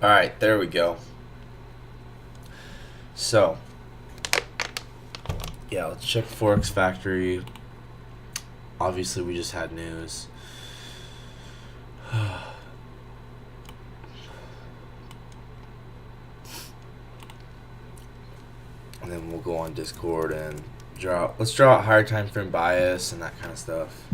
Alright, there we go. So, yeah, let's check Forex Factory. Obviously, we just had news. And then we'll go on Discord and let's draw out higher time frame bias and that kind of stuff.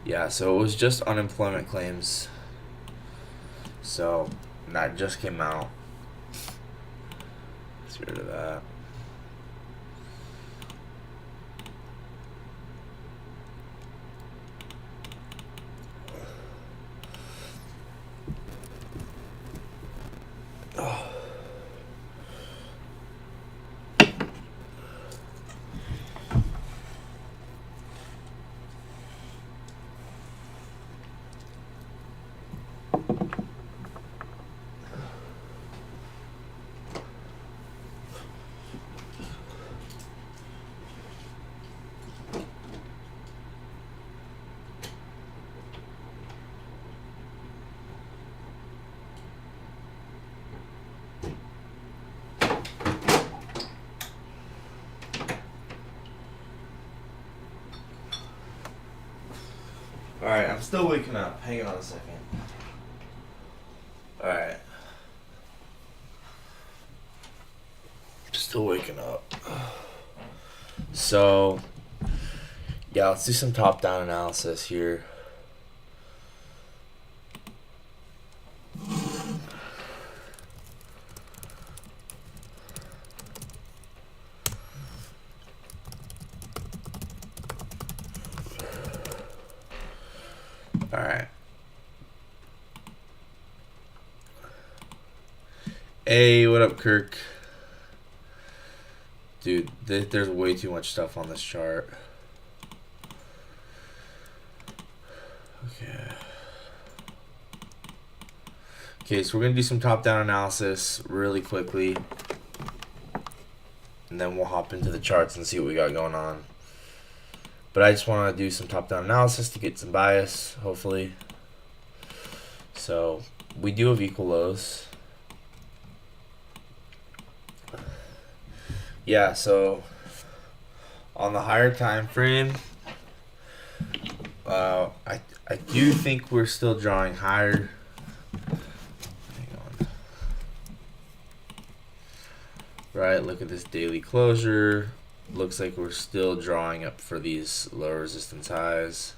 Yeah, so it was just unemployment claims. So that just came out. Let's get rid of that. Alright, I'm still waking up. Hang on a second. Alright. Still waking up. So, yeah, let's do some top-down analysis here. Alright. Hey, what up, Kirk? Dude, there's way too much stuff on this chart. Okay, so we're going to do some top-down analysis really quickly. And then we'll hop into the charts and see what we got going on. But I just want to do some top-down analysis to get some bias, hopefully. So, we do have equal lows. Yeah, so on the higher time frame, I do think we're still drawing higher. Hang on. Right, look at this daily closure. Looks like we're still drawing up for these low resistance highs.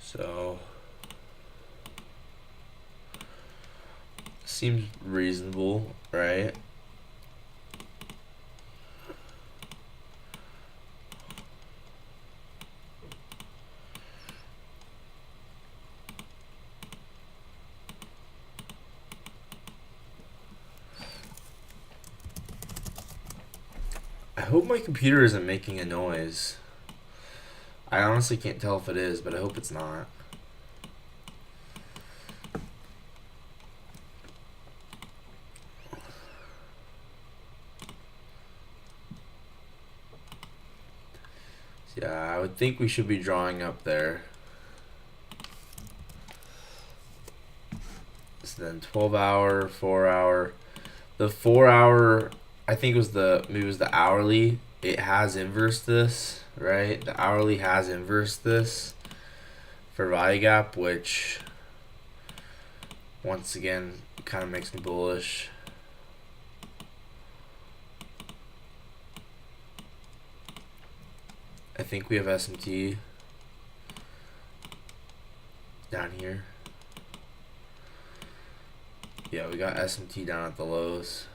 So seems reasonable, right? I hope my computer isn't making a noise. I honestly can't tell if it is, but I hope it's not. Yeah, I would think we should be drawing up there. So then 12 hour, 4 hour. The 4 hour, I think it was maybe it was the hourly. It has inversed this, right? The hourly has inversed this for value gap, which once again kind of makes me bullish. I think we have SMT down here. Yeah, we got SMT down at the lows.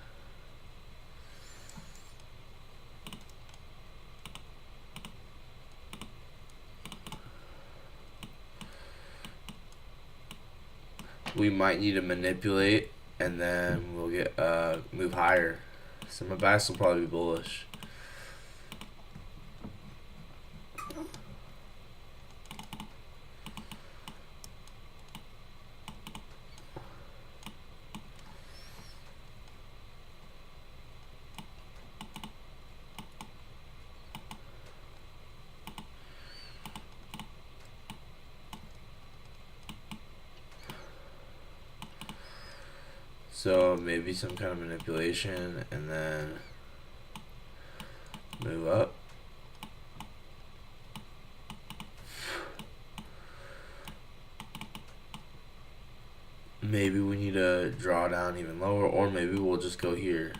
We might need to manipulate and then we'll get move higher. So my bias will probably be bullish. So maybe some kind of manipulation and then move up. Maybe we need to draw down even lower, or maybe we'll just go here.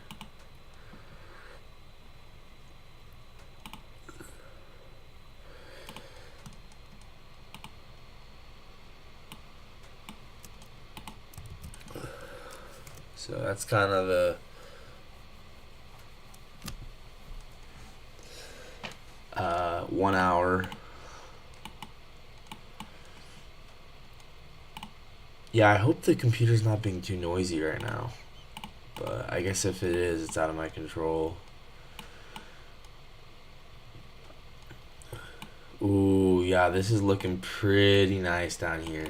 So that's kind of the one hour. Yeah, I hope the computer's not being too noisy right now. But I guess if it is, it's out of my control. Ooh, yeah, this is looking pretty nice down here.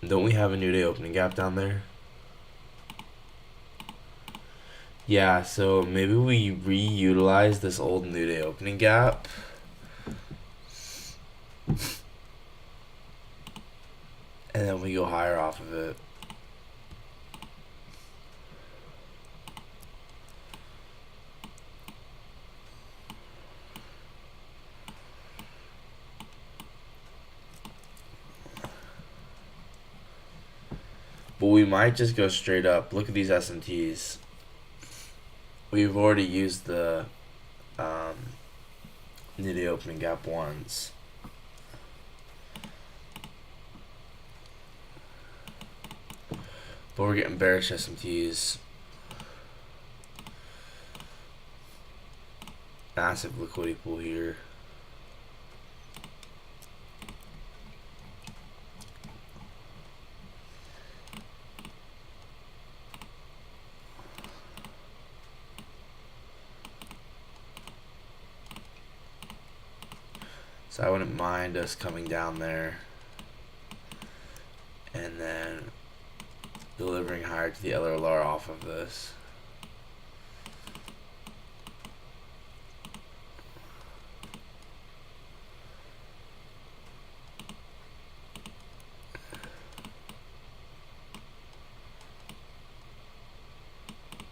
Don't we have a new day opening gap down there? Yeah, so maybe we reutilize this old new day opening gap. And then we go higher off of it. But we might just go straight up. Look at these SMTs. We've already used the new day opening gap once. But we're getting bearish SMTs. Massive liquidity pool here. So I wouldn't mind us coming down there and then delivering higher to the LRR off of this.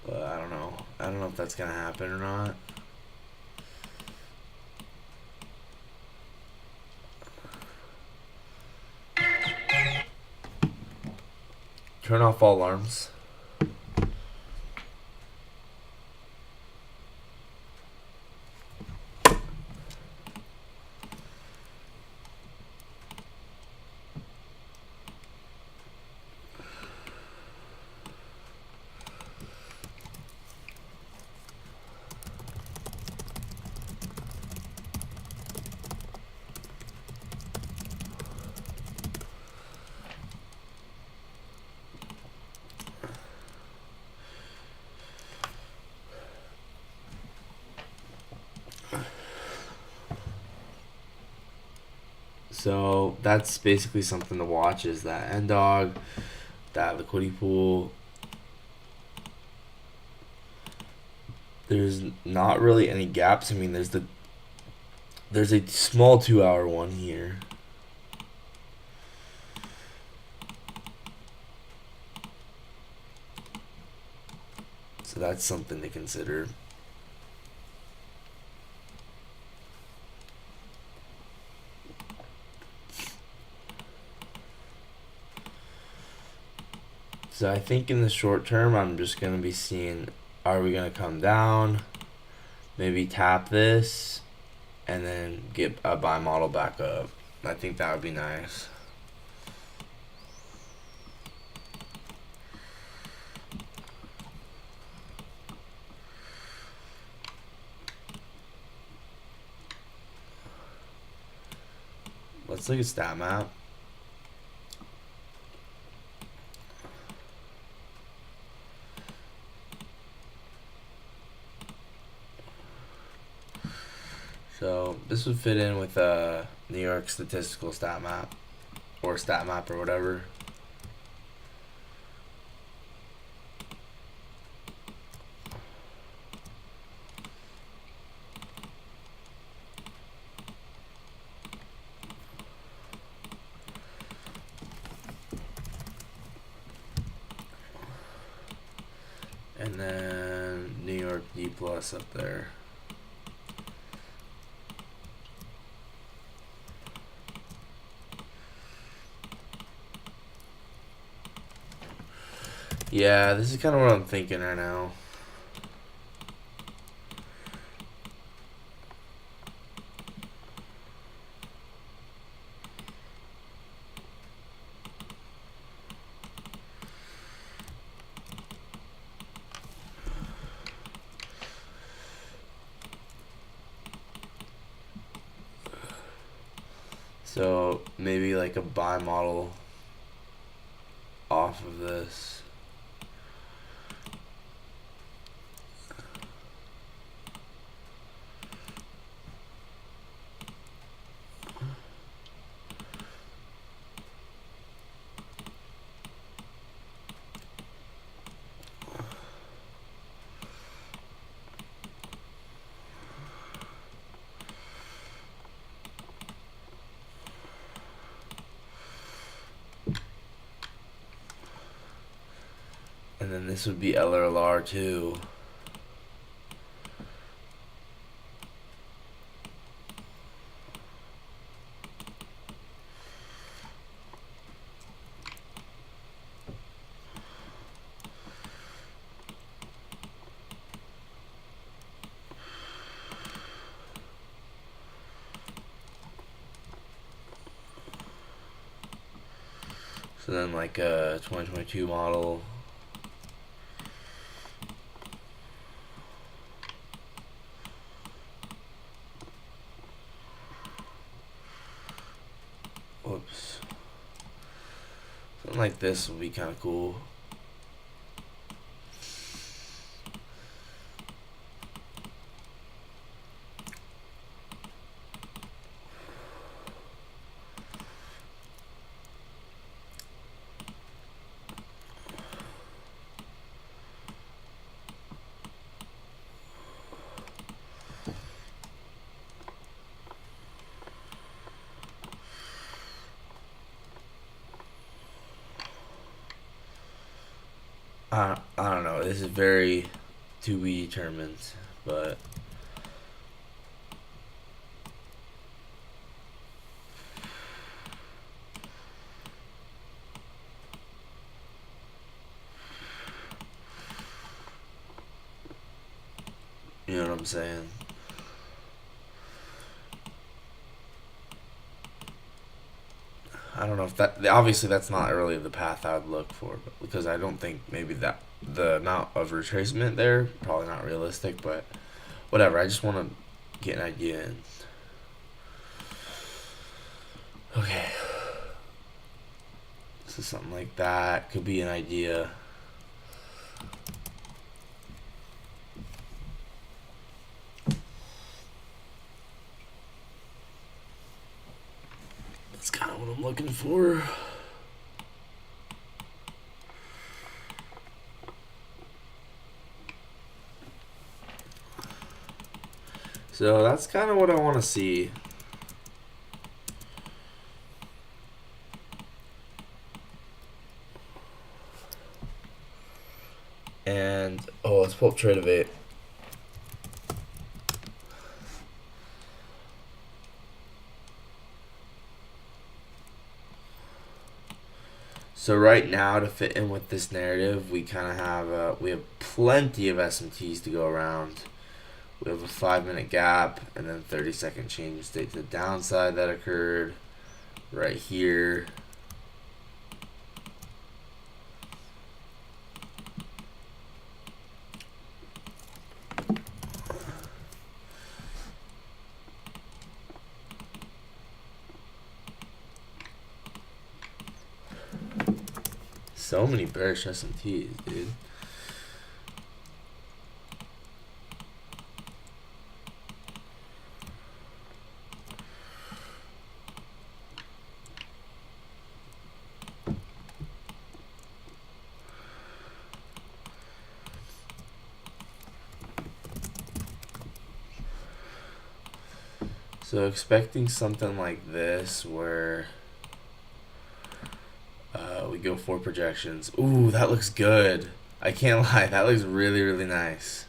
But I don't know. I don't know if that's gonna happen or not. Turn off all alarms. So that's basically something to watch, is that end dog, that liquidity pool. There's not really any gaps. I mean, there's a small 2-hour one here. So that's something to consider. So I think in the short term, I'm just going to be seeing, are we going to come down, maybe tap this, and then get a buy model back up. I think that would be nice. Let's look at stat map. So this would fit in with New York statistical stat map or stat map or whatever. And then New York D plus up there. Yeah, this is kind of what I'm thinking right now. So maybe like a buy model off of this. And then this would be LRLR too. So then like a 2022 model. Whoops. Something like this would be kind of cool. I don't know. This is very to be determined, but you know what I'm saying? I don't know if that obviously that's not really the path I would look for, but because I don't think maybe that the amount of retracement there probably not realistic, but whatever. I just want to get an idea in. Okay, this is something like that. Could be an idea. That's kind of what I'm looking for. So that's kind of what I want to see. And oh, let's pull up Tradovate. So right now, to fit in with this narrative, we kind of have we have plenty of SMTs to go around. We have a 5-minute gap and then 30-second change of state to the downside that occurred right here. So many bearish SMTs, dude. So expecting something like this where we go for projections. Ooh, that looks good. I can't lie, that looks really, really nice.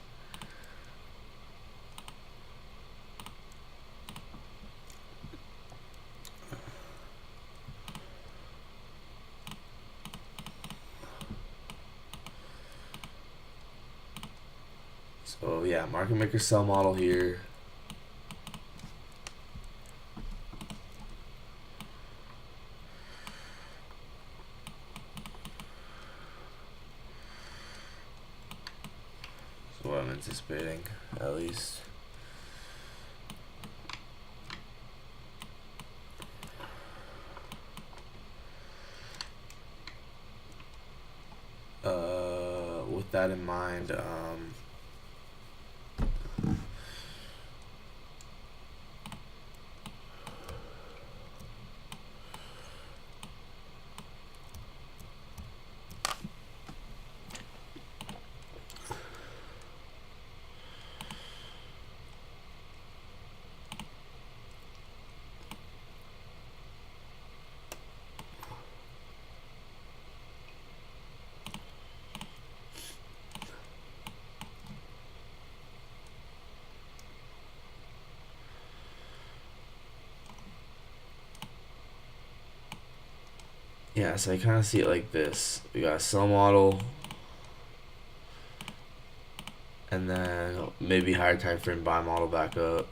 So yeah, market maker sell model here. That's what I'm anticipating, at least. With that in mind, yeah, so I kind of see it like this. We got a sell model, and then maybe higher time frame buy model back up.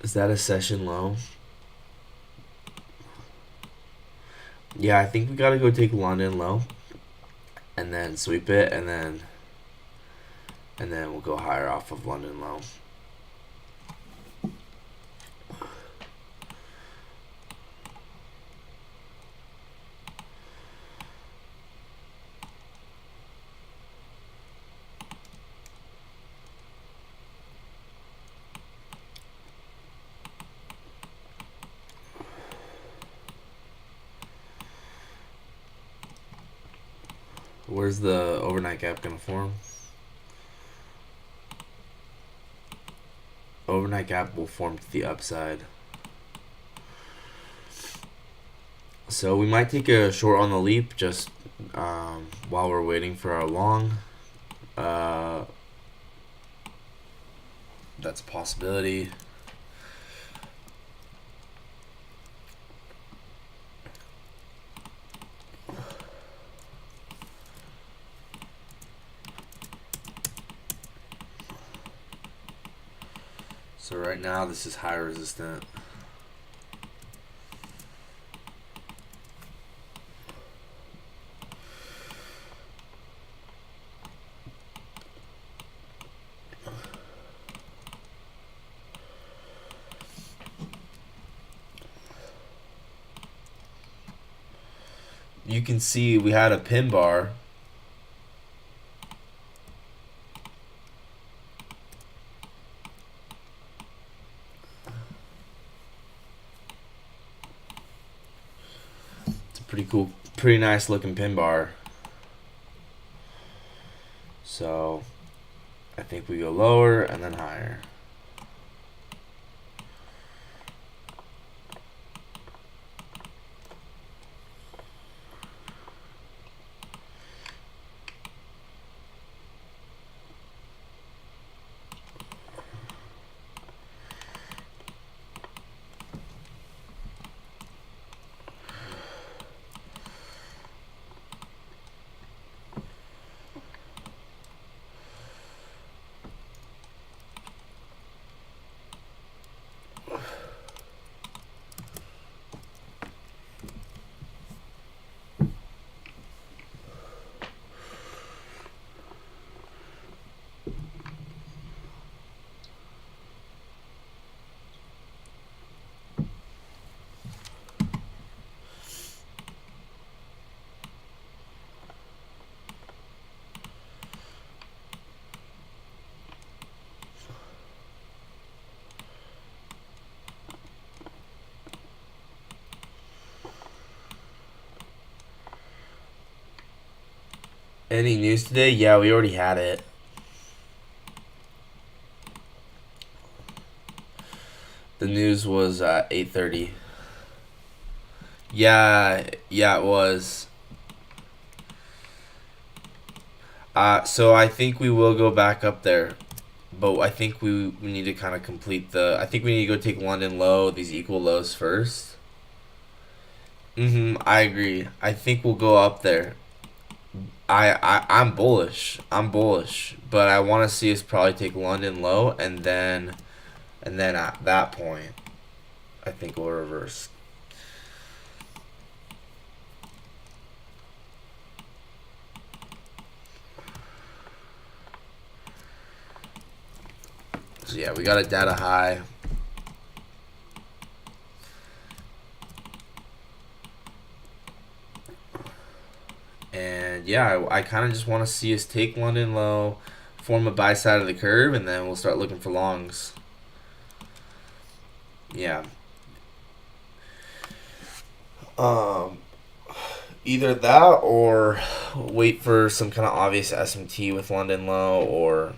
Is that a session low? Yeah, I think we gotta go take London low, and then sweep it, and then we'll go higher off of London low. Where's the overnight gap gonna form? Overnight gap will form to the upside. So we might take a short on the leap just while we're waiting for our long. That's a possibility. So right now this is high resistant. You can see we had a pin bar. It's a pretty cool, pretty nice looking pin bar. So I think we go lower and then higher. Any news today? Yeah, we already had it. The news was at 8:30. Yeah, yeah, it was. So I think we will go back up there, but I think we need to kind of complete the. I think we need to go take London low, these equal lows first. I agree. I think we'll go up there. I'm bullish. I'm bullish, but I want to see us probably take London low, and then at that point, I think we'll reverse. So yeah, we got a data high. And yeah, I kind of just want to see us take London low, form a buy side of the curve, and then we'll start looking for longs. Yeah. Um, Either that or wait for some kind of obvious SMT with London low or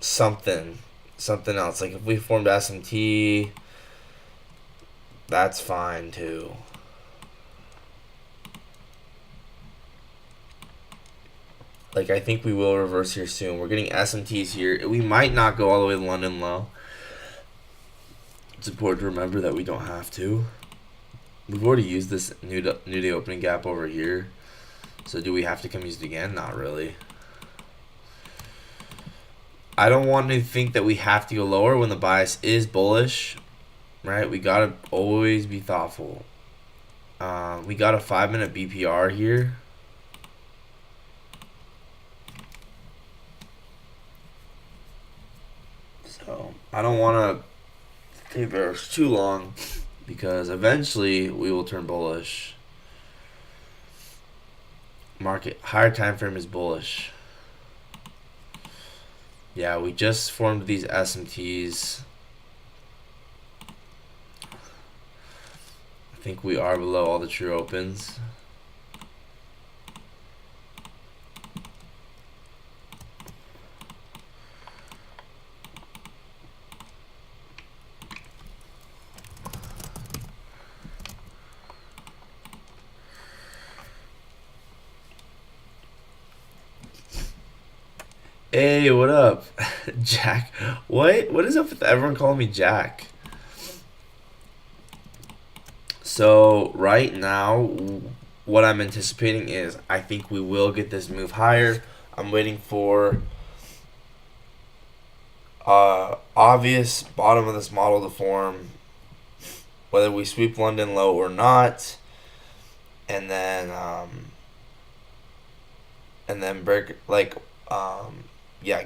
something else. Like if we formed SMT, that's fine too. Like I think we will reverse here soon. We're getting SMTs here. We might not go all the way to London low. It's important to remember that we don't have to. We've already used this new day opening gap over here. So do we have to come use it again? Not really. I don't want to think that we have to go lower when the bias is bullish, right? We gotta always be thoughtful. We got a 5-minute BPR here. So I don't want to take bears too long because eventually we will turn bullish. Market higher time frame is bullish. Yeah, we just formed these SMTs. I think we are below all the true opens. Hey, what up? Jack. What is up with everyone calling me Jack? So right now, what I'm anticipating is I think we will get this move higher. I'm waiting for obvious bottom of this model to form, whether we sweep London low or not, and then break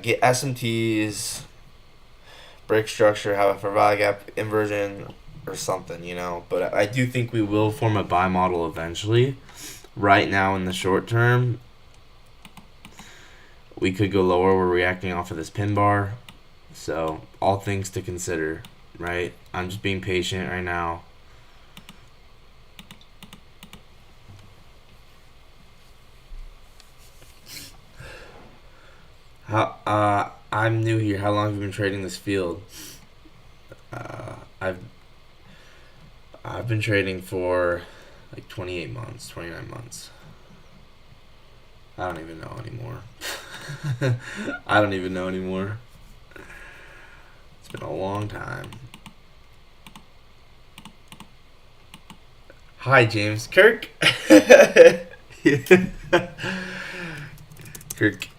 get SMTs, break structure, have a fair value gap inversion or something, But I do think we will form a buy model eventually. Right now, in the short term, we could go lower. We're reacting off of this pin bar. So, all things to consider, right? I'm just being patient right now. I'm new here. How long have you been trading this field? I've been trading for like 28 months, 29 months. I don't even know anymore. I don't even know anymore. It's been a long time. Hi, James. Kirk. Kirk.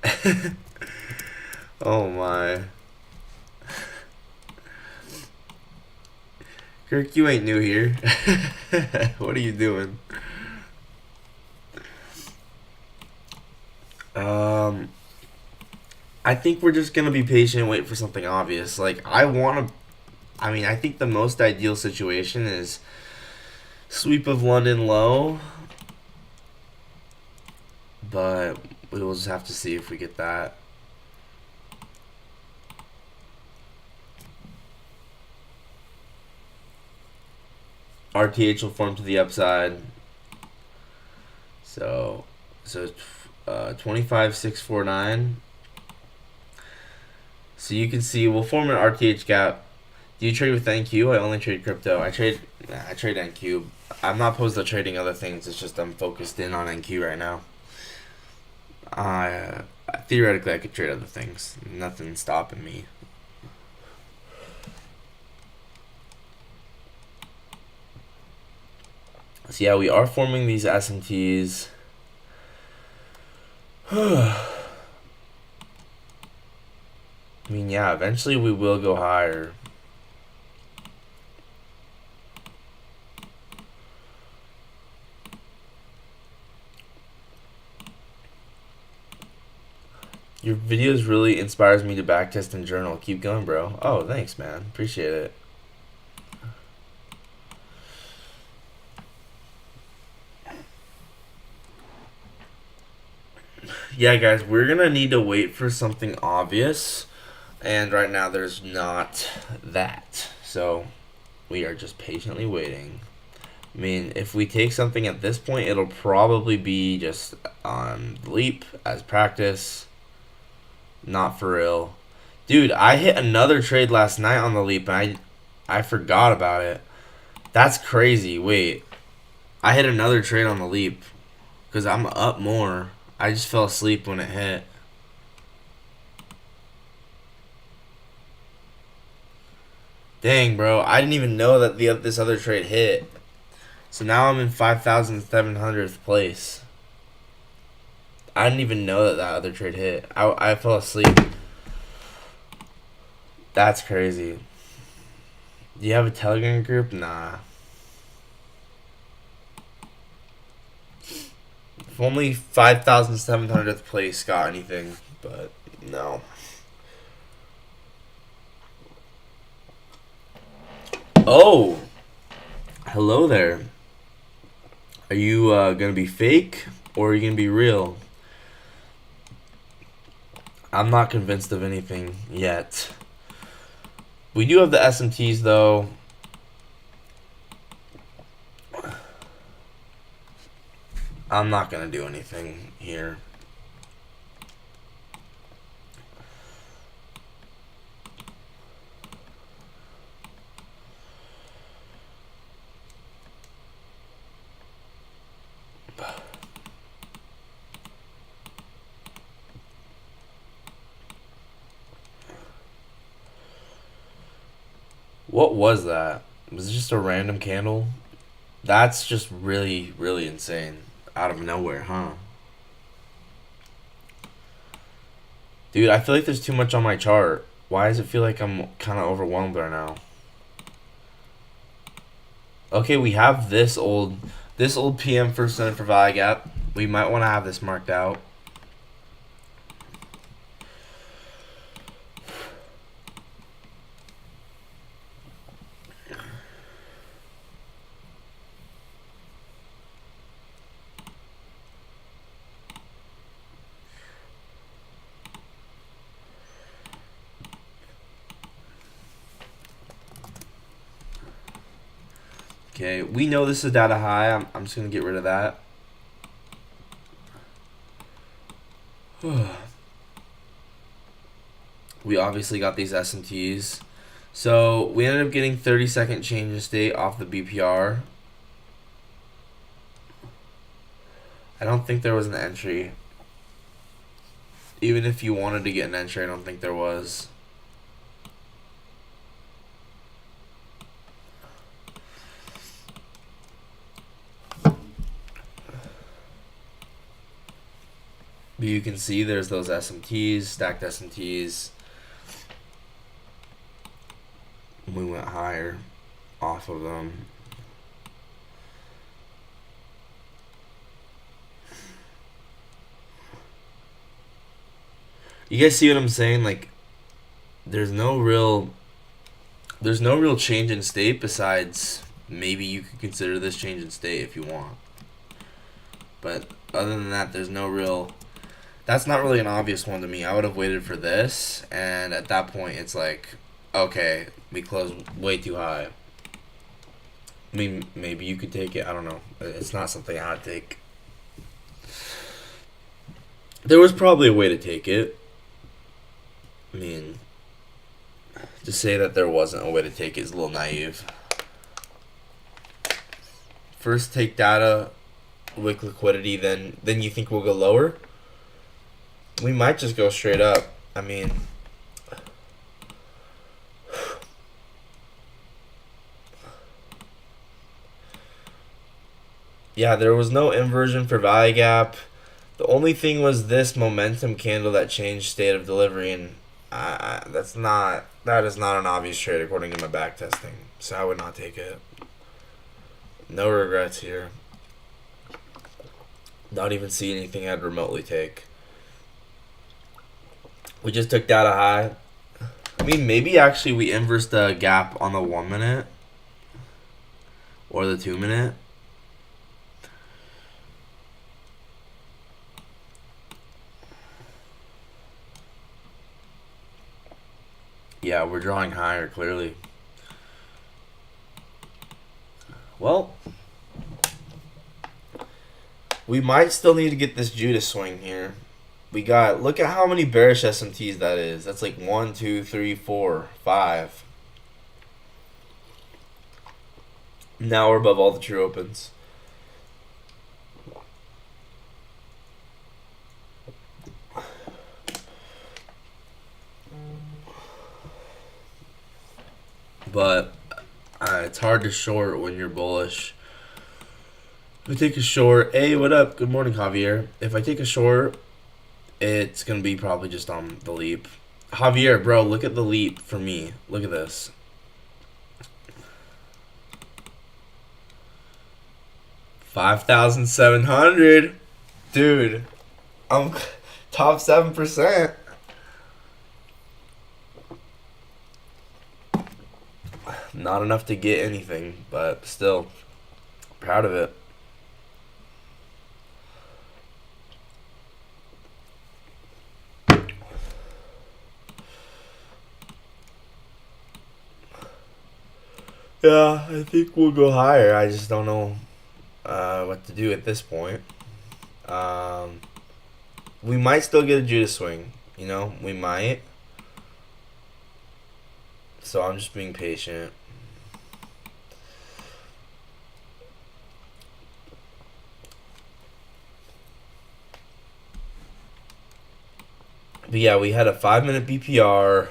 Oh my. Kirk, you ain't new here. What are you doing? I think we're just gonna be patient and wait for something obvious. Like I think the most ideal situation is sweep of London low, but we will just have to see if we get that. RTH will form to the upside. So 25,649. So you can see we'll form an RTH gap. Do you trade with NQ? I only trade crypto. I trade NQ. I'm not opposed to trading other things. It's just I'm focused in on NQ right now. Theoretically, I could trade other things. Nothing's stopping me. So yeah, we are forming these SMTs. I mean, yeah, eventually we will go higher. Your videos really inspires me to backtest and journal. Keep going, bro. Oh, thanks, man. Appreciate it. Yeah, guys, we're gonna need to wait for something obvious, and right now there's not that. So we are just patiently waiting. I mean, if we take something at this point, it'll probably be just on Leap as practice. Not for real. Dude, I hit another trade last night on the Leap, and I forgot about it. That's crazy. Wait. I hit another trade on the Leap because I'm up more. I just fell asleep when it hit. Dang, bro. I didn't even know that this other trade hit. So now I'm in 5,700th place. I didn't even know that other trade hit. I fell asleep. That's crazy. Do you have a Telegram group? Nah. If only 5,700th place got anything, but no. Oh! Hello there. Are you gonna be fake or are you gonna be real? I'm not convinced of anything yet. We do have the SMTs though. I'm not gonna do anything here. What was that? Was it just a random candle? That's just really, really insane. Out of nowhere, huh? Dude, I feel like there's too much on my chart. Why does it feel like I'm kind of overwhelmed right now? Okay, we have this old PM first center for value gap. We might want to have this marked out. Okay, we know this is data high. I'm just going to get rid of that. We obviously got these SMTs. So we ended up getting 30-second change in state off the BPR. I don't think there was an entry. Even if you wanted to get an entry, I don't think there was. But you can see there's those SMTs, stacked SMTs. We went higher off of them. You guys see what I'm saying? Like, there's no real change in state besides maybe you could consider this change in state if you want. But other than that, there's no real. That's not really an obvious one to me. I would have waited for this, and at that point, it's like, okay, we closed way too high. I mean, maybe you could take it. I don't know. It's not something I'd take. There was probably a way to take it. I mean, to say that there wasn't a way to take it is a little naive. First take data, wick liquidity, then you think we'll go lower? We might just go straight up. I mean, yeah, there was no inversion for value gap. The only thing was this momentum candle that changed state of delivery, and that is not an obvious trade according to my back testing. So I would not take it. No regrets here. Not even see anything I'd remotely take. We just took data high. I mean, maybe actually we inversed the gap on the 1 minute or the 2 minute. Yeah, we're drawing higher, clearly. Well, we might still need to get this Judas swing here. We got, look at how many bearish SMTs that is. That's like 1, 2, 3, 4, 5. Now we're above all the true opens. But it's hard to short when you're bullish. If I take a short, hey, what up? Good morning, Javier. If I take a short, it's going to be probably just on the leap. Javier, bro, look at the leap for me. Look at this. $5,700. Dude, I'm top 7%. Not enough to get anything, but still proud of it. Yeah, I think we'll go higher. I just don't know what to do at this point. We might still get a Judas swing. You know, we might. So I'm just being patient. But yeah, we had a 5-minute BPR.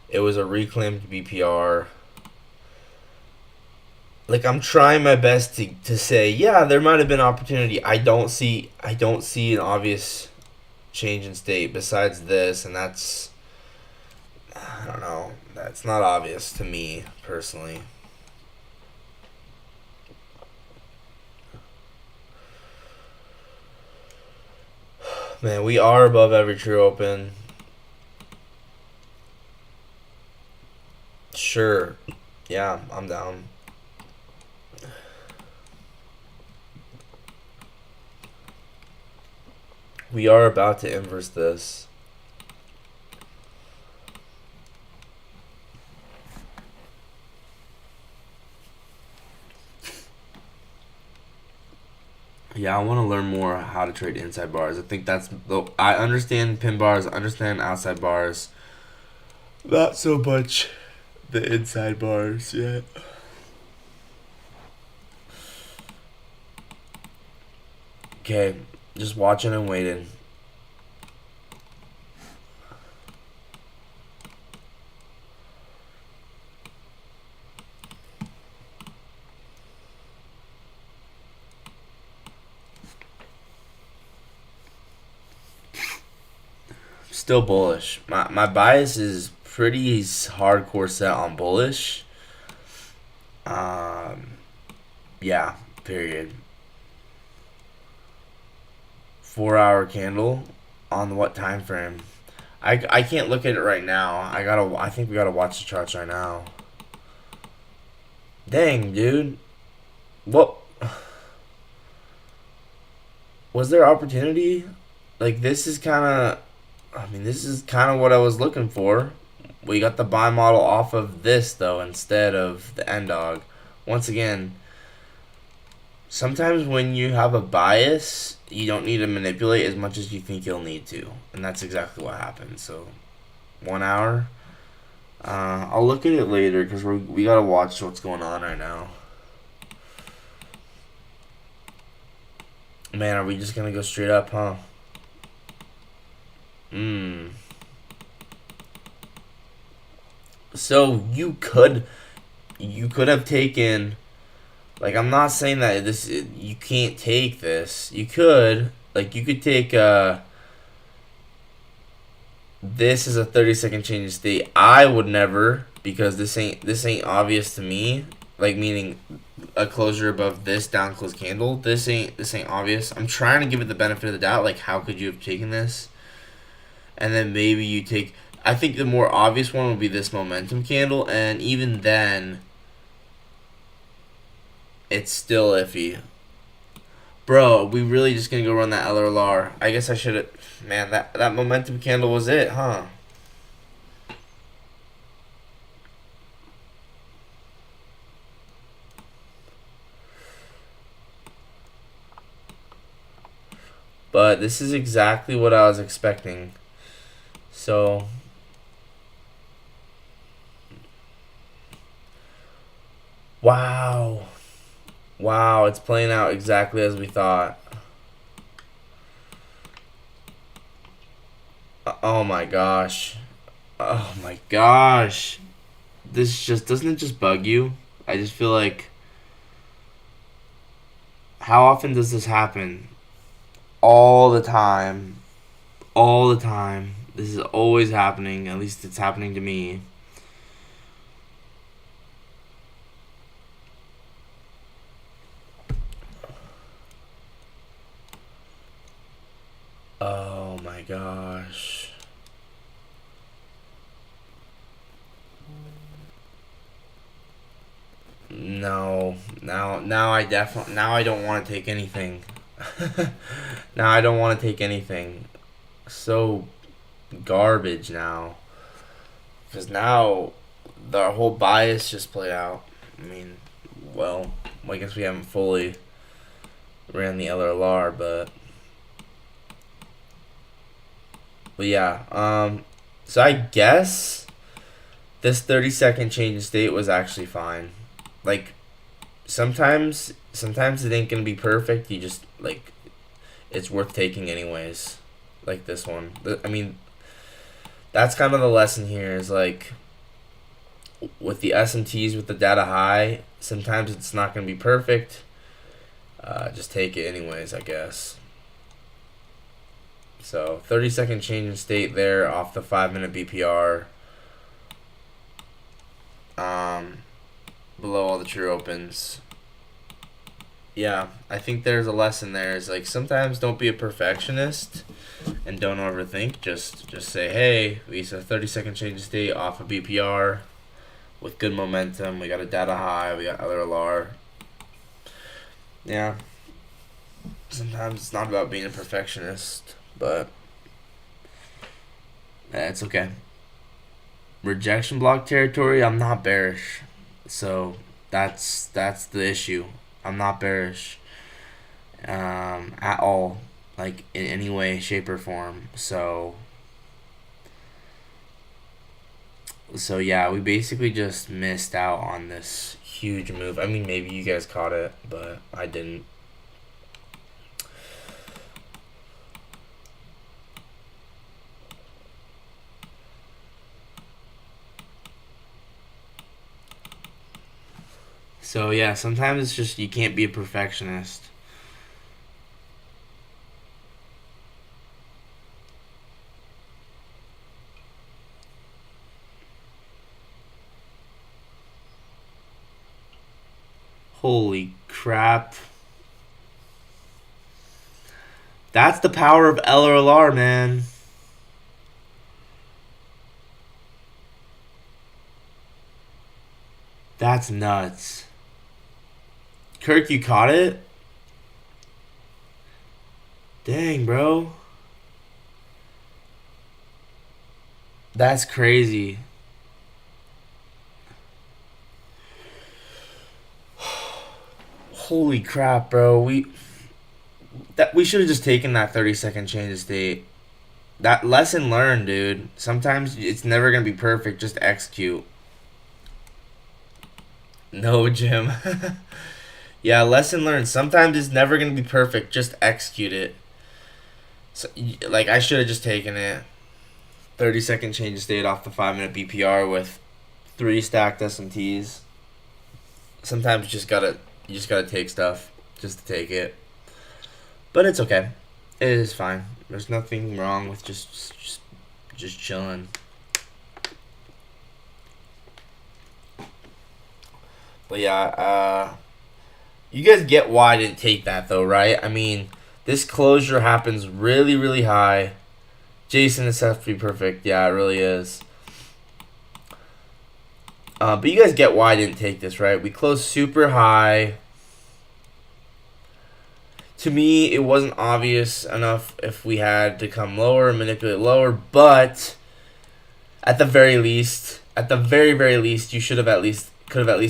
It was a reclaimed BPR. Like, I'm trying my best to say, yeah, there might have been opportunity. I don't see an obvious change in state besides this, and that's, I don't know, that's not obvious to me personally. Man, we are above every true open. Sure. Yeah, I'm down. We are about to inverse this. Yeah, I want to learn more how to trade inside bars. I think that's I understand pin bars, I understand outside bars. Not so much the inside bars yet. Okay, just watching and waiting. Still bullish. My bias is pretty hardcore set on bullish. Yeah, period. 4-hour candle on what time frame? I can't look at it right now. I think we gotta watch the charts right now. Dang, dude. What? Was there opportunity? Like, this is kind of... I mean, this is kind of what I was looking for. We got the buy model off of this, though, instead of the end dog. Once again, sometimes when you have a bias, you don't need to manipulate as much as you think you'll need to, and that's exactly what happened. So 1 hour. I'll look at it later because we gotta watch what's going on right now. Man, are we just gonna go straight up, huh? So you could have taken, like, I'm not saying that you can't take this. You could, like, you could take this is a 30-second change of state. I would never, because this ain't obvious to me. Like, meaning a closure above this down close candle. This ain't obvious. I'm trying to give it the benefit of the doubt. Like, how could you have taken this? And then maybe you take. I think the more obvious one would be this momentum candle, and even then, it's still iffy. Bro, we really just gonna go run that LRLR. I guess I should have. Man, that momentum candle was it, huh? But this is exactly what I was expecting. So, wow. Wow, it's playing out exactly as we thought. Oh my gosh. Oh my gosh. This just doesn't it just bug you? I just feel like, how often does this happen? All the time. All the time. This is always happening. At least it's happening to me. Oh my gosh. No. Now I don't want to take anything. Now I don't want to take anything. So garbage now. Because now the whole bias just played out. I mean, well, I guess we haven't fully ran the LRLR, but yeah. So I guess this 30-second change in state was actually fine. Like, sometimes it ain't gonna be perfect. You just, like, it's worth taking anyways. Like this one. I mean, that's kind of the lesson here. Is like, with the SMTs with the data high, sometimes it's not gonna be perfect. Just take it anyways, I guess. So 30-second change in state there off the 5-minute BPR. Below all the true opens. Yeah, I think there's a lesson there. Is like, sometimes don't be a perfectionist and don't overthink. Just say, hey, we saw 30-second change of state off of BPR with good momentum. We got a data high. We got LRLR. Yeah. Sometimes it's not about being a perfectionist, but it's okay. Rejection block territory, I'm not bearish. So that's the issue. I'm not bearish at all, like, in any way, shape, or form. So yeah, we basically just missed out on this huge move. I mean, maybe you guys caught it, but I didn't. So yeah, sometimes it's just you can't be a perfectionist. Holy crap. That's the power of LRLR, man. That's nuts. Kirk, you caught it? Dang, bro. That's crazy. Holy crap, bro. We should have just taken that 30-second change of state. That lesson learned, dude. Sometimes it's never gonna be perfect. Just execute. No, Jim. Yeah, lesson learned. Sometimes it's never gonna be perfect. Just execute it. So, like I should have just taken it. 30-second change of state off the 5-minute BPR with 3 stacked SMTs. Sometimes you just gotta take stuff just to take it. But it's okay. It is fine. There's nothing wrong with just chilling. But yeah, you guys get why I didn't take that though, right? I mean, this closure happens really, really high. Jason, this has to be perfect. Yeah, it really is. But you guys get why I didn't take this, right? We closed super high. To me, it wasn't obvious enough if we had to come lower, manipulate lower, but at the very least, very least, you could have at least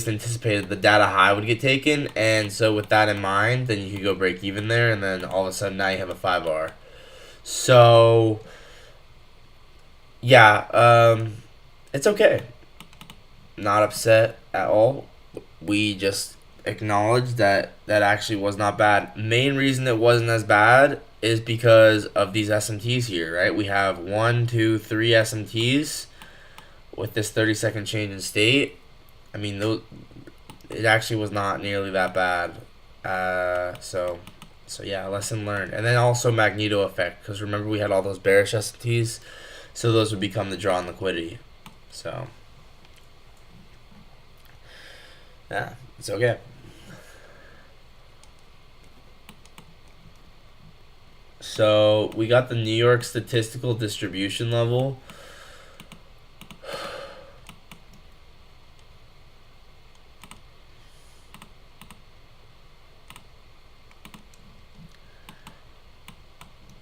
anticipated the data high would get taken, and so with that in mind, then you could go break even there, and then all of a sudden now you have a 5R. So, yeah, it's okay. Not upset at all. We just acknowledge that actually was not bad. Main reason it wasn't as bad is because of these SMTs here, right? We have 1, 2, 3 SMTs with this 30-second change in state. I mean, it actually was not nearly that bad. So yeah, lesson learned. And then also magneto effect, because remember we had all those bearish SMTs, so those would become the draw on liquidity. So yeah, it's okay. So we got the New York statistical distribution level.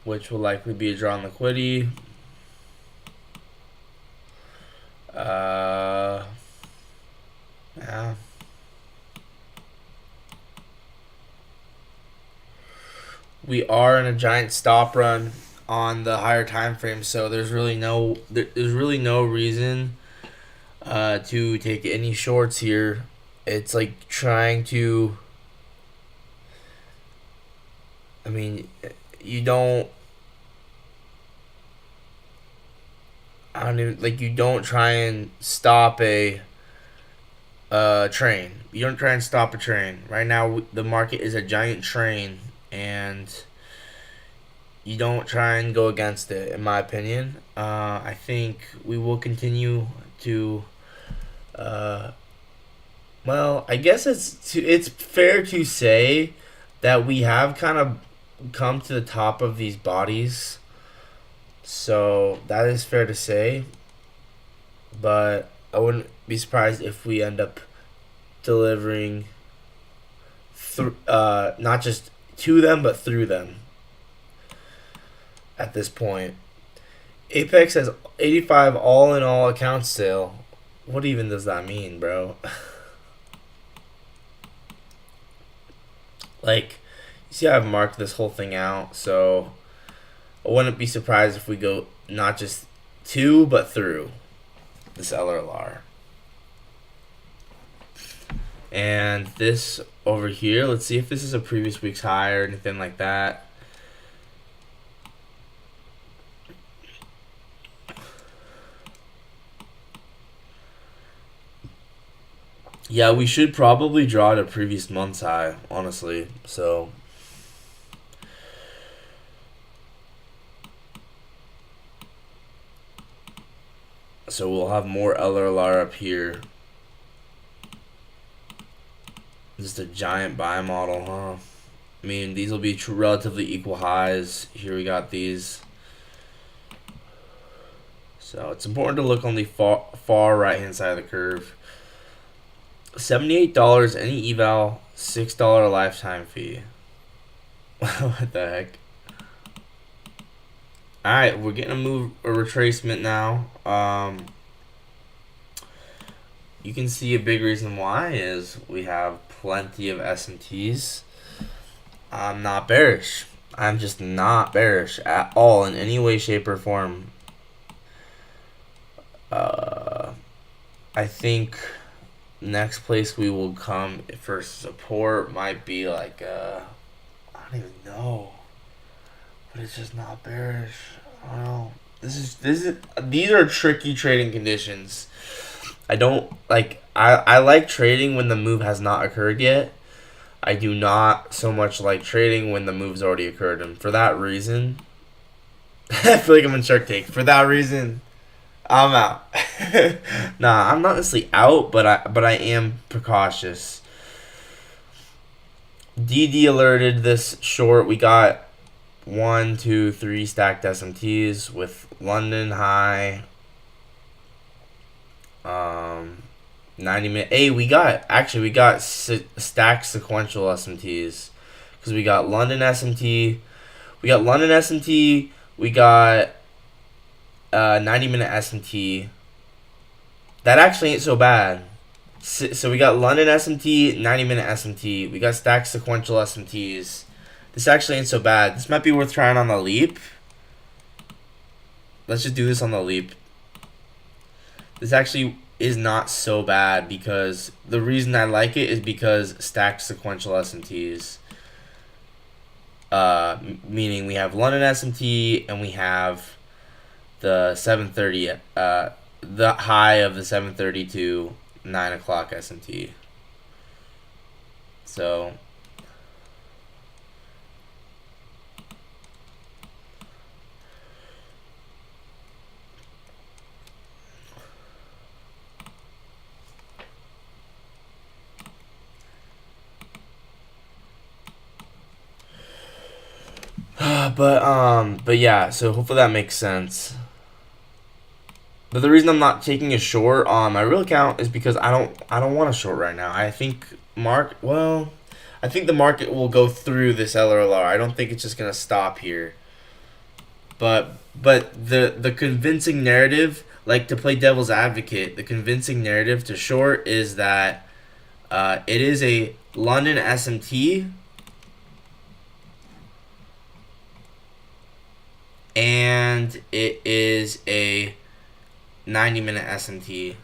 Which will likely be a draw on liquidity. Yeah. We are in a giant stop run on the higher time frame, so there's really no reason to take any shorts here. It's like trying to. I mean, you don't. I don't even like. You don't try and stop a train. You don't try and stop a train. Right now, the market is a giant train, and you don't try and go against it, in my opinion. I think we will continue to. Well, I guess it's fair to say that we have kind of come to the top of these bodies. So that is fair to say. But I wouldn't be surprised if we end up delivering not just to them, but through them at this point. Apex has 85 all in all accounts sale. What even does that mean, bro? Like, you see, I've marked this whole thing out, so I wouldn't be surprised if we go not just to, but through this LRLR. And this over here, let's see if this is a previous week's high or anything like that. Yeah, we should probably draw to previous month's high, honestly. So we'll have more LRLR up here. Just a giant buy model, huh? I mean, these will be relatively equal highs. Here we got these. So it's important to look on the far right hand side of the curve. $78 any eval, $6 lifetime fee. What the heck? Alright, we're getting a retracement now. you can see a big reason why is we have plenty of SMTs. I'm not bearish. I'm just not bearish at all in any way, shape, or form. I think next place we will come for support might be like I don't even know, but it's just not bearish. I don't know. These are tricky trading conditions. I don't like. I like trading when the move has not occurred yet. I do not so much like trading when the move's already occurred, and for that reason, I feel like I'm in Shark Tank. For that reason, I'm out. Nah, I'm not necessarily out, but I am precautious. DD alerted this short. We got 1, 2, 3 stacked SMTs with London high. 90-minute. Hey, we got stacked sequential SMTs because we got London SMT. We got London SMT. We got 90-minute SMT. That actually ain't so bad. So we got London SMT, 90-minute SMT. We got stacked sequential SMTs. This actually ain't so bad. This might be worth trying on the leap. Let's just do this on the leap. This actually is not so bad because the reason I like it is because stacked sequential SMTs. Meaning we have London SMT and we have the 7:30, the high of the 7:30 to 9 o'clock SMT. So but yeah, so hopefully that makes sense. But the reason I'm not taking a short on my real account is because I don't want a short right now. I think I think the market will go through this LRLR. I don't think it's just gonna stop here. But the convincing narrative, like to play devil's advocate, the convincing narrative to short is that it is a London SMT and it is a 90-minute SMT.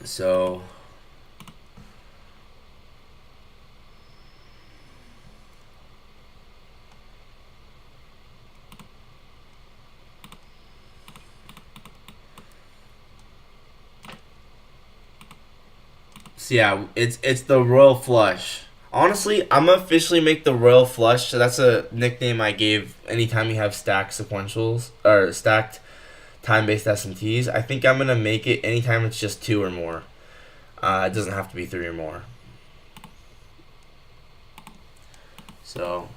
So yeah, it's the Royal Flush. Honestly, I'm gonna officially make the Royal Flush. So that's a nickname I gave anytime you have stacked sequentials or stacked time-based SMTs. I think I'm gonna make it anytime it's just 2 or more. It doesn't have to be 3 or more. So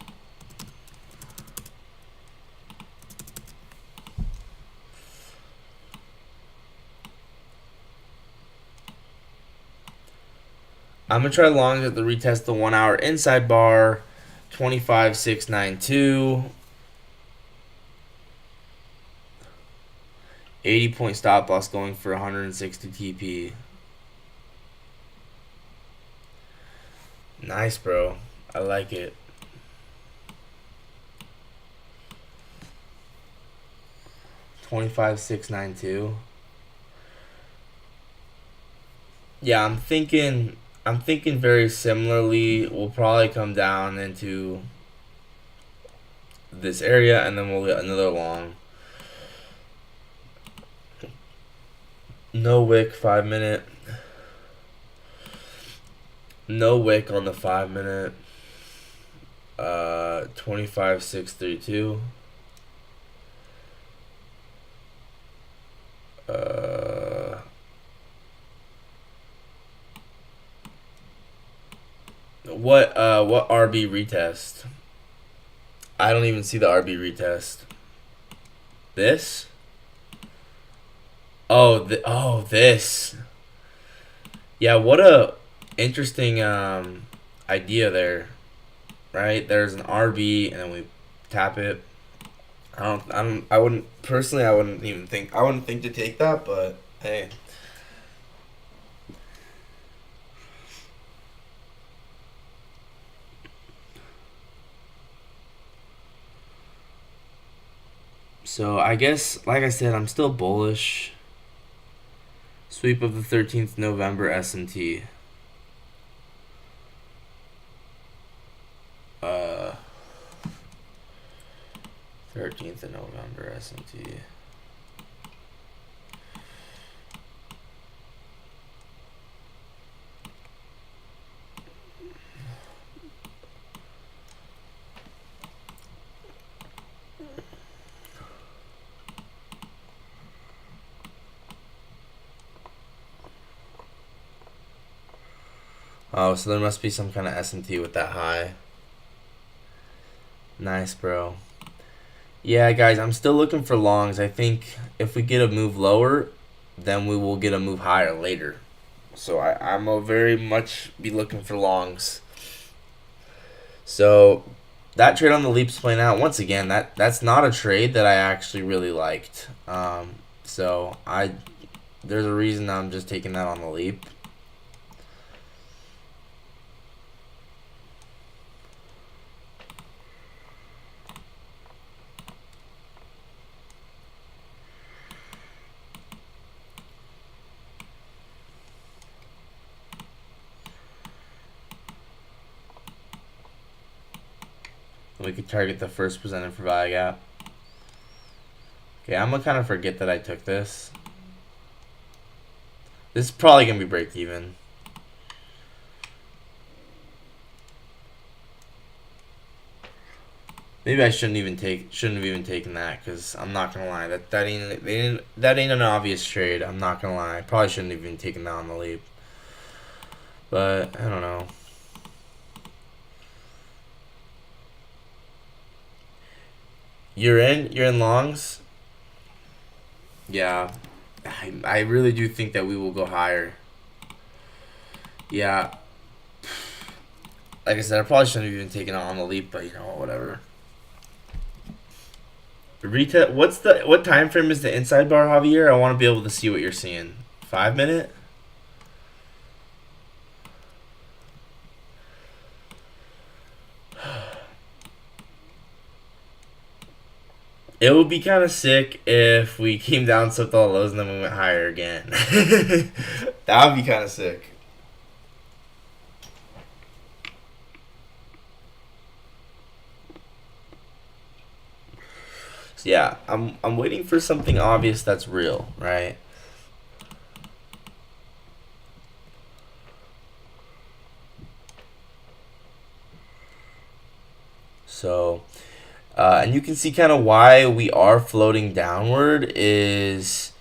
I'm gonna try longs at the retest the 1 hour inside bar, 25,692. 80-point stop loss going for 160 TP. Nice, bro. I like it. $25,692. Yeah, I'm thinking very similarly. We'll probably come down into this area and then we'll get another long. No wick 5 minute. No wick on the 5 minute. 25,632. What RB retest? I don't even see the RB retest. This? Oh, this. Yeah, what a interesting idea there, right? There's an RB and then we tap it. I wouldn't personally. I wouldn't think to take that, but hey. So I guess, like I said, I'm still bullish. Sweep of the 13th November S&T. 13th of November S&T. Oh, so there must be some kind of S&T with that high. Nice, bro. Yeah, guys, I'm still looking for longs. I think if we get a move lower, then we will get a move higher later. So I'm a very much be looking for longs. So that trade on the leap's playing out. Once again, that's not a trade that I actually really liked. So there's a reason I'm just taking that on the leap. We could target the first presented for value gap. Okay, I'm gonna kind of forget that I took this. This is probably gonna be break even. Maybe I shouldn't have even taken that, because I'm not gonna lie, that ain't an obvious trade. I'm not gonna lie, I probably shouldn't have even taken that on the leap. But I don't know. You're in longs. Yeah, I really do think that we will go higher. Yeah, like I said, I probably shouldn't have even taken it on the leap, but whatever. Retail. What time frame is the inside bar, Javier? I want to be able to see what you're seeing. 5 minute. It would be kind of sick if we came down, slipped all the lows, and then we went higher again. That would be kind of sick. So yeah, I'm waiting for something obvious that's real, right? So, and you can see kind of why we are floating downward is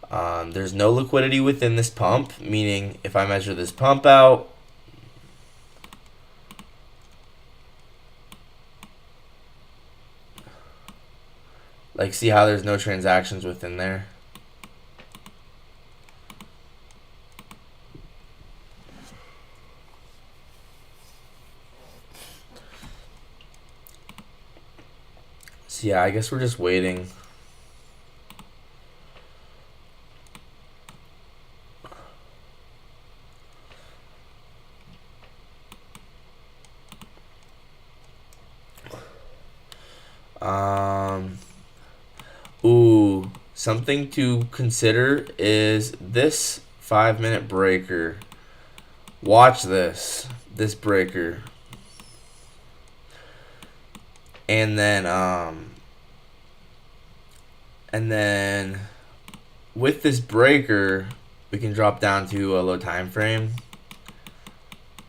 there's no liquidity within this pump, meaning if I measure this pump out, like see how there's no transactions within there? So yeah, I guess we're just waiting. Ooh, something to consider is this 5 minute breaker. Watch this breaker. And then with this breaker, we can drop down to a low time frame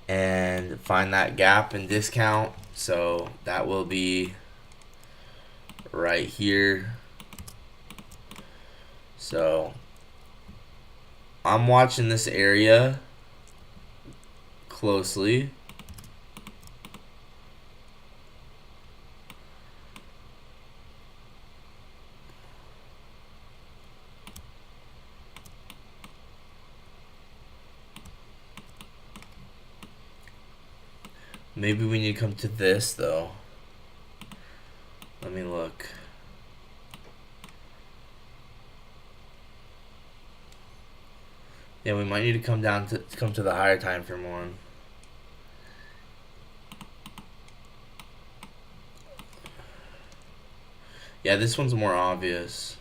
and find that gap and discount. So that will be right here. So I'm watching this area closely. Maybe we need to come to this though. Let me look. Yeah, we might need to come to the higher time frame one. Yeah, this one's more obvious.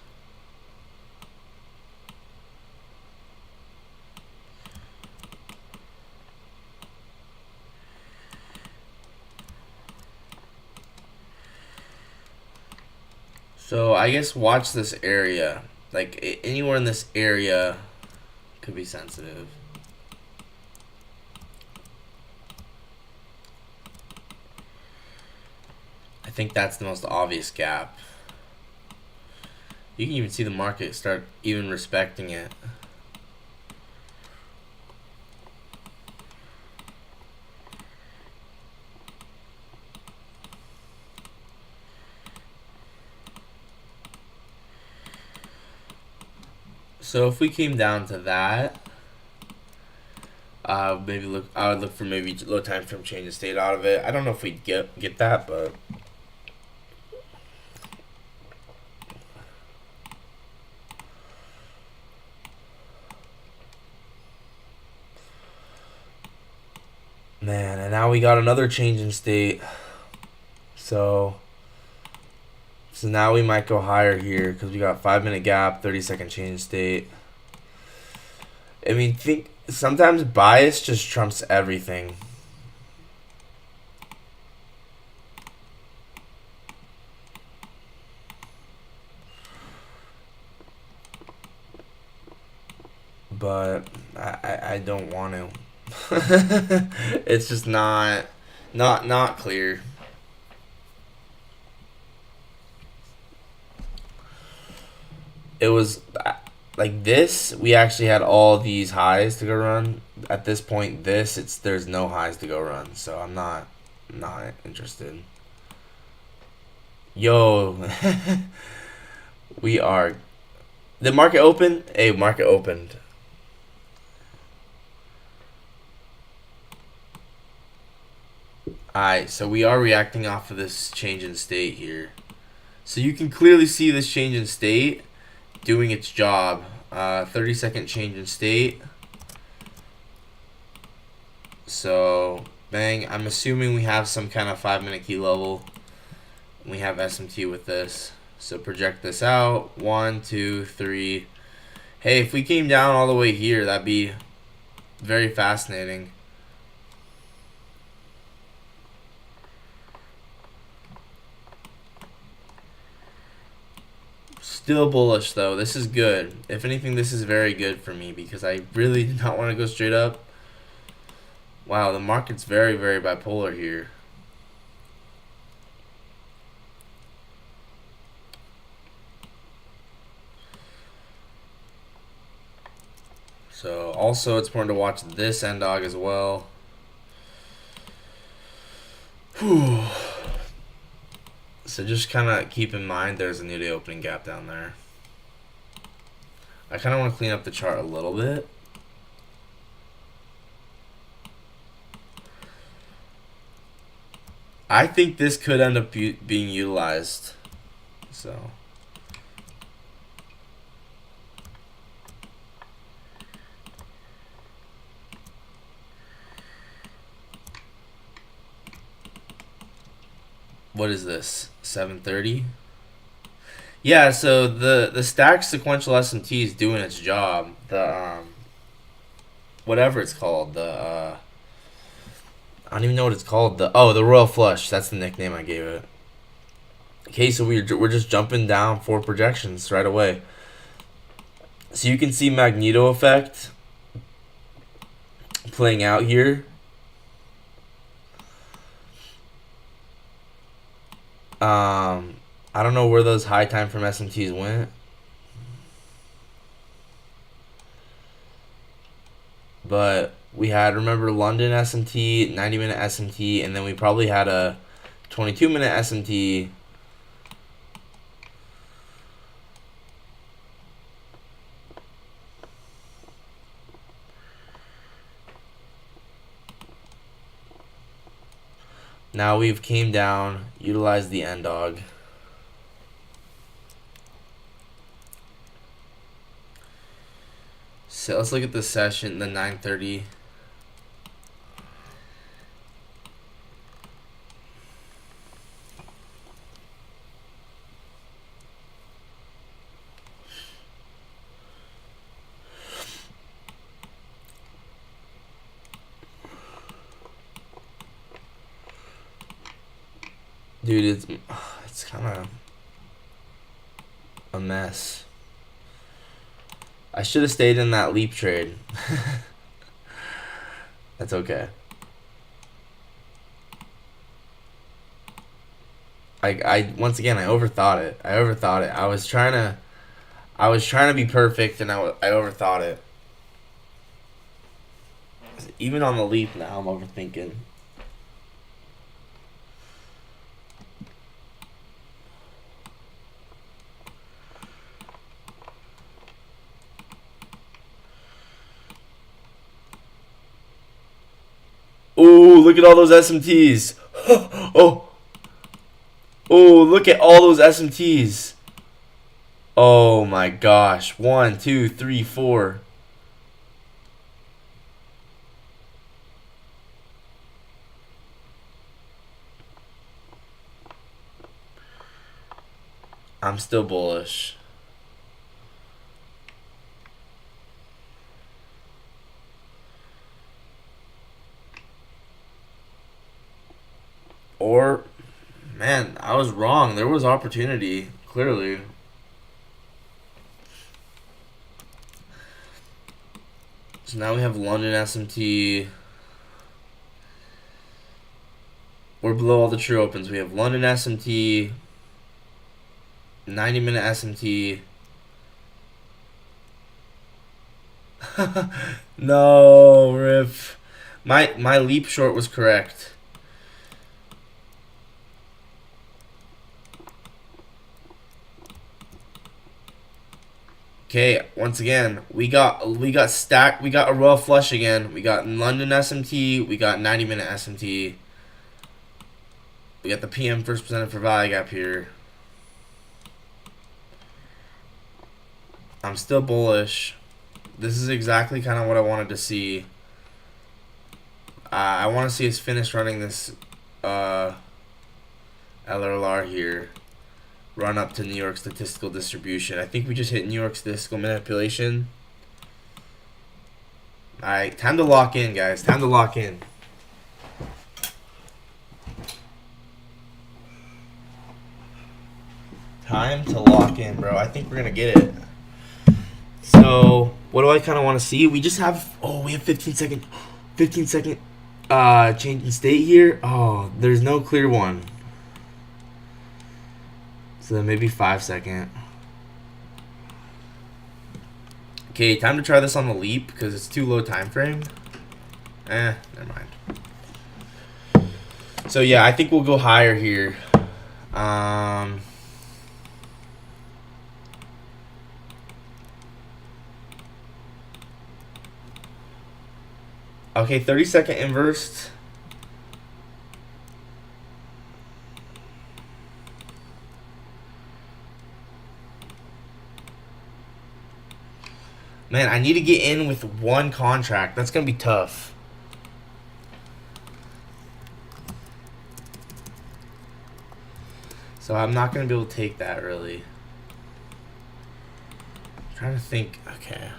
So I guess watch this area. Like anywhere in this area could be sensitive. I think that's the most obvious gap. You can even see the market start even respecting it. So if we came down to that, maybe look. I would look for maybe low time frame change of state out of it. I don't know if we'd get that, but man. And now we got another change in state. So now we might go higher here because we got 5-minute gap, 30-second change state. I mean, think sometimes bias just trumps everything. But I don't want to. It's just not clear. It was like this. We actually had all these highs to go run. At this point, there's no highs to go run. So I'm not interested. Yo, we are. The market opened. Hey, market opened. Alright, so we are reacting off of this change in state here. So you can clearly see this change in state doing its job. 30-second change in state. So, bang. I'm assuming we have some kind of 5-minute key level. We have SMT with this. So project this out. 1, 2, 3. Hey, if we came down all the way here, that'd be very fascinating. Still bullish though. This is good. If anything, this is very good for me because I really did not want to go straight up. Wow, the market's very, very bipolar here. So also it's important to watch this end dog as well. Whew. So just kind of keep in mind there's a new day opening gap down there. I kind of want to clean up the chart a little bit. I think this could end up being utilized. So what is this? 730? Yeah, so the stacked sequential SMT is doing its job. The whatever it's called, the I don't even know what it's called. The Royal Flush. That's the nickname I gave it. Okay, so we're just jumping down 4 projections right away. So you can see Magneto effect playing out here. I don't know where those high time from SMTs went. But we had, remember, London SMT, 90-minute SMT, and then we probably had a 22-minute SMT. Now we've came down, utilized the end dog. So let's look at the session, the 9:30. Dude, it's kind of a mess. I should have stayed in that leap trade. That's okay. I once again I overthought it. I was trying to be perfect, and I overthought it. Even on the leap now, I'm overthinking. Oh, look at all those SMTs. Oh. Oh, look at all those SMTs. Oh my gosh. 1, 2, 3, 4. I'm still bullish. Or, man, I was wrong. There was opportunity, clearly. So now we have London SMT. We're below all the true opens. We have London SMT, 90-minute SMT. No, rip. My leap short was correct. Okay, once again, we got stacked. We got a royal flush again. We got London SMT. We got 90-minute SMT. We got the PM first presented for value gap here. I'm still bullish. This is exactly kind of what I wanted to see. I want to see us finish running this LRLR here. Run up to New York statistical distribution. I think we just hit New York statistical manipulation. Alright, time to lock in, guys. Time to lock in. Time to lock in, bro. I think we're going to get it. So, what do I kind of want to see? We just have... Oh, we have 15 second change in state here. Oh, there's no clear one. So then maybe 5 second. Okay, time to try this on the leap because it's too low time frame. Never mind. So yeah, I think we'll go higher here. Okay, 30-second inverse. Man, I need to get in with one contract. That's going to be tough. So I'm not going to be able to take that, really. I'm trying to think. Okay.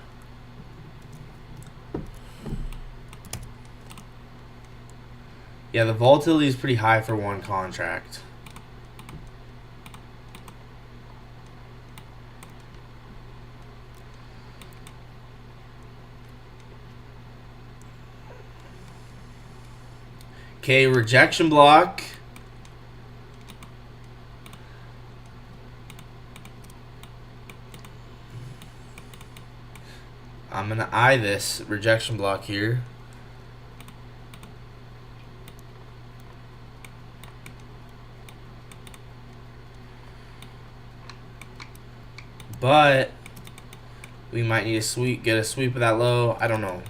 Yeah, the volatility is pretty high for one contract. Okay, rejection block. I'm going to eye this rejection block here. But we might need to get a sweep of that low. I don't know.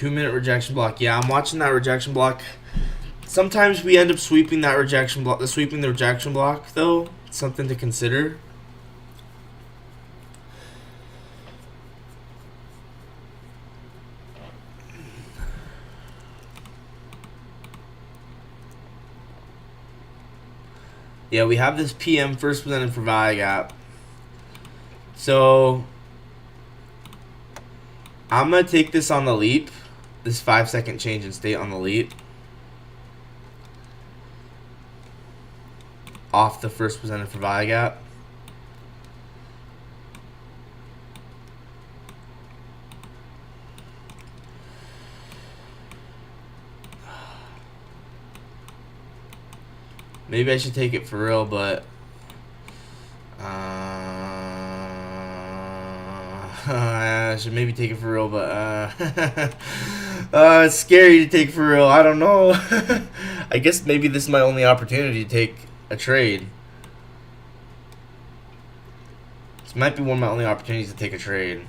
2-minute rejection block. Yeah, I'm watching that rejection block. Sometimes we end up sweeping that rejection block. Sweeping the rejection block, though, it's something to consider. Yeah, we have this PM first presented for value gap. So I'm going to take this on the leap. This 5-second change in state on the leap. Off the first presented for value gap. Maybe I should take it for real, but I should maybe take it for real, but it's scary to take for real. I don't know. I guess maybe this is my only opportunity to take a trade. This might be one of my only opportunities to take a trade.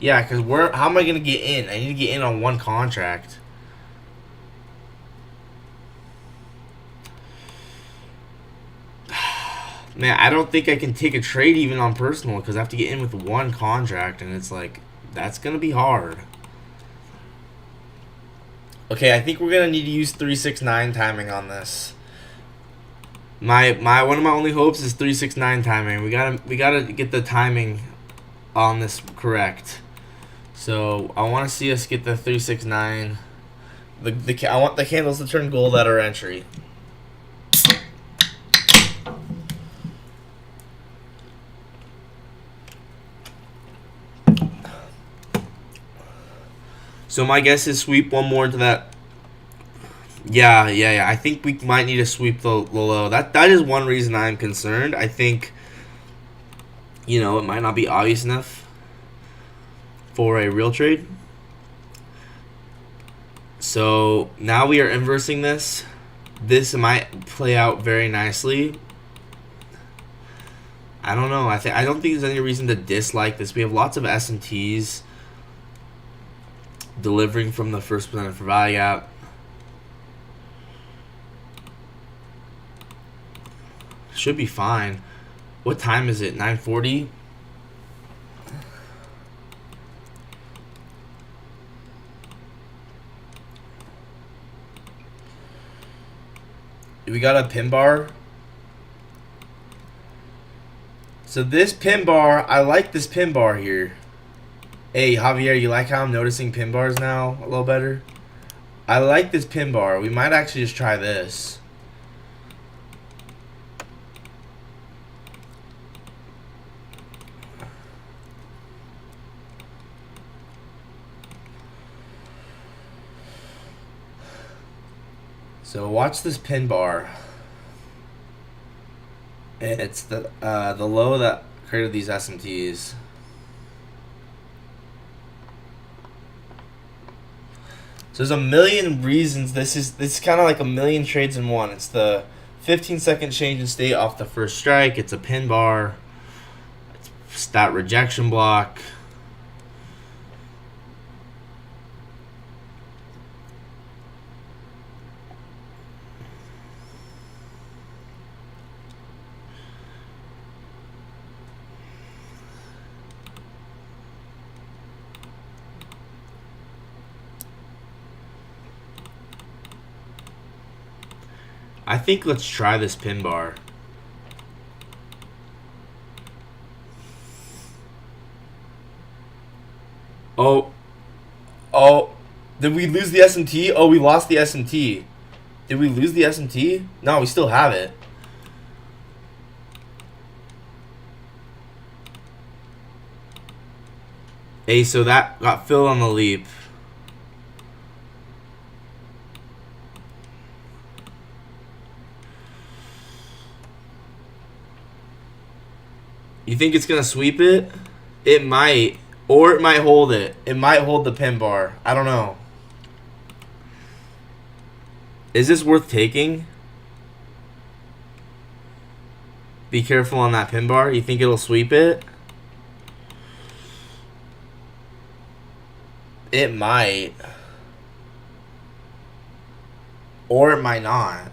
Yeah, because how am I going to get in? I need to get in on one contract. Man, I don't think I can take a trade even on personal because I have to get in with one contract, and it's like, that's going to be hard. Okay, I think we're going to need to use 369 timing on this. One of my only hopes is 369 timing. We gotta get the timing on this correct. So I want to see us get the 369. I want the candles to turn gold at our entry. So my guess is sweep one more into that. Yeah. I think we might need to sweep the low. That is one reason I'm concerned. I think, it might not be obvious enough for a real trade. So now we are inversing this. This might play out very nicely. I don't know. I don't think there's any reason to dislike this. We have lots of S&Ts delivering from the first presented for value gap. Should be fine. What time is it? 9:40? We got a pin bar. So this pin bar, I like this pin bar here. Hey, Javier, you like how I'm noticing pin bars now a little better? I like this pin bar. We might actually just try this. So watch this pin bar. And it's the low that created these SMTs. So there's a million reasons. This is kind of like a million trades in one. It's the 15-second change in state off the first strike. It's a pin bar. It's that rejection block. I think let's try this pin bar. Oh, did we lose the S&T? Oh, we lost the S&T. Did we lose the S&T? No, we still have it. Hey, so that got filled on the leap. You think it's going to sweep it? It might. Or it might hold it. It might hold the pin bar. I don't know. Is this worth taking? Be careful on that pin bar. You think it'll sweep it? It might. Or it might not.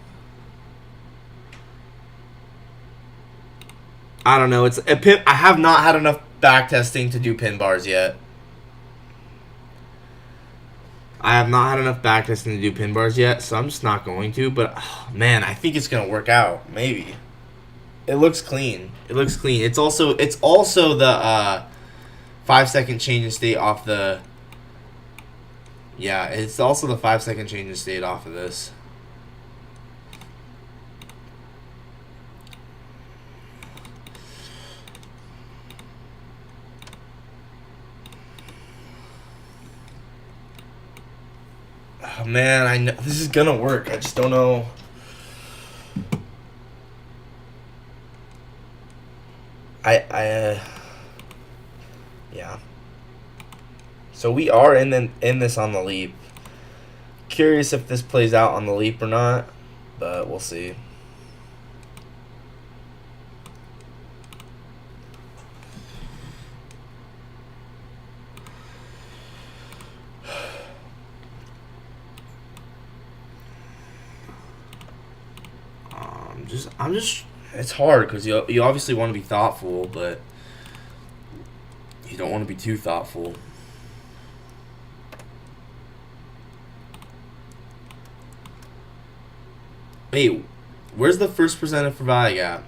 I don't know. It's a pin. I have not had enough back testing to do pin bars yet. I have not had enough back testing to do pin bars yet, so I'm just not going to. But, oh, man, I think it's going to work out. Maybe. It looks clean. It looks clean. It's also the 5-second change in state off the... Yeah, it's also the 5-second change in state off of this. Oh, man, I know this is gonna work. I just don't know. Yeah. So we are in this on the leap. Curious if this plays out on the leap or not, but we'll see. I'm just. It's hard because you obviously want to be thoughtful, but you don't want to be too thoughtful. Hey, where's the first presented for value gap?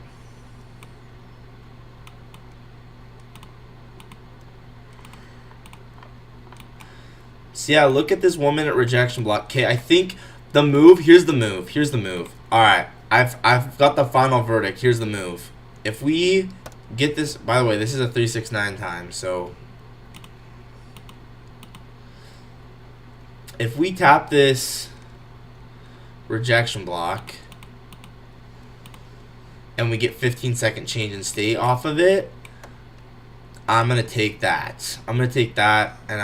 So yeah, look at this 1 minute rejection block. Okay, I think the move. Here's the move. Here's the move. All right, I've got the final verdict. Here's the move. If we get this, by the way, this is a 369 time. So if we tap this rejection block and we get 15-second change in state off of it, I'm gonna take that. I'm gonna take that, and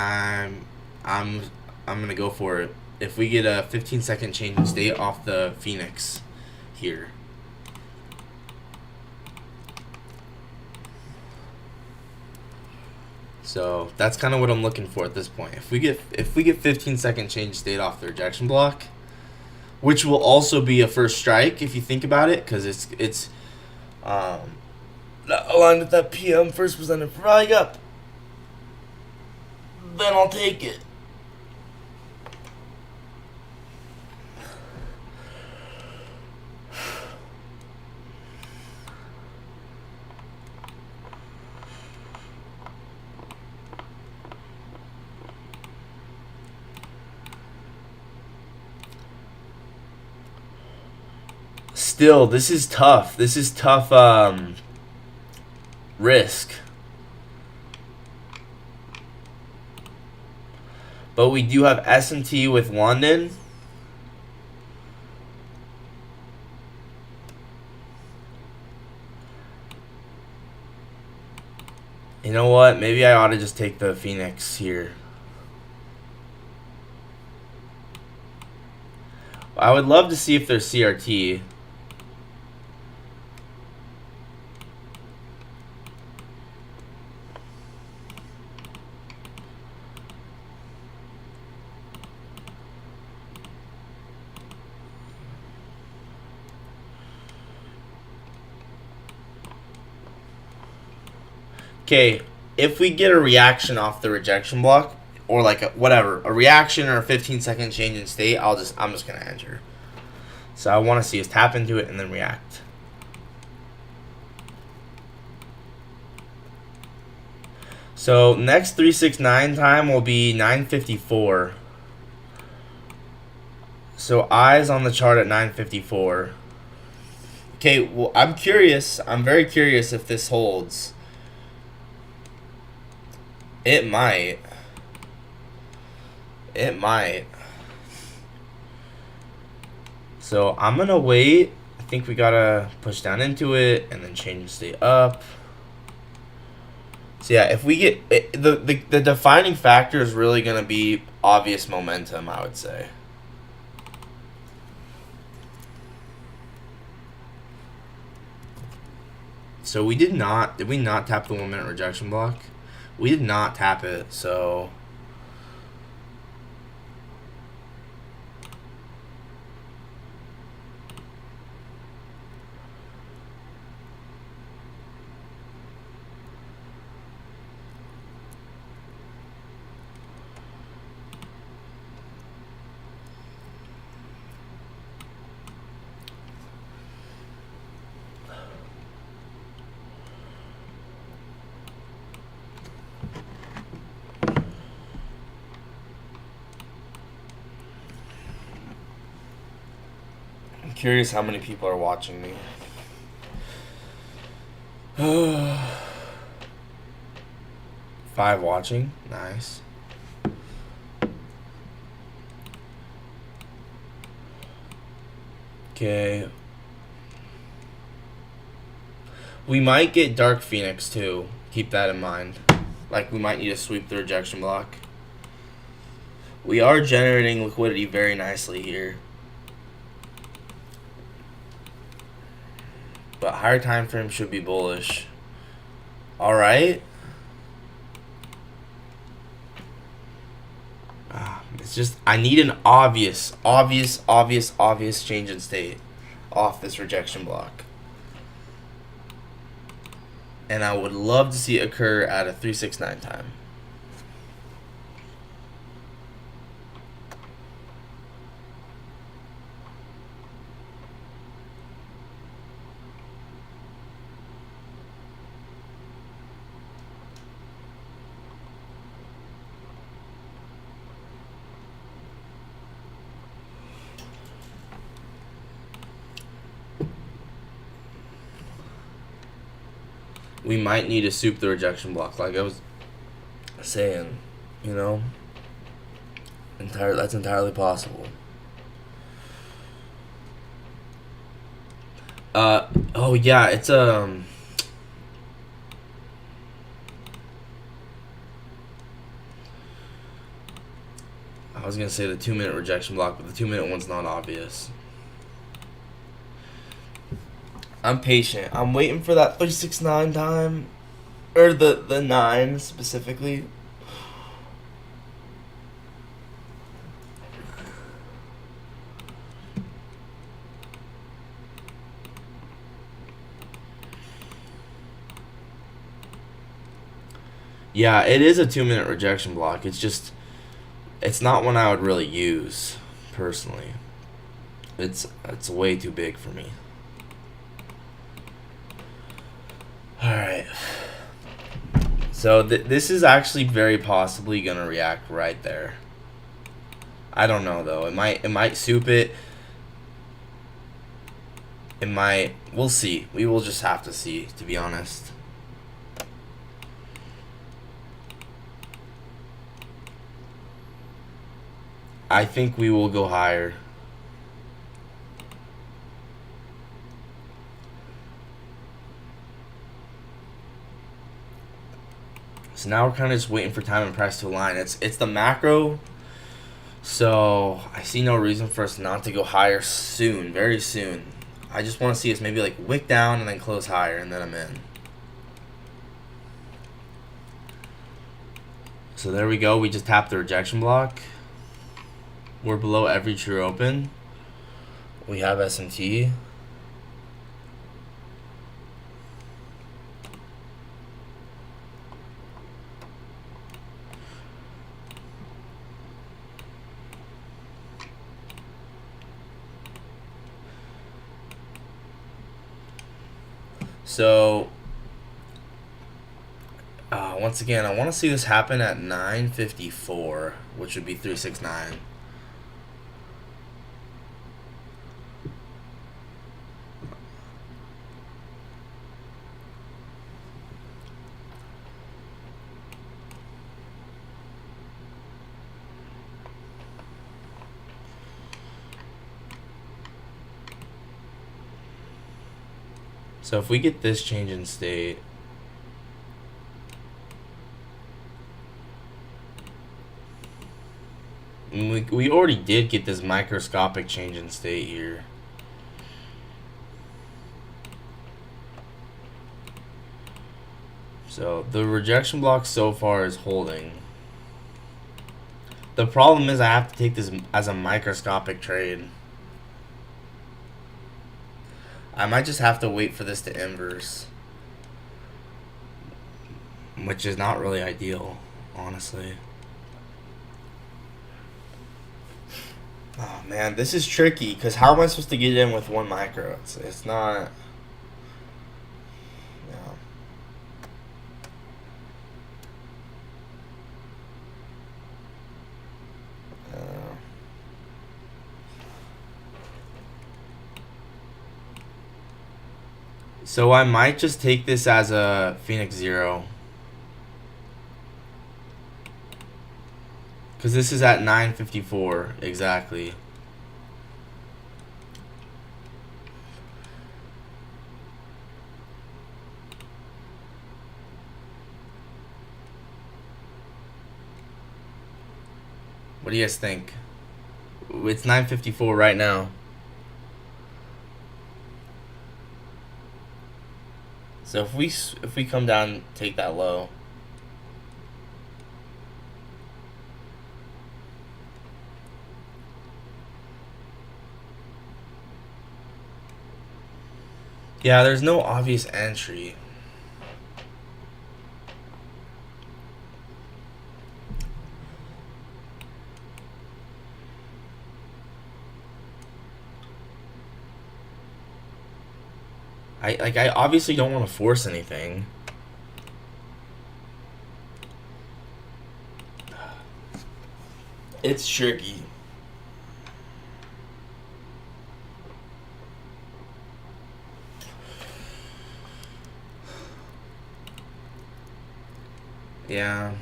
I'm gonna go for it. If we get a 15-second change in state off the Phoenix here. So that's kind of what I'm looking for at this point. If we get 15-second change state off the rejection block, which will also be a first strike if you think about it, because it's aligned with that PM first presented for value up, then I'll take it. Still, this is tough. This is tough risk. But we do have S&T with London. You know what? Maybe I ought to just take the Phoenix here. I would love to see if there's CRT. Okay, if we get a reaction off the rejection block, or like a reaction or a 15-second change in state, I'm just gonna enter. So I want to see us tap into it and then react. So next 369 time will be 9:54. So eyes on the chart at 9:54. Okay, well, I'm curious. I'm very curious if this holds. It might. It might. So I'm gonna wait. I think we gotta push down into it and then change the state up. So yeah, if we get the defining factor is really gonna be obvious momentum, I would say. So we did we not tap the 1 minute rejection block? We did not tap it, so. I'm curious how many people are watching me. 5 watching. Nice. Okay. We might get Dark Phoenix too. Keep that in mind. Like, we might need to sweep the rejection block. We are generating liquidity very nicely here. But higher time frame should be bullish. Alright. It's just, I need an obvious change in state off this rejection block. And I would love to see it occur at a 369 time. We might need to soup the rejection block, like I was saying, you know. That's entirely possible. Oh yeah, it's I was gonna say the 2 minute rejection block, but the 2 minute one's not obvious. I'm patient. I'm waiting for that 369 time, or the 9 specifically. Yeah, it is a 2 minute rejection block. It's just, it's not one I would really use personally. It's way too big for me. Alright. So this is actually very possibly gonna react right there. I don't know though. It might soup it. It might. We'll see. We will just have to see, to be honest. I think we will go higher. So now we're kind of just waiting for time and price to align. It's the macro, so I see no reason for us not to go higher soon, very soon. I just want to see us maybe like wick down and then close higher, and then I'm in. So there we go. We just tapped the rejection block. We're below every true open. We have S&T. So, once again, I want to see this happen at 9:54, which would be 369. So if we get this change in state, we already did get this microscopic change in state here. So the rejection block so far is holding. The problem is I have to take this as a microscopic trade. I might just have to wait for this to inverse, which is not really ideal, honestly. Oh man, this is tricky because how am I supposed to get in with one micro? It's not. Yeah. So I might just take this as a Phoenix Zero. Because this is at 954, exactly. What do you guys think? It's 954 right now. So if we come down, take that low. Yeah, there's no obvious entry. I obviously don't want to force anything. It's tricky. Yeah.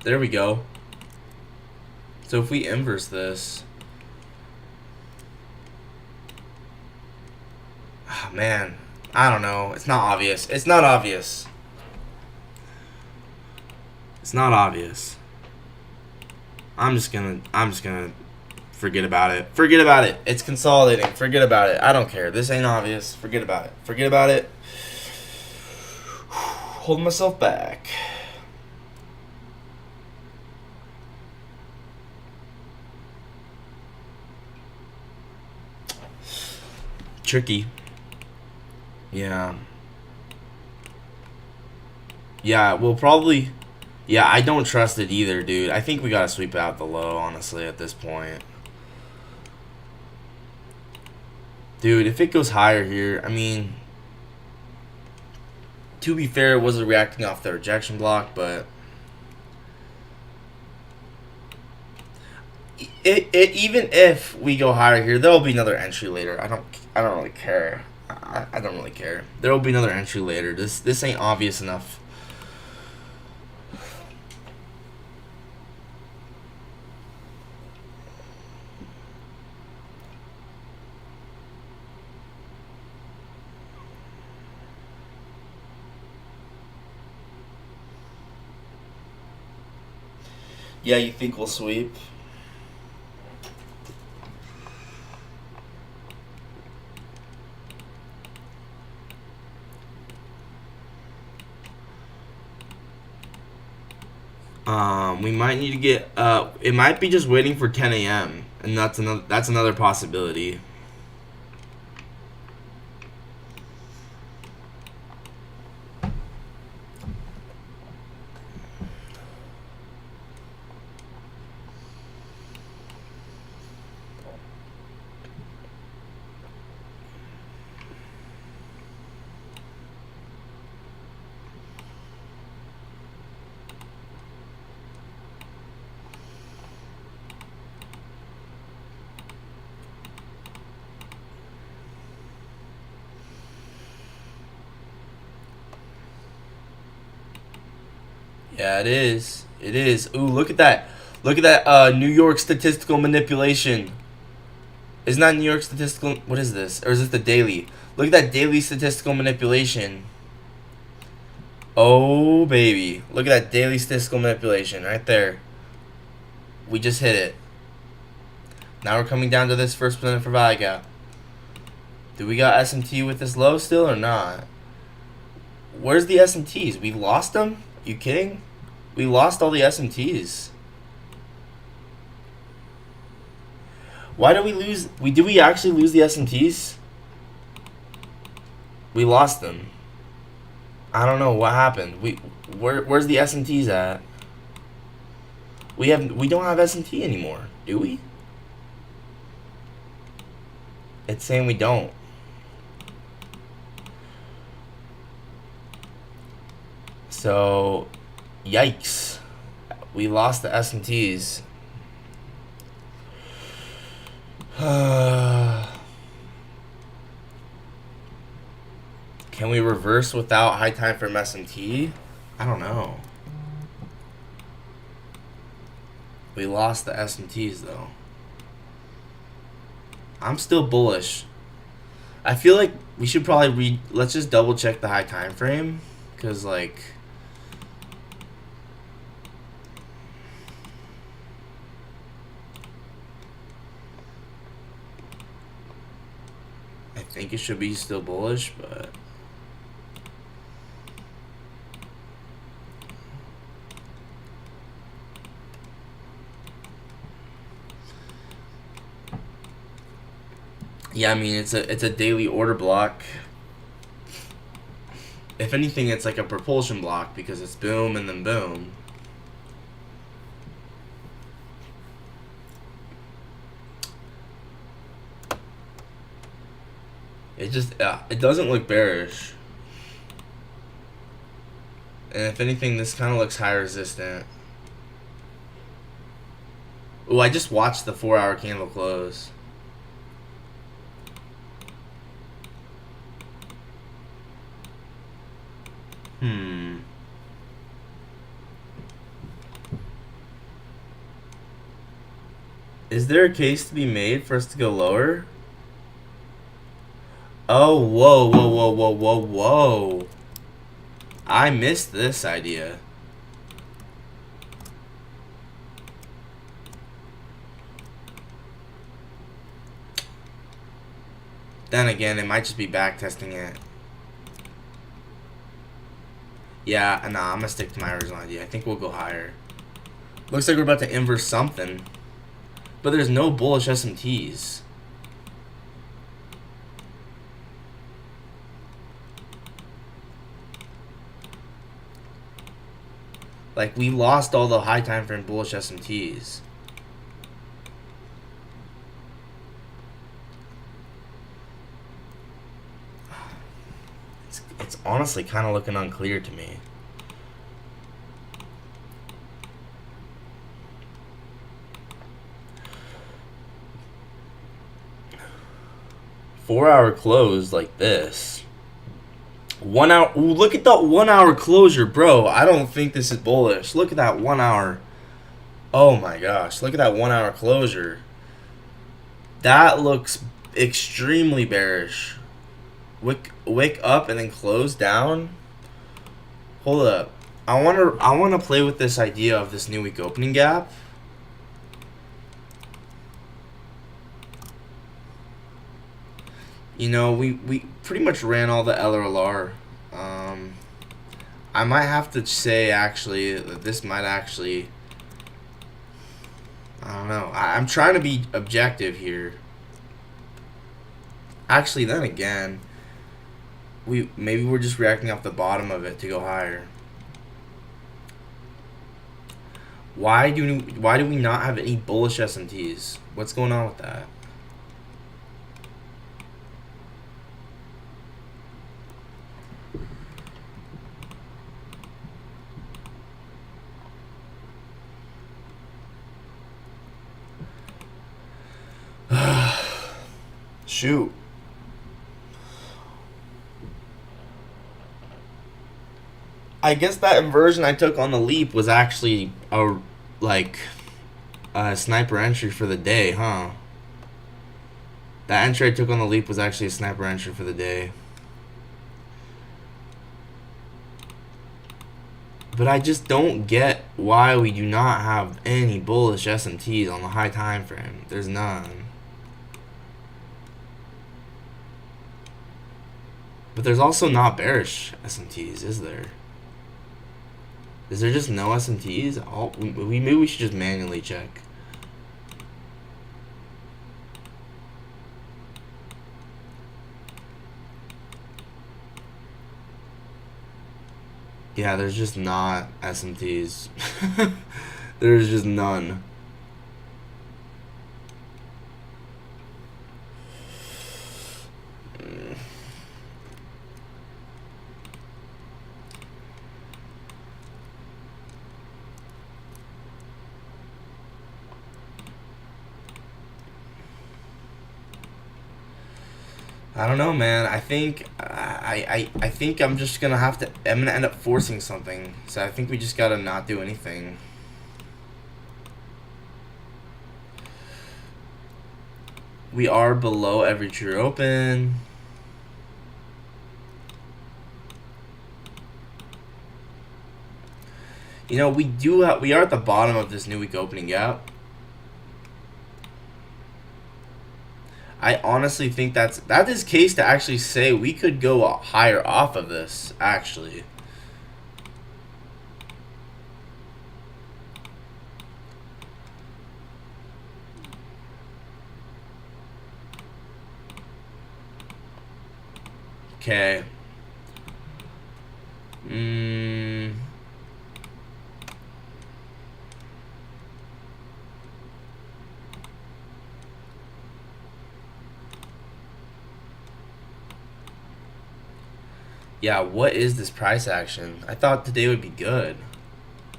There we go. So if we inverse this, oh, man, I don't know. It's not obvious. It's not obvious. It's not obvious. I'm just gonna forget about it. Forget about it. It's consolidating. Forget about it. I don't care. This ain't obvious. Forget about it. Forget about it. Hold myself back. Tricky. Yeah. Yeah, we'll probably... Yeah, I don't trust it either, dude. I think we gotta sweep out the low, honestly, at this point. Dude, if it goes higher here, I mean... To be fair, it wasn't reacting off the rejection block, but... Even if we go higher here, there'll be another entry later. I don't really care. I don't really care. There will be another entry later. This ain't obvious enough. Yeah, you think we'll sweep? We might need to get. It might be just waiting for 10 a.m. and that's another possibility. Yeah, it is. It is. Ooh, look at that. Look at that New York statistical manipulation. Isn't that New York statistical? What is this? Or is this the daily? Look at that daily statistical manipulation. Oh, baby. Look at that daily statistical manipulation right there. We just hit it. Now we're coming down to this first percent for value gap. Do we got SMT with this low still or not? Where's the SMTs? We lost them? You kidding? We lost all the SMTs. Why did we lose? Did we actually lose the SMTs? We lost them. I don't know what happened. Where's the SMTs at? We don't have SMT anymore, do we? It's saying we don't. So, yikes. We lost the SMTs. Can we reverse without high time frame SMT? I don't know. We lost the SMTs though. I'm still bullish. I feel like we should probably let's just double check the high time frame, cause like I think it should be still bullish, but yeah, I mean it's a daily order block. If anything, it's like a propulsion block because it's boom and then boom. It just it doesn't look bearish. And if anything, this kind of looks high resistant. Ooh, I just watched the 4-hour candle close. Is there a case to be made for us to go lower? Oh, whoa, whoa, whoa, whoa, whoa, whoa. I missed this idea. Then again, it might just be back testing it. Yeah, nah, I'm gonna stick to my original idea. I think we'll go higher. Looks like we're about to inverse something. But there's no bullish SMTs. Like, we lost all the high time frame bullish SMTs. It's honestly kind of looking unclear to me. Four-hour close like this. 1 hour. Ooh, look at that 1 hour closure, bro. I don't think this is bullish. Look at that 1 hour. Oh my gosh. Look at that 1 hour closure. That looks extremely bearish. Wick up and then close down. Hold up. I wanna play with this idea of this new week opening gap. You know, we pretty much ran all the LRLR. I might have to say actually that this might actually, I don't know. I'm trying to be objective here. Actually, then again, maybe we're just reacting off the bottom of it to go higher. Why do we not have any bullish SMTs? What's going on with that? Shoot. I guess that inversion I took on the leap was actually a sniper entry for the day, huh? That entry I took on the leap was actually a sniper entry for the day. But I just don't get why we do not have any bullish SMTs on the high time frame. There's none. But there's also not bearish SMTs, is there? Is there just no SMTs? Maybe we should just manually check. Yeah, there's just not SMTs. There's just none. I don't know, man. I think I think I'm just gonna have to. I'm gonna end up forcing something. So I think we just gotta not do anything. We are below every true open. You know, we are at the bottom of this new week opening gap. I honestly think that is case to actually say we could go higher off of this, actually. Okay. Yeah, what is this price action? I thought today would be good.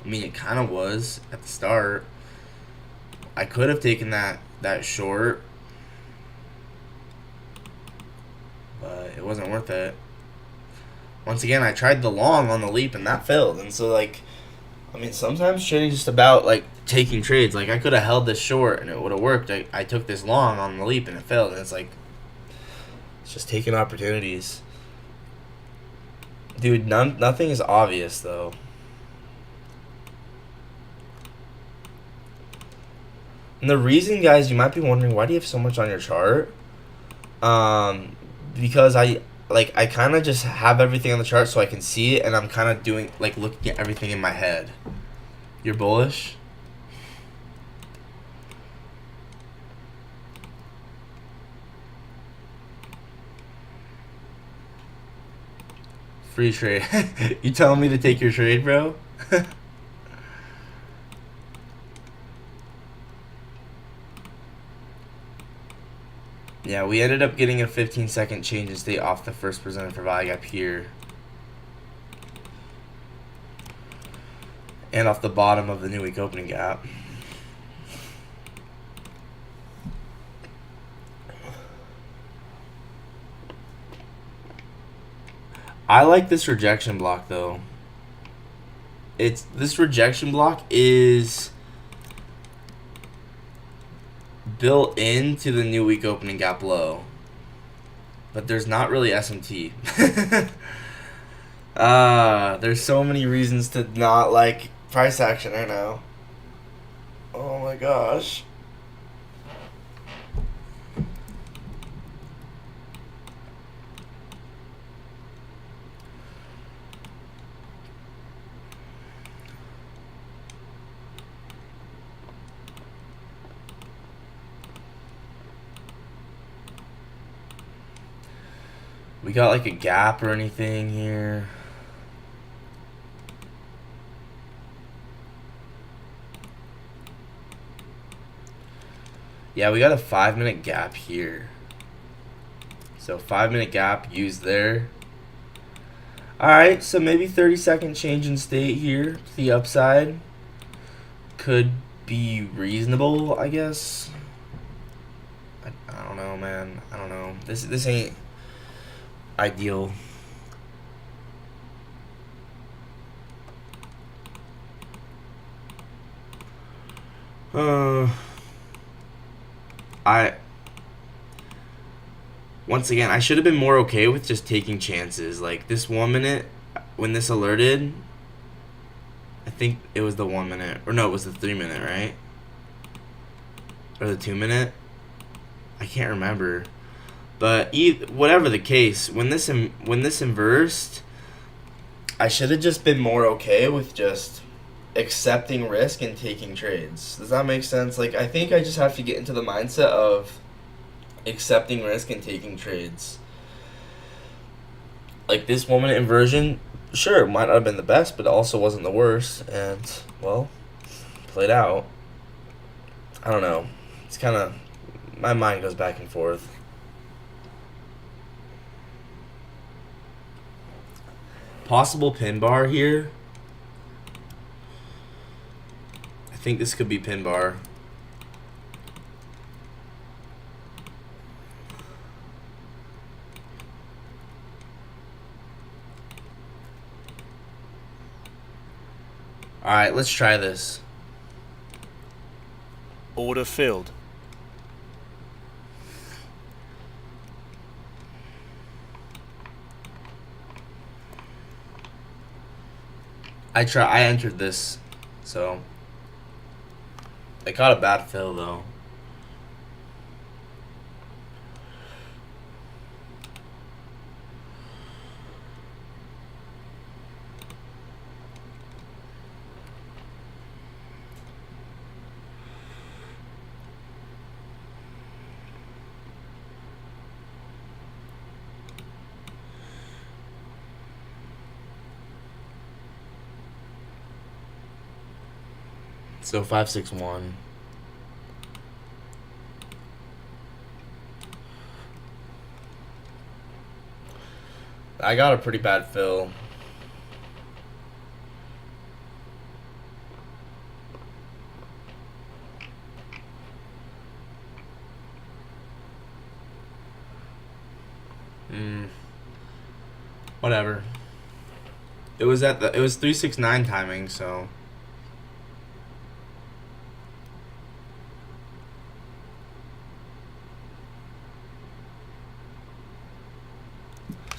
I mean, it kind of was at the start. I could have taken that short, but it wasn't worth it. Once again, I tried the long on the leap and that failed. And so, like, I mean, sometimes trading is just about, like, taking trades. Like, I could have held this short and it would have worked. I took this long on the leap and it failed. And it's like, it's just taking opportunities. Dude, nothing is obvious, though. And the reason, guys, you might be wondering, why do you have so much on your chart? Because I kind of just have everything on the chart so I can see it, and I'm kind of doing, like, looking at everything in my head. You're bullish? Free trade. You telling me to take your trade, bro? Yeah, we ended up getting a 15-second change in state off the first presented for value gap here. And off the bottom of the new week opening gap. I like this rejection block, though. This rejection block is built into the new week opening gap low, but there's not really SMT. There's so many reasons to not like price action right now. Oh my gosh. We got like a gap or anything here? Yeah, we got a 5-minute gap here. So 5-minute gap used there. Alright, so maybe 30-second change in state here to the upside. Could be reasonable, I guess. I don't know, man. I don't know. This ain't ideal. Once again, I should have been more okay with just taking chances. Like this 1 minute when this alerted, I think it was the 1 minute, or no, it was the 3 minute, right? Or the 2 minute. I can't remember, but whatever the case, when this inversed, I should have just been more okay with just accepting risk and taking trades. Does that make sense? Like, I think I just have to get into the mindset of accepting risk and taking trades. Like, this 1 minute inversion, sure, it might not have been the best, but it also wasn't the worst, and, well, played out. I don't know. It's kind of, my mind goes back and forth. Possible pin bar here. I think this could be pin bar. Alright, let's try this. Order filled. I entered this, so I got a bad fill though. So 561. I got a pretty bad fill. Whatever. It was 369 timing, so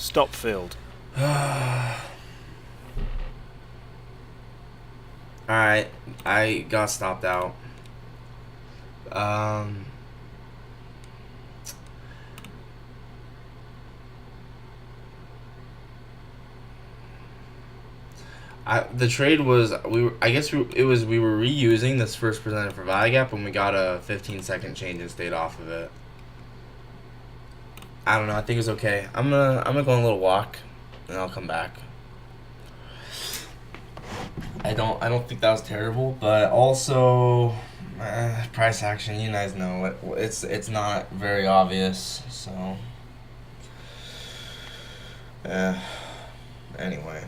Stop filled. Alright, I got stopped out. The trade was we were reusing this first presented for value gap, and we got a 15-second change and stayed off of it. I don't know. I think it's okay. I'm gonna go on a little walk, and I'll come back. I don't think that was terrible, but also price action. You guys know it's not very obvious. So anyway.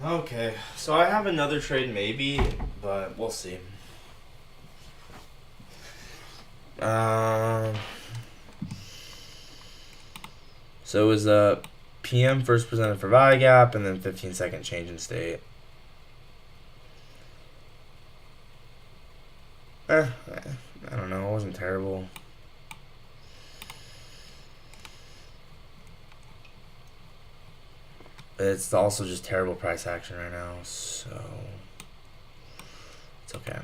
Okay, so I have another trade maybe, but we'll see. So it was PM first presented for value gap, and then 15-second change in state. I don't know. It wasn't terrible. It's also just terrible price action right now, so it's okay.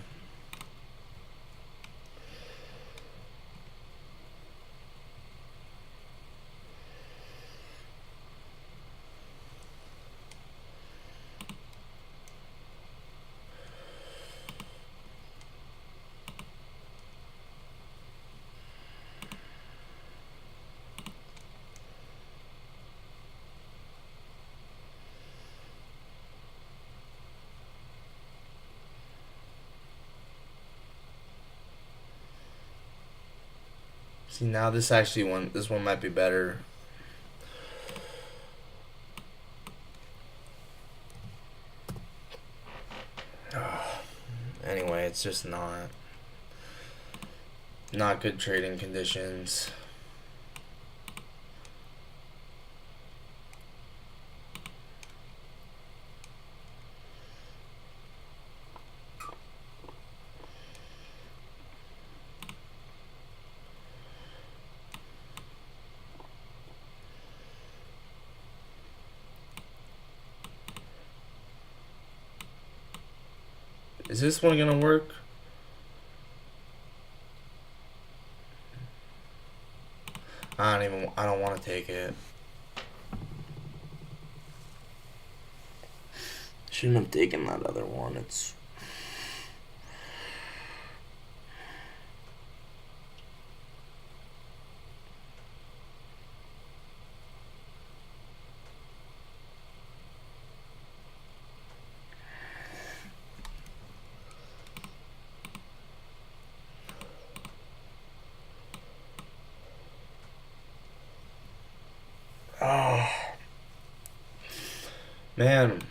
See, now this one might be better. Anyway, it's just not good trading conditions. Is this one gonna work? I don't want to take it. Shouldn't have taken that other one. It's man,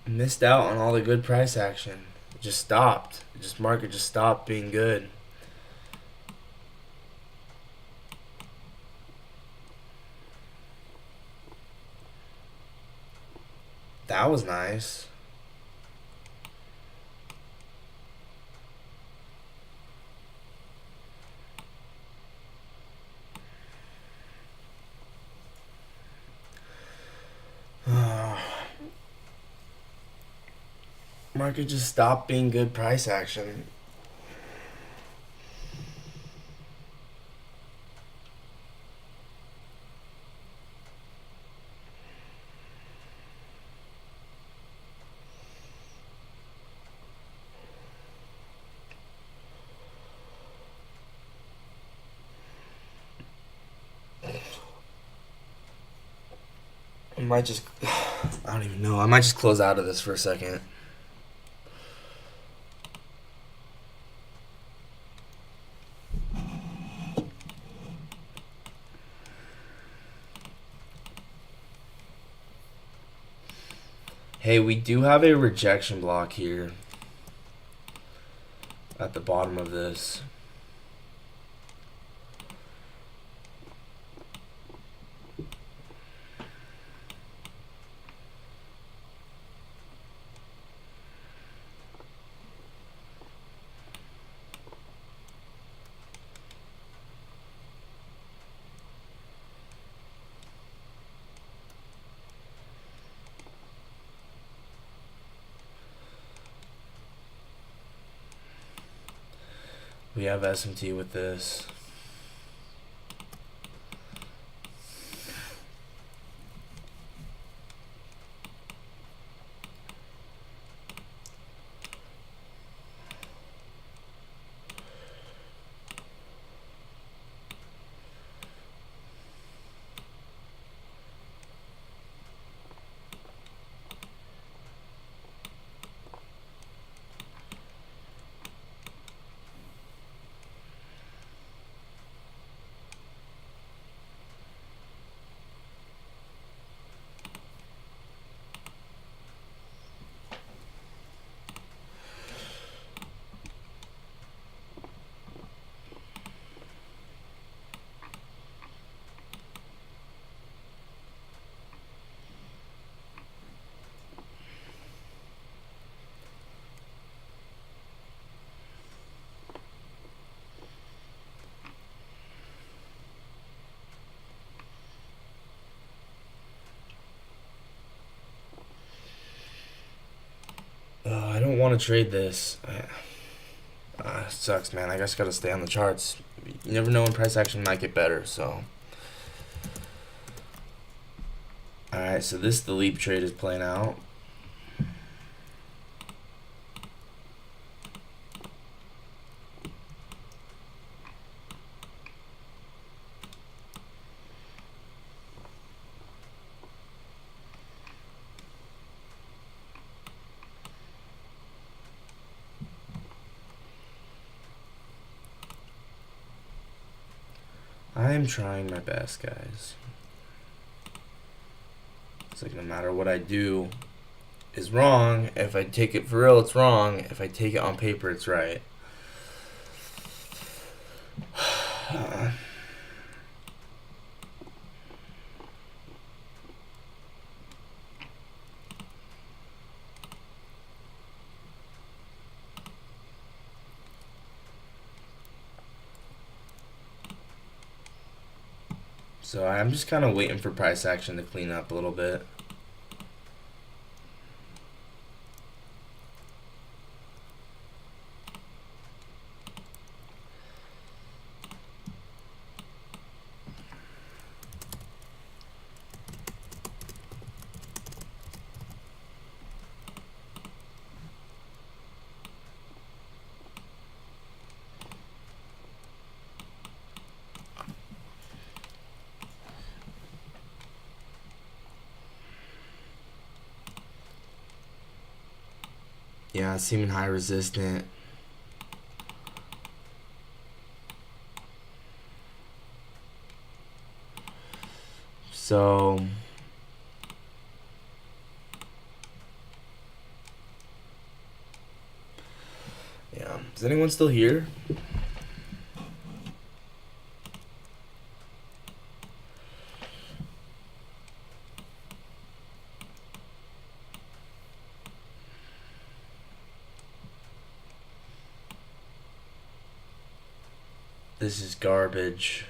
missed out on all the good price action. It just stopped. Market just stopped being good. That was nice. Market just stopped being good price action. I might just, I don't even know. I might just close out of this for a second. Hey, we do have a rejection block here at the bottom of this. We have SMT with this. want to trade this. Sucks, man. I guess gotta stay on the charts. You never know when price action might get better, so. Alright, so the leap trade is playing out. I am trying my best, guys. It's like no matter what I do is wrong. If I take it for real, it's wrong. If I take it on paper, it's right. So I'm just kind of waiting for price action to clean up a little bit. Yeah, seeming high resistant. So yeah, is anyone still here? This is garbage.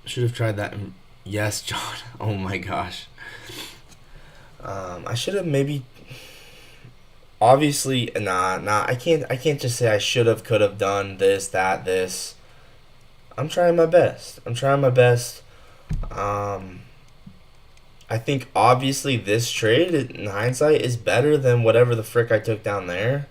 Should have tried that. Yes, John. Oh my gosh. I should have maybe. Obviously, nah. I can't just say I should have, could have done this, that, this. I'm trying my best. I think obviously this trade in hindsight is better than whatever the frick I took down there.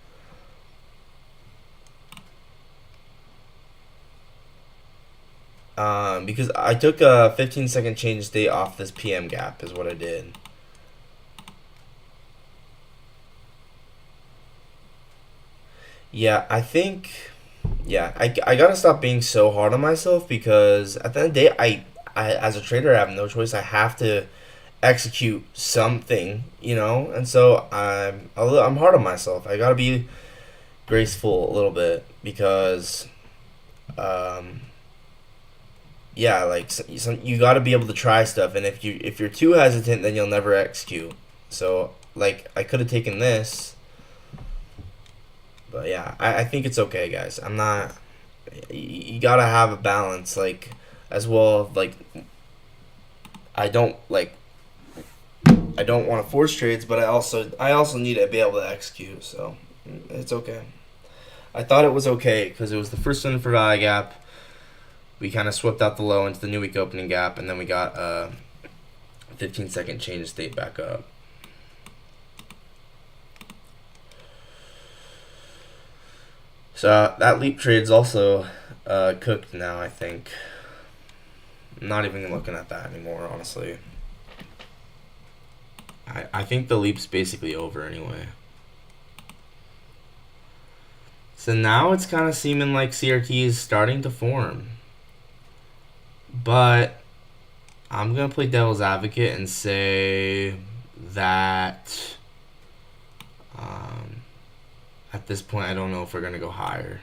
Because I took a 15-second change state off this PM gap is what I did. Yeah, I think. Yeah, I gotta stop being so hard on myself because at the end of the day, I as a trader, I have no choice. I have to execute something, and so I'm hard on myself. I gotta be graceful a little bit because, um, yeah, like you gotta be able to try stuff, and if you're too hesitant, then you'll never execute. So like I could have taken this. But yeah, I think it's okay, guys. I'm not. You gotta have a balance, like, as well. Like, I don't want to force trades, but I also need to be able to execute. So it's okay. I thought it was okay because it was the first one for value gap. We kind of swept out the low into the new week opening gap, and then we got a 15-second change of state back up. So that leap trade's also cooked now, I think. I'm not even looking at that anymore, honestly. I think the leap's basically over anyway. So now it's kind of seeming like CRT is starting to form. But I'm going to play devil's advocate and say that at this point, I don't know if we're going to go higher.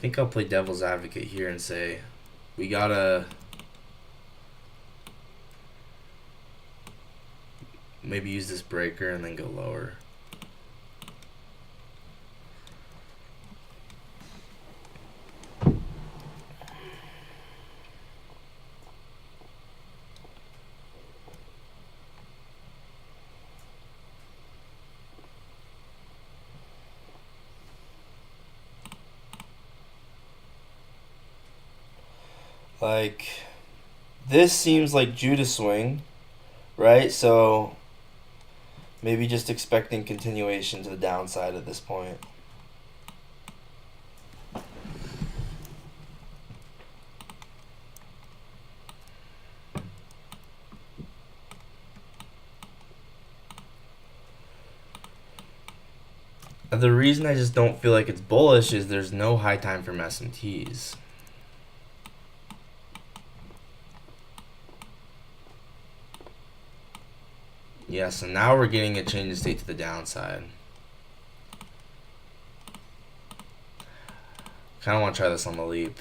think I'll play devil's advocate here and say we gotta maybe use this breaker and then go lower. Like, this seems like Judas swing, right? So maybe just expecting continuation to the downside at this point. The reason I just don't feel like it's bullish is there's no high time from SMTs. Yeah, so now we're getting a change in state to the downside. Kind of want to try this on the leap.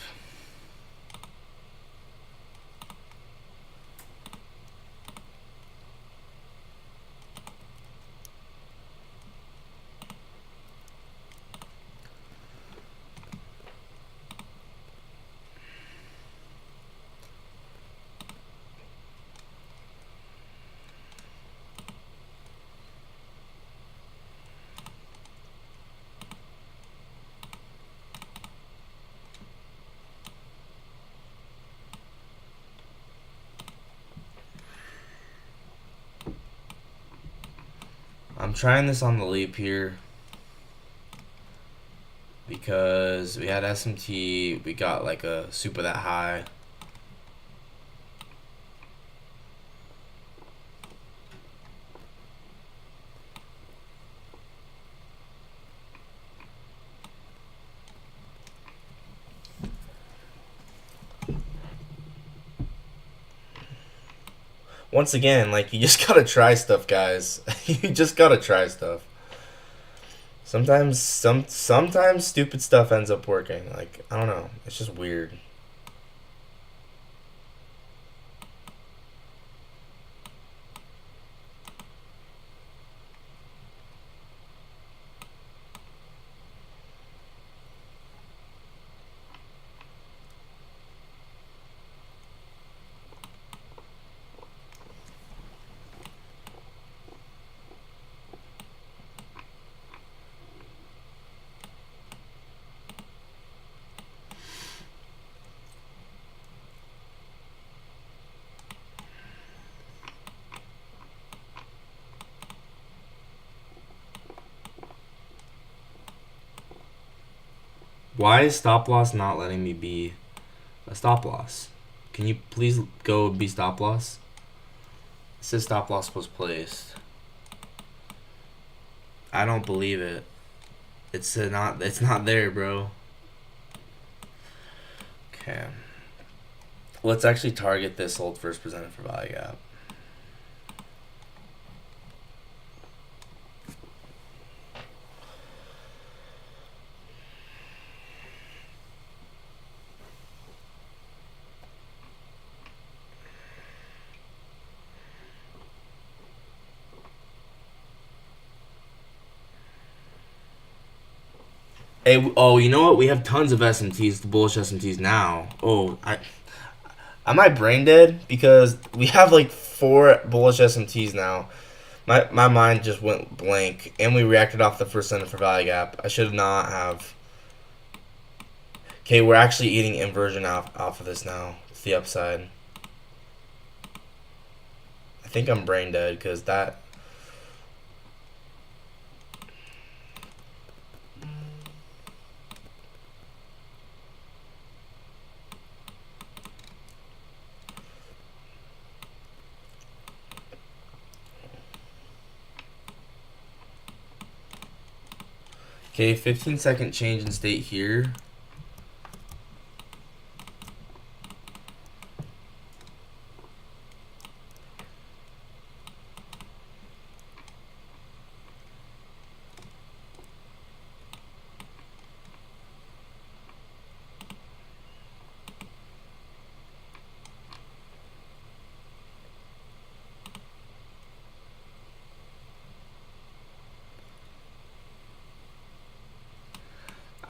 I'm trying this on the leap here because we had SMT, we got like a super that high. Once again, like, you just gotta try stuff, guys. You just gotta try stuff. Sometimes stupid stuff ends up working. Like, I don't know. It's just weird. Why is stop loss not letting me be a stop loss? Can you please go be stop loss? It says stop loss was placed. I don't believe it. It's not there, bro. Okay. Let's actually target this hold first presented for value gap. Hey, oh, you know what? We have tons of SMTs, the bullish SMTs now. Oh, am I brain dead? Because we have like 4 bullish SMTs now. My mind just went blank, and we reacted off the first center for value gap. I should not have. Okay, we're actually eating inversion off of this now. It's the upside. I think I'm brain dead because that. Okay, 15-second change in state here.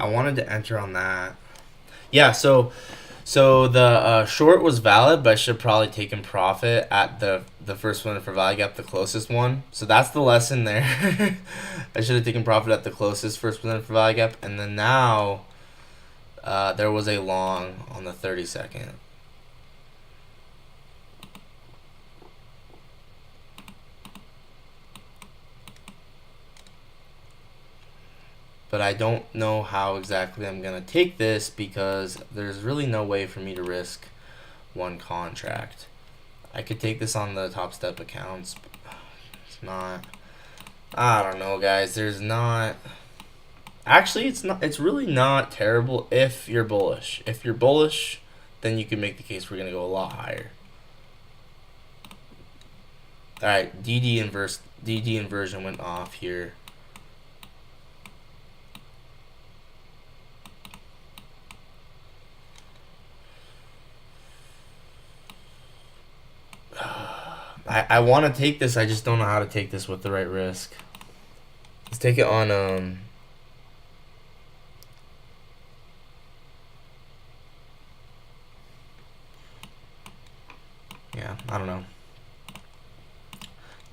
wanted to enter on that. Yeah, so the short was valid, but I should have probably taken profit at the first one for value gap, the closest one. So that's the lesson there. I should have taken profit at the closest first one for value gap, and then now there was a long on the 30-second. But I don't know how exactly I'm going to take this because there's really no way for me to risk one contract. I could take this on the Top Step accounts. But it's not. I don't know, guys. There's not. Actually, it's not. It's really not terrible if you're bullish. If you're bullish, then you can make the case we're going to go a lot higher. All right, DD inversion went off here. I want to take this. I just don't know how to take this with the right risk. Let's take it on yeah, I don't know.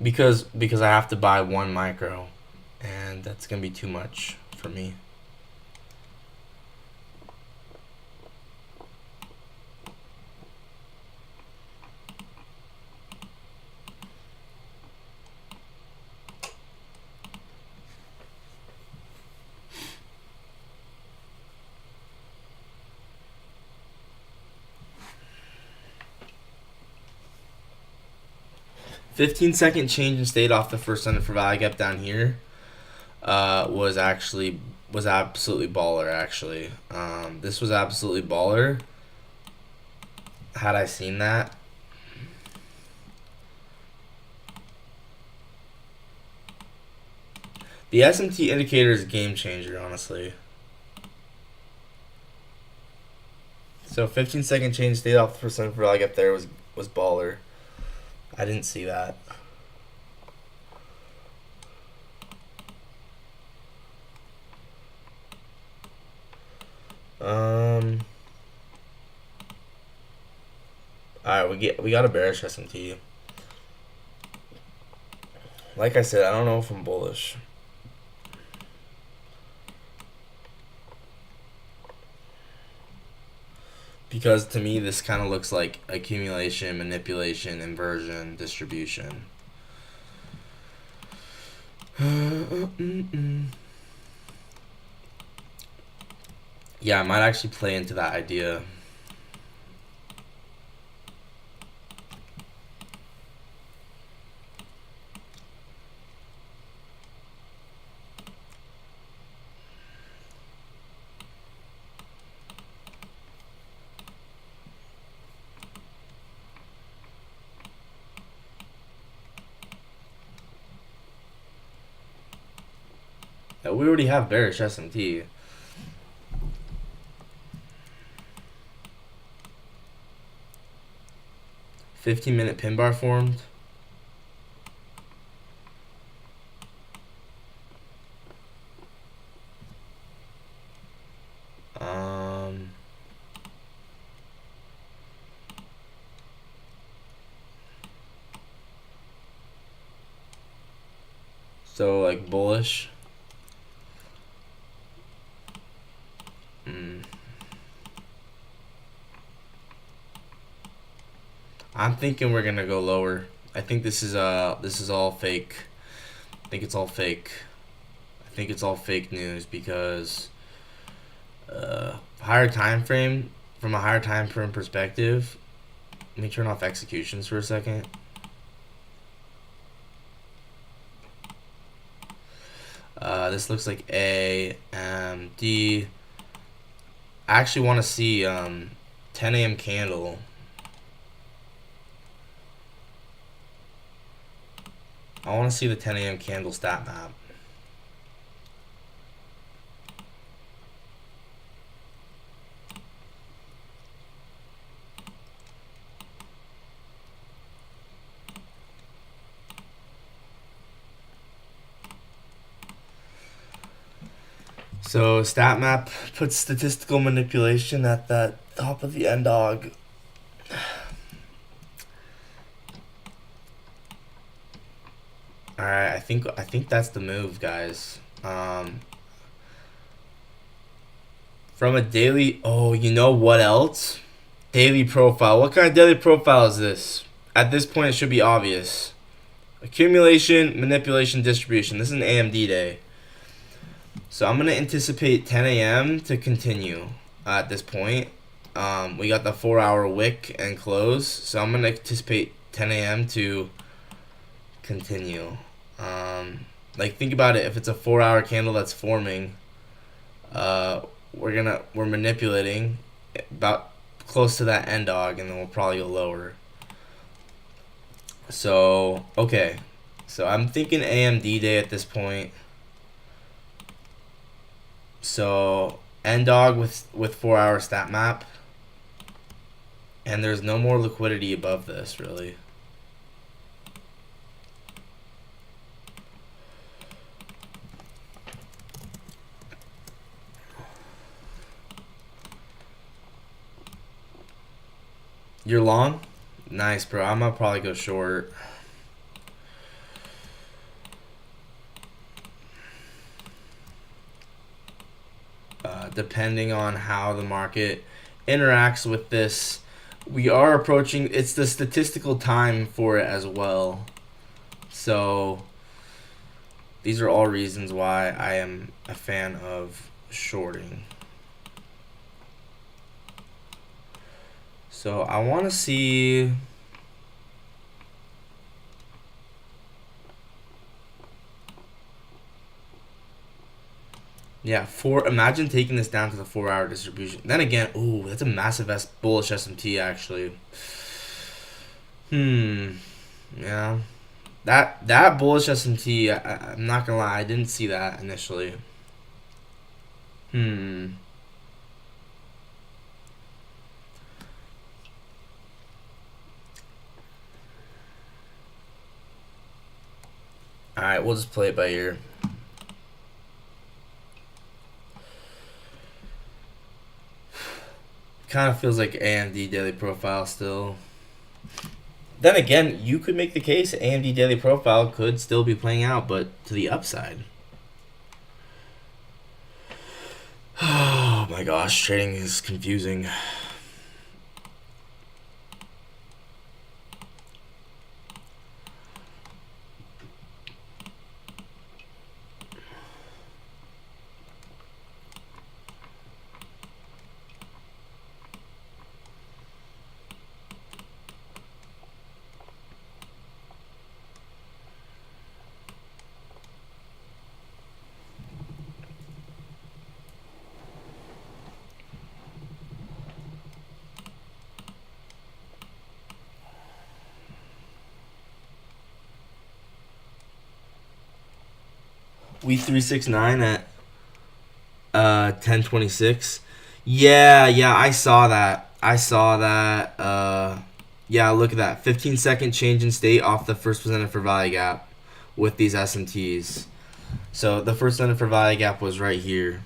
Because I have to buy one micro, and that's gonna be too much for me. $15-second change and stayed off the first center for value gap down here. Was absolutely baller. Actually, this was absolutely baller. Had I seen that, the SMT indicator is a game changer, honestly. So 15-second change stayed off the first center for value gap there was baller. I didn't see that. Alright, we got a bearish SMT. Like I said, I don't know if I'm bullish. Because to me, this kind of looks like accumulation, manipulation, inversion, distribution. Yeah, I might actually play into that idea. We already have bearish SMT. $15-minute pin bar formed. So like bullish. I'm thinking we're gonna go lower. I think this is all fake. I think it's all fake. I think it's all fake news because higher time frame, from a higher time frame perspective. Let me turn off executions for a second. This looks like A, M, D. I actually want to see 10 a.m. candle. I want to see the 10 a.m. candle stat map. So StatMap puts statistical manipulation at that top of the end dog. All right, I think that's the move, guys. From a daily, oh, you know what else? Daily profile. What kind of daily profile is this? At this point, it should be obvious. Accumulation, manipulation, distribution. This is an AMD day. So I'm going to anticipate 10 a.m. to continue at this point. We got the 4-hour wick and close. So I'm going to anticipate 10 a.m. to continue. Like, think about it. If it's a 4-hour candle that's forming, we're manipulating about close to that end dog, and then we'll probably go lower. So okay, so I'm thinking AMD day at this point. So end dog with 4-hour stat map, and there's no more liquidity above this really. You're long? Nice, bro. I'm gonna probably go short. Depending on how the market interacts with this, we are approaching, it's the statistical time for it as well. So these are all reasons why I am a fan of shorting. So I want to see. Yeah, imagine taking this down to the 4-hour distribution. Then again, ooh, that's a massive bullish SMT actually. Yeah. That bullish SMT, I'm not gonna lie, I didn't see that initially. Alright, we'll just play it by ear. Kind of feels like AMD daily profile still. Then again, you could make the case AMD daily profile could still be playing out, but to the upside. Oh my gosh, trading is confusing. We 369 at 1026. Yeah, I saw that. Yeah, look at that. 15-second change in state off the first presented for value gap with these SMTs. So the first presented for value gap was right here.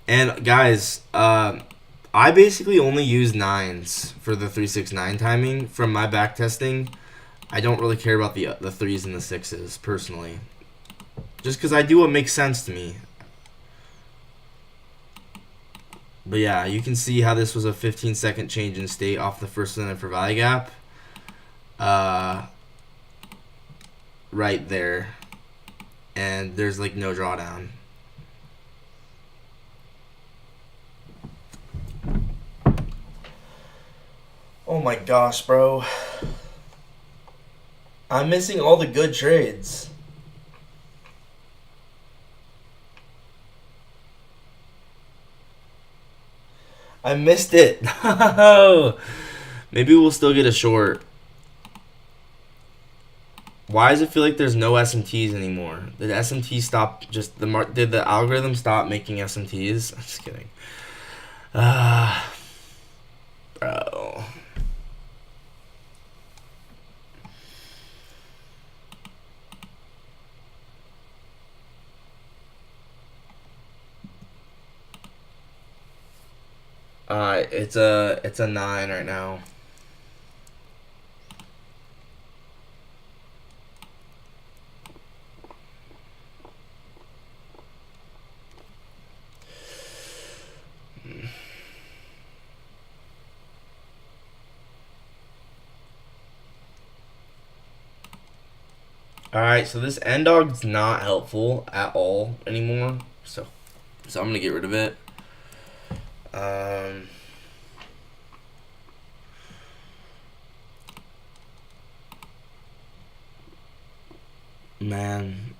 And guys, I basically only use 9s for the 369 timing from my back testing. I don't really care about the 3s and the 6s personally. Just because I do what makes sense to me. But yeah, you can see how this was a 15-second change in state off the first presented for value gap. Right there. And there's like no drawdown. Oh my gosh, bro. I'm missing all the good trades. I missed it. Maybe we'll still get a short. Why does it feel like there's no SMTs anymore? Did SMT stop? Did the algorithm stop making SMTs? I'm just kidding. Bro. It's a 9 right now. All right, so this end dog's not helpful at all anymore. So I'm gonna get rid of it. Man,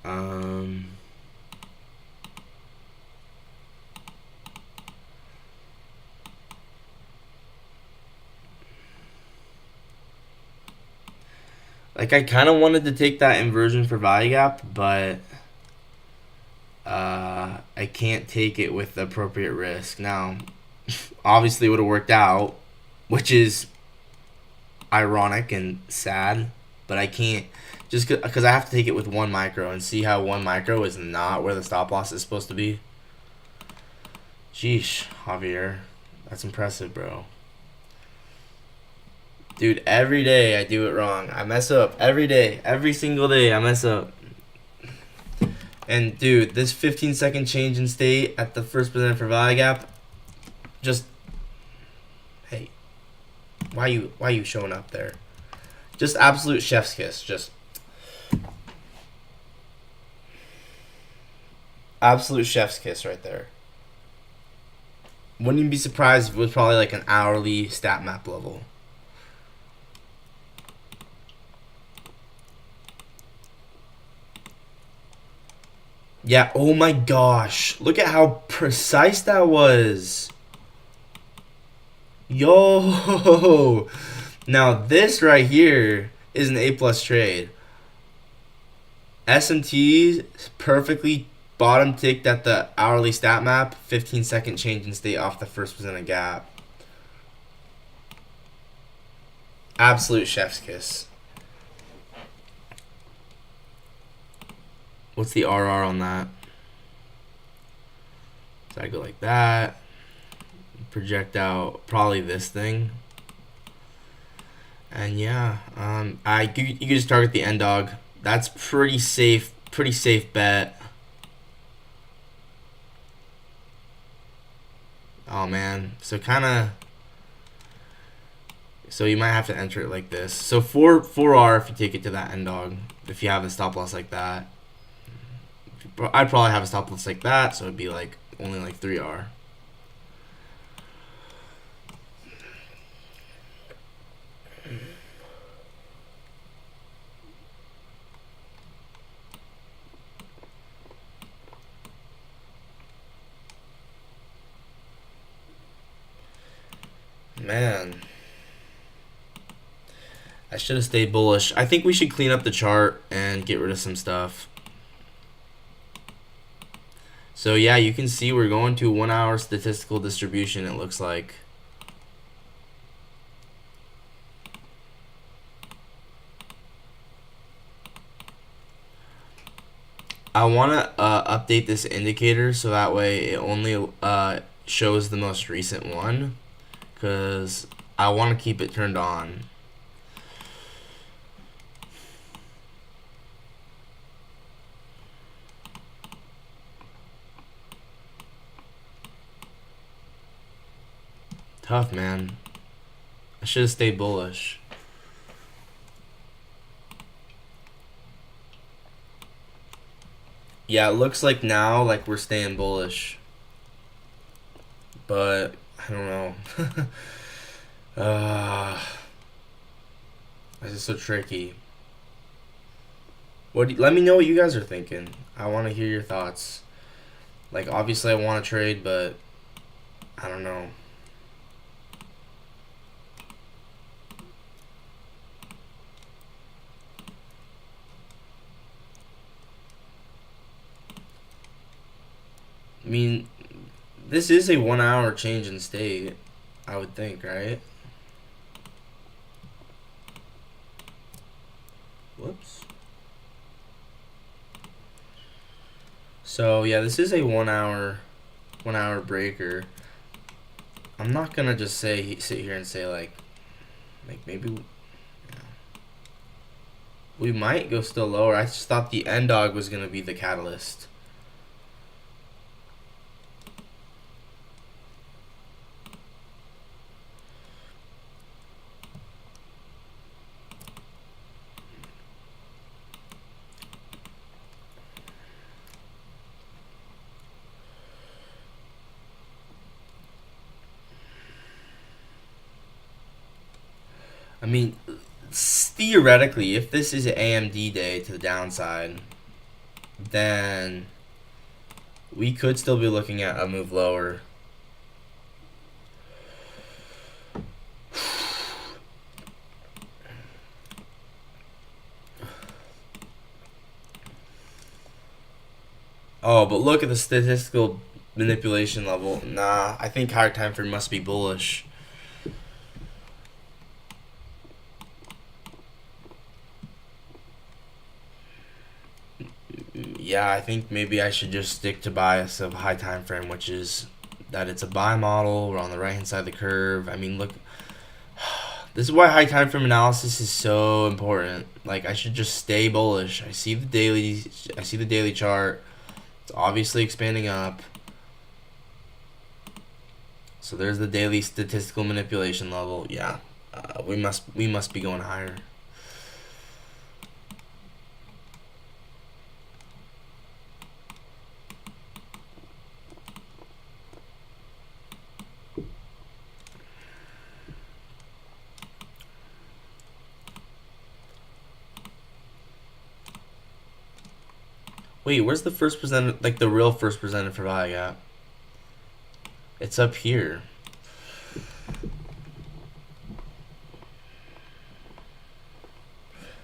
like I kind of wanted to take that inversion for value gap, but I can't take it with the appropriate risk. Now, obviously, it would have worked out, which is ironic and sad, but I can't just because I have to take it with 1 micro and see how 1 micro is not where the stop loss is supposed to be. Sheesh, Javier, that's impressive, bro. Dude, every day I do it wrong. I mess up every day, every single day. I mess up. And dude, this 15-second change in state at the first percent for value gap, just hey, why you showing up there? Just absolute chef's kiss. Just absolute chef's kiss right there. Wouldn't even be surprised if it was probably like an hourly stat map level. Yeah, oh my gosh. Look at how precise that was. Yo. Now this right here is an A+ trade. SMT perfectly bottom ticked at the hourly stat map, 15-second change in state off the first percent of gap. Absolute chef's kiss. What's the RR on that? So I go like that. Project out probably this thing. And yeah, you can just target the end dog. That's pretty safe bet. Oh man, so you might have to enter it like this. So 4R if you take it to that end dog. If you have a stop loss like that, I'd probably have a stop loss like that, so it'd be like only like 3R. Man, I should have stayed bullish. I think we should clean up the chart and get rid of some stuff. So yeah, you can see we're going to 1 hour statistical distribution, it looks like. I want to update this indicator so that way it only shows the most recent one, because I want to keep it turned on. Tough, man. I should have stayed bullish. Yeah, it looks like now like we're staying bullish. But I don't know. This is so tricky. Let me know what you guys are thinking. I want to hear your thoughts. Like obviously I want to trade, but I don't know. I mean, this is a 1 hour change in state, I would think, right? Whoops. So yeah, this is a 1 hour breaker. I'm not gonna just sit here and say like maybe we might go still lower. I just thought the end dog was gonna be the catalyst. I mean, theoretically, if this is an AMD day to the downside, then we could still be looking at a move lower. Oh, but look at the statistical manipulation level. Nah, I think higher time frame must be bullish. Yeah, I think maybe I should just stick to bias of high time frame, which is that it's a buy model. We're on the right hand side of the curve. I mean, look, this is why high time frame analysis is so important. Like, I should just stay bullish. I see the daily chart. It's obviously expanding up. So there's the daily statistical manipulation level. Yeah, we must be going higher. Wait, where's the first presented, like the real first presented for value gap? It's up here.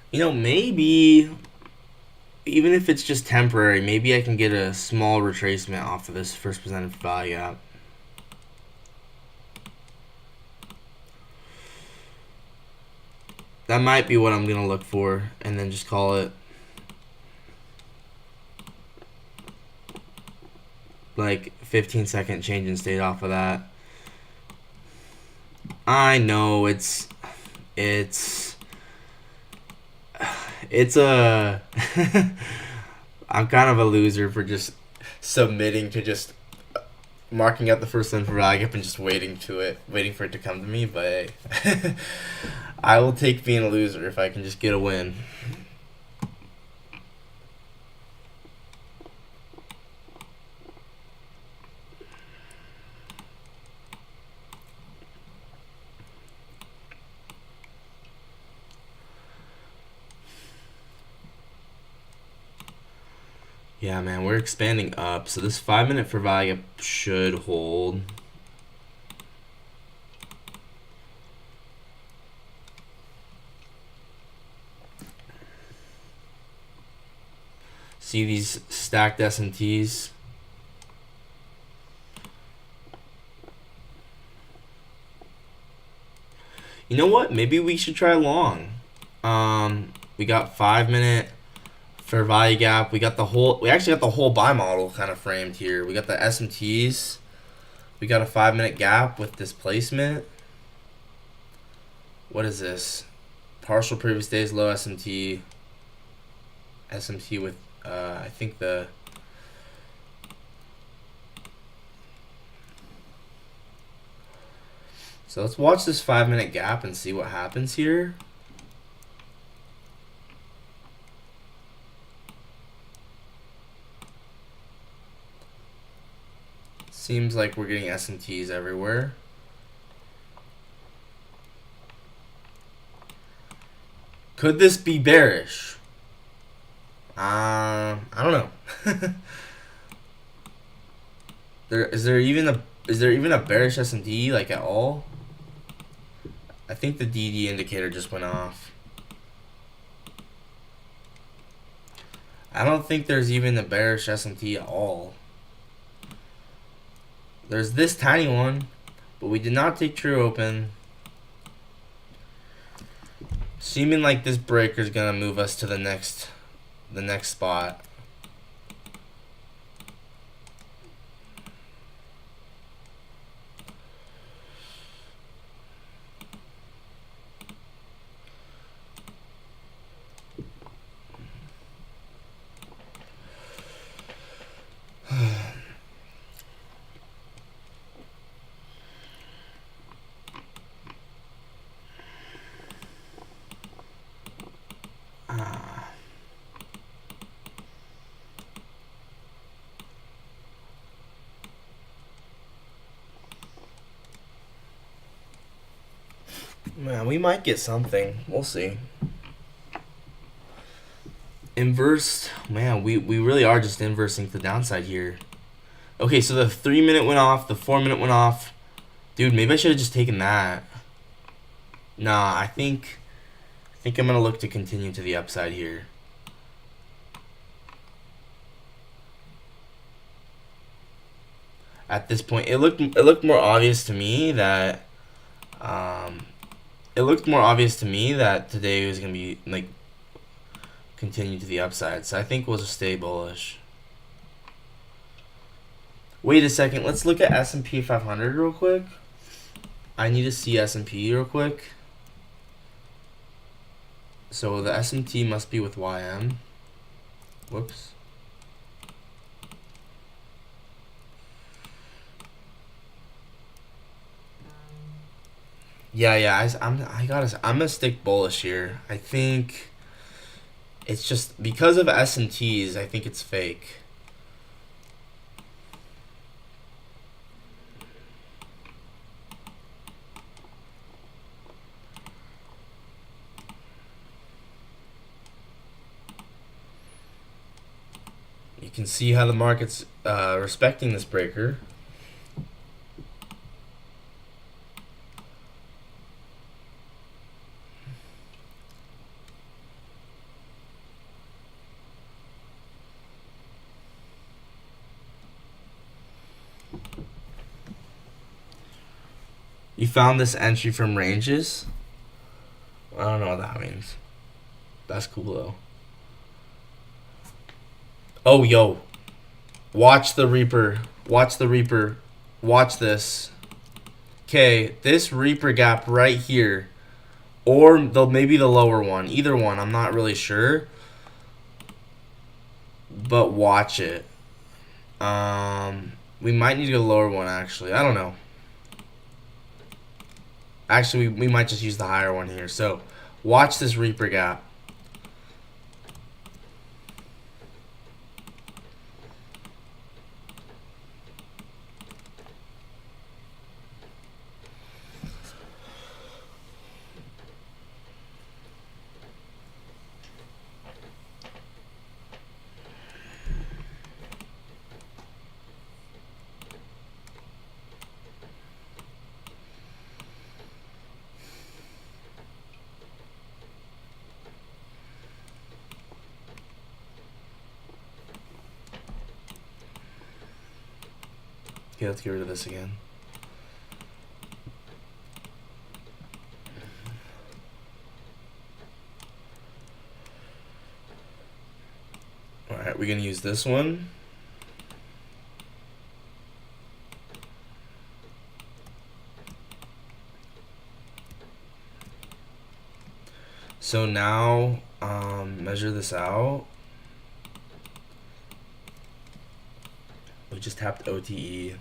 You know, maybe, even if it's just temporary, maybe I can get a small retracement off of this first presented for value gap. That might be what I'm going to look for, and then just call it. Like 15-second change in state off of that. I know it's a I'm kind of a loser for just submitting to just marking out the first one for value gap and just waiting for it to come to me, but I will take being a loser if I can just get a win. Yeah, man, we're expanding up. So this 5-minute for value should hold. See these stacked SMTs? You know what? Maybe we should try long. We got 5-minute for value gap. We actually got the whole buy model kind of framed here. We got the SMTs. We got a 5-minute gap with displacement. What is this? Partial previous days low SMT. SMT with I think the So let's watch this 5-minute gap and see what happens here. Seems like we're getting SMTs everywhere. Could this be bearish? I don't know. Is there even a bearish SMT like at all? I think the DD indicator just went off. I don't think there's even a bearish SMT at all. There's this tiny one, but we did not take true open. Seeming like this breaker is gonna move us to the next spot. Man, we might get something. We'll see. Inverse. Man, we really are just inversing the downside here. Okay, so the 3-minute went off. The 4-minute went off. Dude, maybe I should have just taken that. Nah, I think I'm gonna look to continue to the upside here. At this point, it looked more obvious to me that today was gonna be like continue to the upside. So I think we'll just stay bullish. Wait a second. Let's look at S&P 500 real quick. I need to see S&P real quick. So the S&P must be with YM. Whoops. Yeah. I'm gonna stick bullish here. I think it's just because of S&Ts. I think it's fake. You can see how the market's respecting this breaker. You found this entry from ranges? I don't know what that means. That's cool though. Oh, yo. Watch the Reaper. Watch the Reaper. Watch this. Okay, this Reaper gap right here. Or maybe the lower one. Either one. I'm not really sure. But watch it. We might need to go lower one, actually. I don't know. Actually, we might just use the higher one here. So, watch this Reaper gap. Okay, let's get rid of this again. Alright, we're going to use this one. So now, measure this out. We just tapped OTE.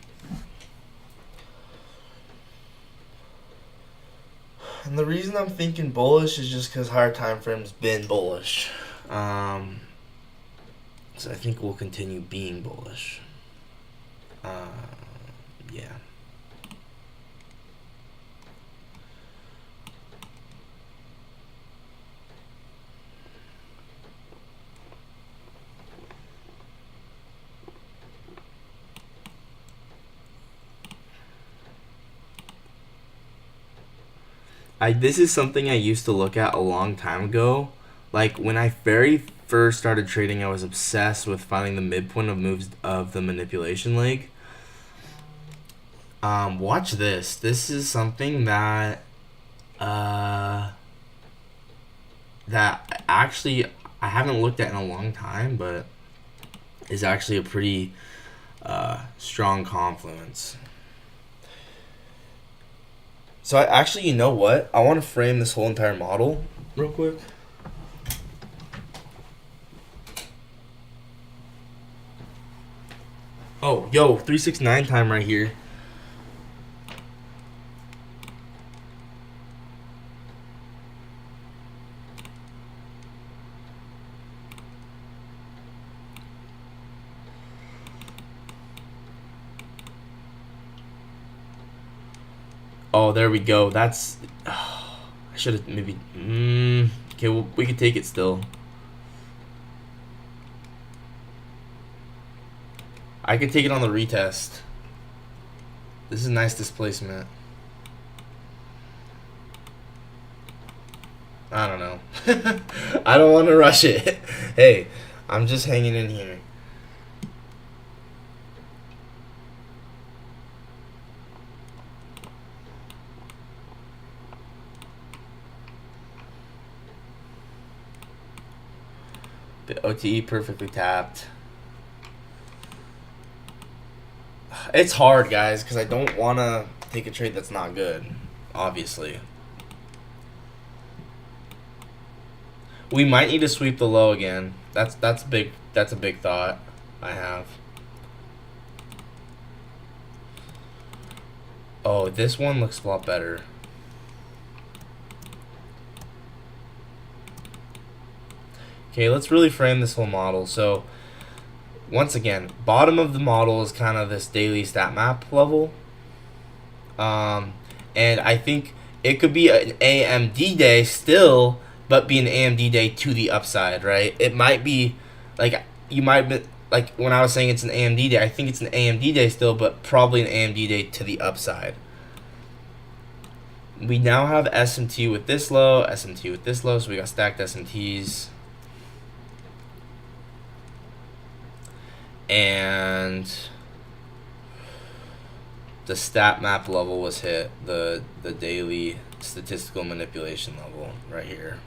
And the reason I'm thinking bullish is just because higher time frame's been bullish. So I think we'll continue being bullish. Yeah. This is something I used to look at a long time ago. Like when I very first started trading, I was obsessed with finding the midpoint of moves of the manipulation leg. Watch this. This is something that actually I haven't looked at in a long time, but is actually a pretty strong confluence. So actually, you know what? I want to frame this whole entire model real quick. Oh, yo, 369 time right here. Oh, there we go. That's I should have maybe. Okay, well, we could take it still. I could take it on the retest. This is nice displacement. I don't know. I don't want to rush it. Hey, I'm just hanging in here. The OTE perfectly tapped. It's hard, guys, because I don't want to take a trade that's not good, obviously. We might need to sweep the low again. That's big. That's a big thought I have. Oh, this one looks a lot better. Okay, let's really frame this whole model. So, once again, bottom of the model is kind of this daily stat map level. And I think it could be an AMD day still, but be an AMD day to the upside, right? It might be, like, you might be, like, when I was saying it's an AMD day, I think it's an AMD day still, but probably an AMD day to the upside. We now have SMT with this low, SMT with this low, so we got stacked SMTs. And the stat map level was hit, the daily statistical manipulation level right here.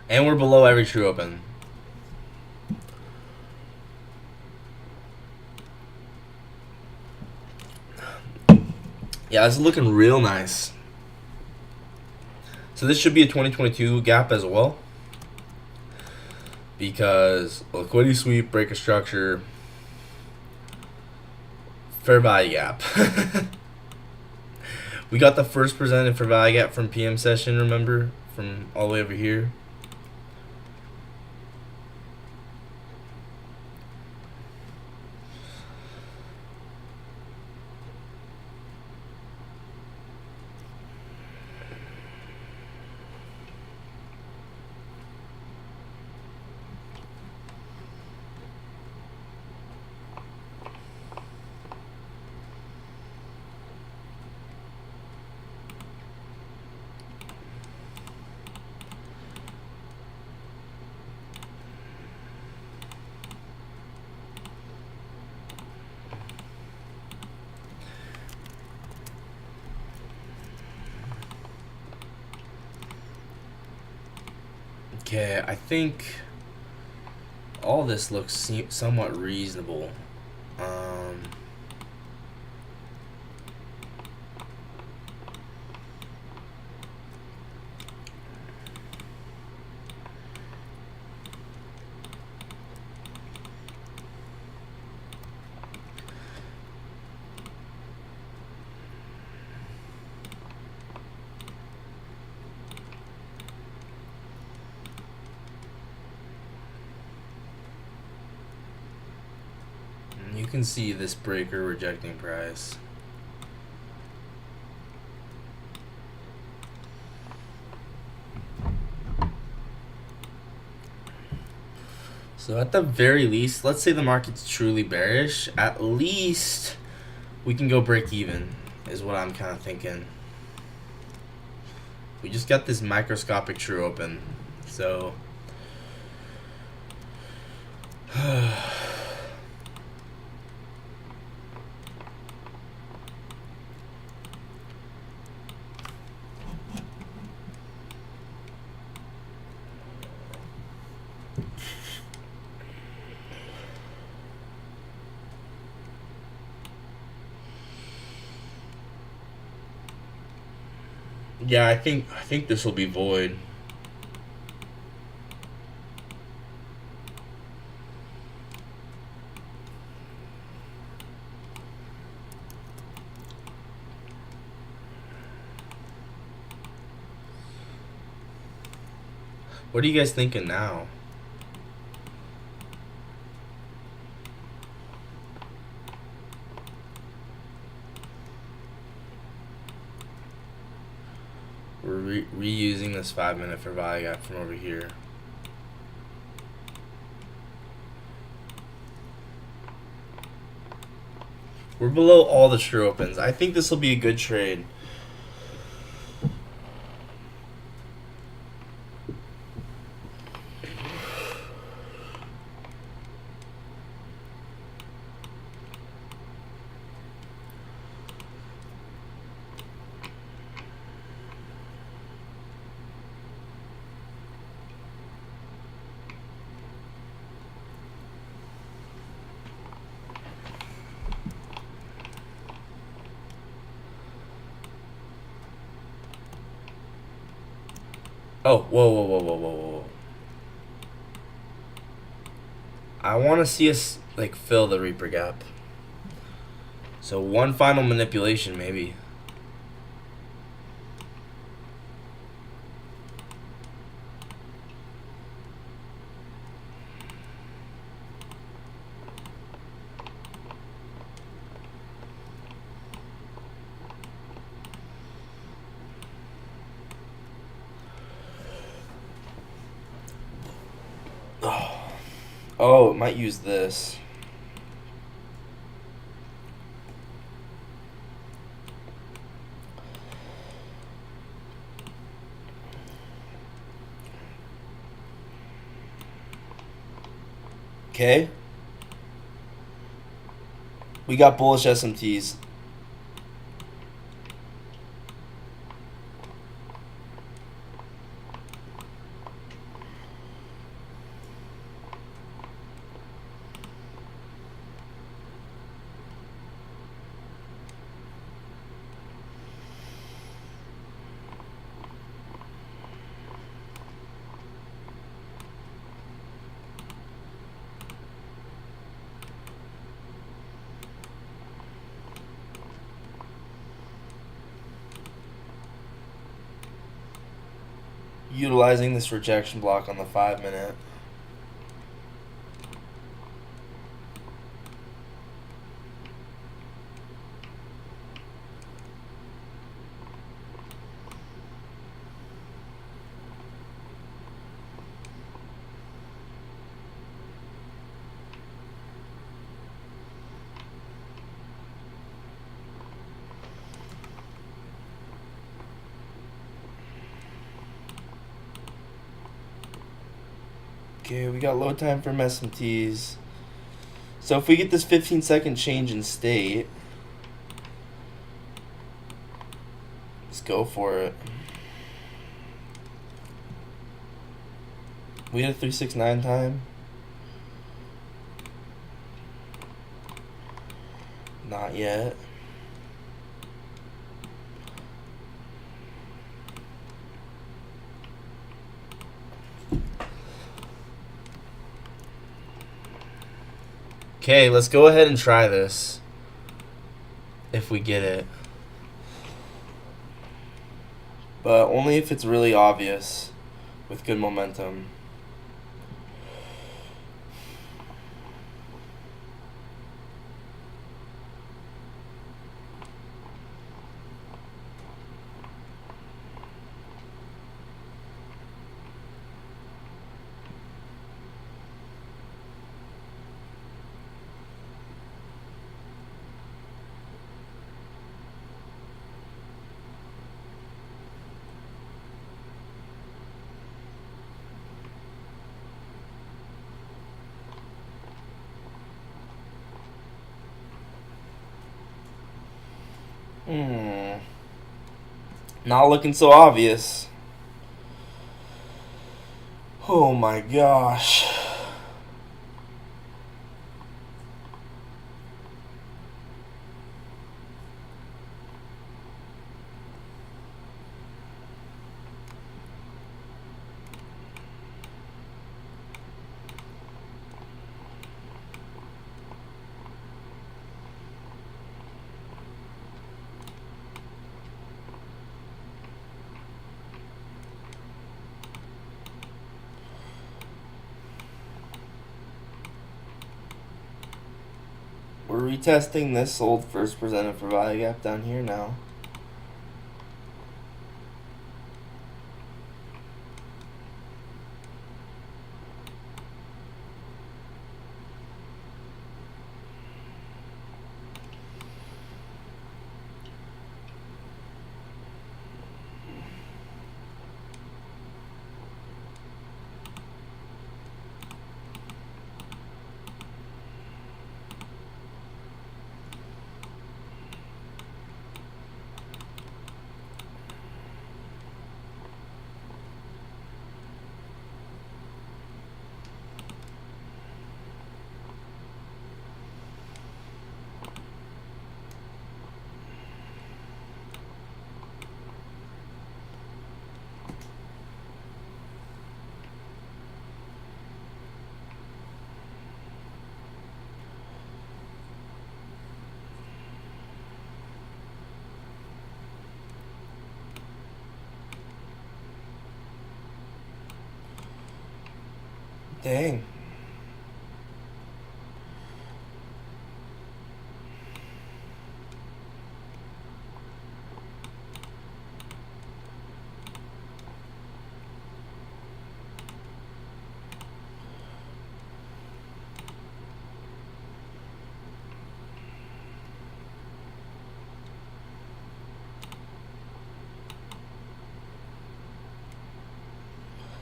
And we're below every true open. Yeah, this is looking real nice. So this should be a 2022 gap as well, because liquidity sweep, break of structure, fair value gap. We got the first presented fair value gap from PM session, remember? From all the way over here. Okay, I think all this looks somewhat reasonable. You can see this breaker rejecting price. So at the very least, let's say the market's truly bearish, at least we can go break even, is what I'm kind of thinking. We just got this microscopic true open, so yeah, I think this will be void. What are you guys thinking now? We're reusing this 5 minute for value gap from over here. We're below all the true opens. I think this will be a good trade. Oh, whoa. I want to see us like fill the Reaper gap. So one final manipulation maybe. Oh, it might use this. Okay. We got bullish SMTs. Utilizing this rejection block on the 5 minute. Okay, we got load time from SMTs. So if we get this 15-second change in state, let's go for it. We had a 369 time. Not yet. Okay, let's go ahead and try this. If we get it. But only if it's really obvious with good momentum. Not looking so obvious. Oh my gosh. retesting this old first presented for value gap down here now. Dang.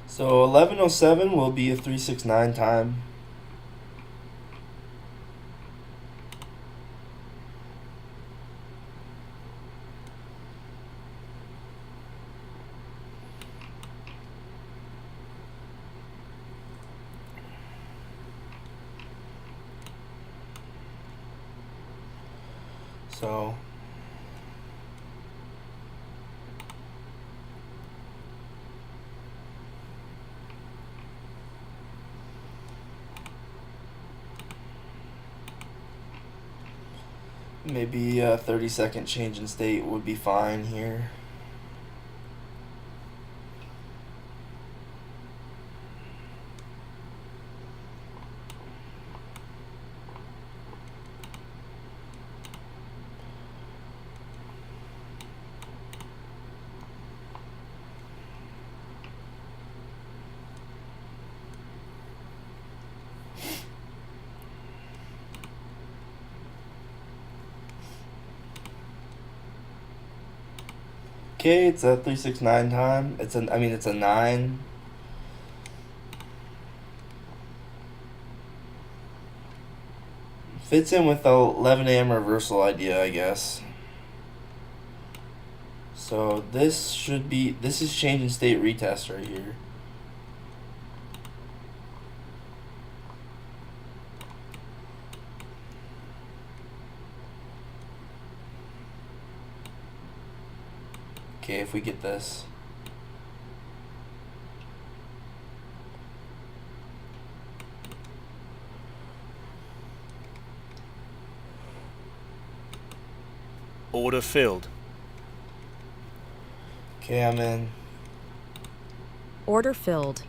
So 11:07 will be a 369 time. So maybe a 30-second change in state would be fine here. Okay, it's a 369 time. It's a 9. Fits in with the 11 a.m. reversal idea, I guess. So this is change in state retest right here. Okay, if we get this. Order filled. Okay, I'm in. Order filled.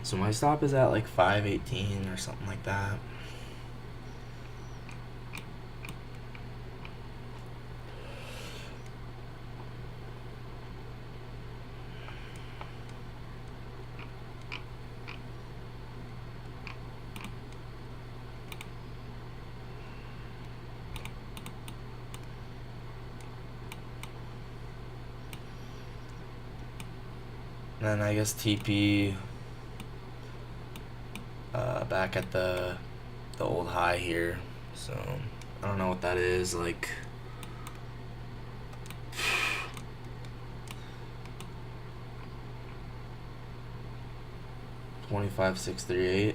So my stop is at like 518 or something like that. And then I guess TP back at the old high here. So I don't know what that is, like 25,638.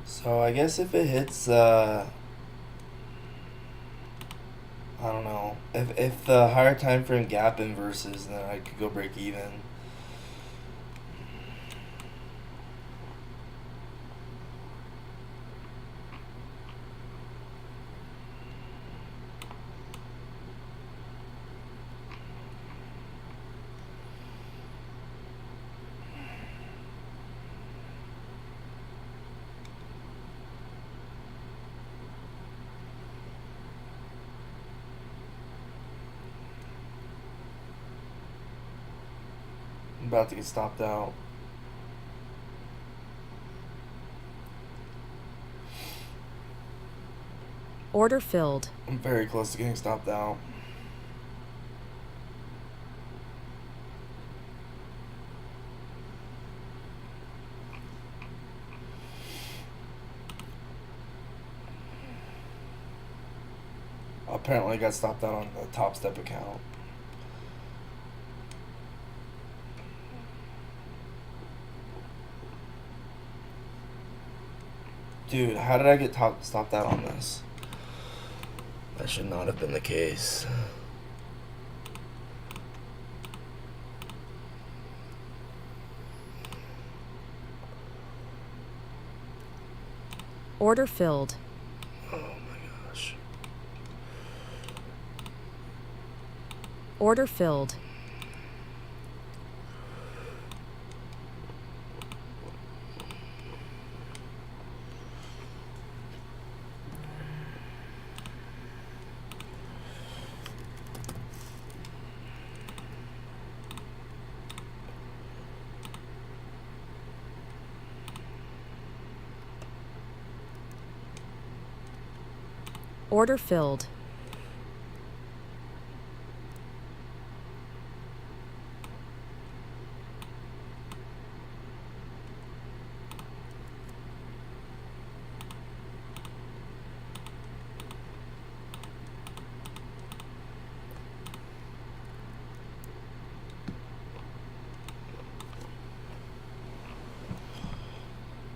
So I guess if it hits, I don't know, if the higher time frame gap inverses, then I could go break even. I'm about to get stopped out. Order filled. I'm very close to getting stopped out. Apparently I got stopped out on the Top Step account. Dude, how did I get stopped out on this? That should not have been the case. Order filled. Oh my gosh. Order filled. Order filled.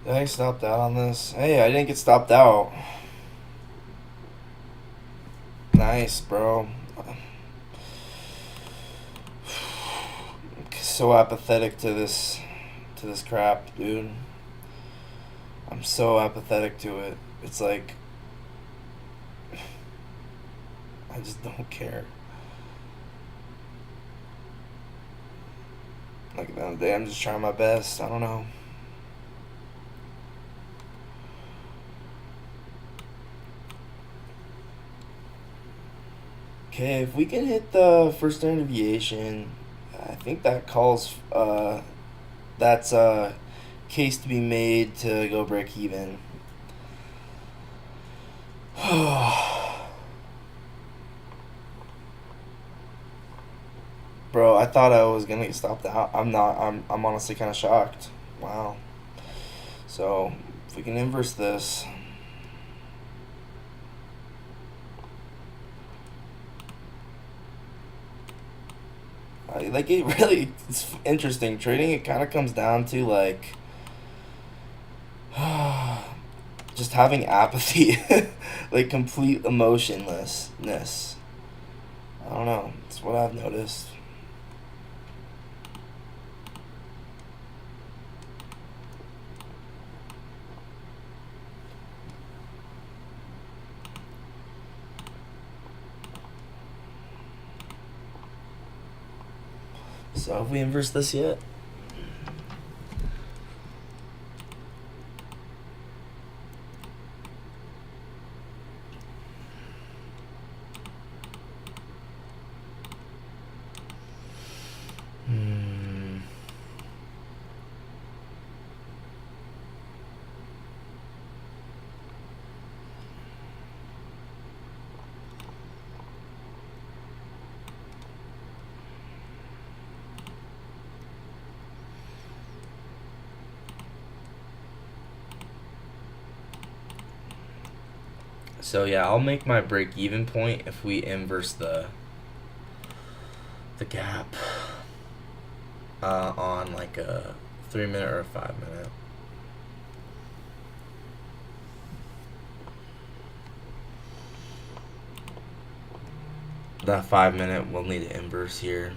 Did I get stopped out on this? Hey, I didn't get stopped out. Nice, bro. So apathetic to this crap, dude. I'm so apathetic to it. It's like I just don't care. Like at the end of the day, I'm just trying my best. I don't know. Okay, if we can hit the first standard deviation, I think that calls, that's a case to be made to go break even. Bro, I thought I was gonna get stopped out. I'm not. I'm honestly kind of shocked. Wow. So, if we can inverse this. Like it really, it's interesting. Trading, it kind of comes down to like just having apathy, like complete emotionlessness. I don't know. It's what I've noticed. So have we inversed this yet? So yeah, I'll make my break even point if we inverse the gap on like a 3 minute or a 5 minute. That 5 minute we'll need to inverse here.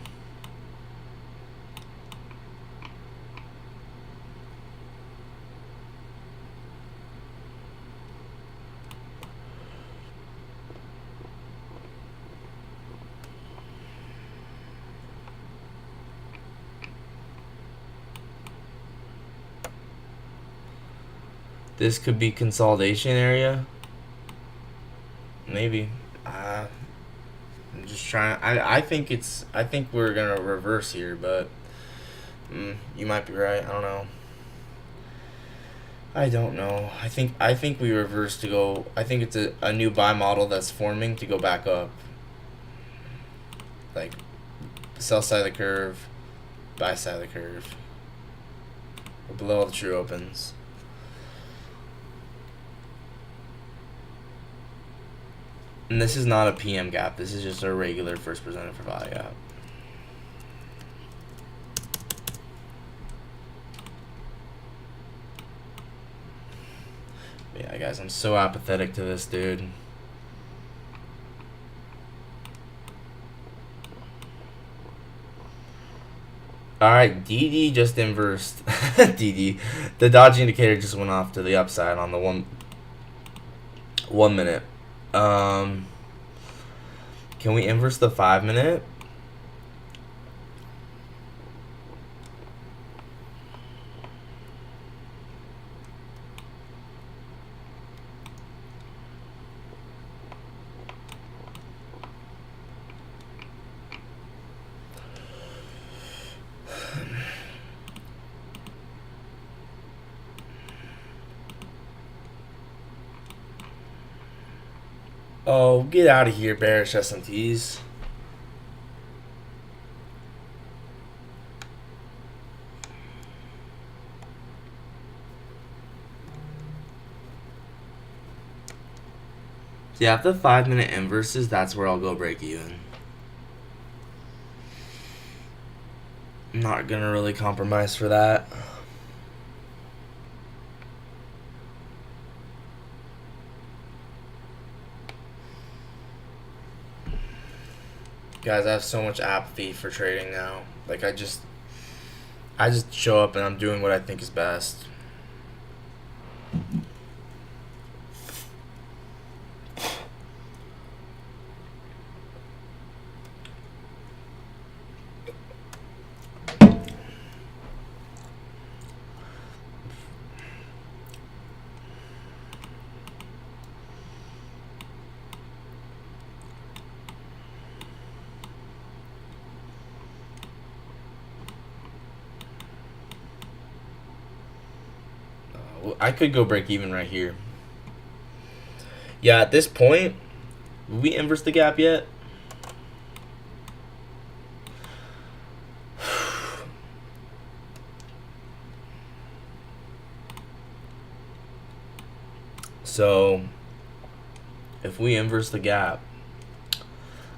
This could be consolidation area. Maybe. I'm just trying. I think we're gonna reverse here, but you might be right. I don't know. I think we reverse to go. I think it's a new buy model that's forming to go back up. Like sell side of the curve, buy side of the curve. Or below all the true opens. And this is not a PM gap. This is just a regular first presented for value gap. Yeah, guys, I'm so apathetic to this, dude. Alright, DD just inversed. DD. The dodge indicator just went off to the upside on the 1 minute. Can we inverse the 5 minute? Oh, get out of here, bearish SMTs. Yeah, if the 5 minute inverses, that's where I'll go break even. I'm not gonna really compromise for that. Guys, I have so much apathy for trading now. Like I just show up and I'm doing what I think is best. I could go break even right here. Yeah, at this point, will we inverse the gap yet? So, if we inverse the gap,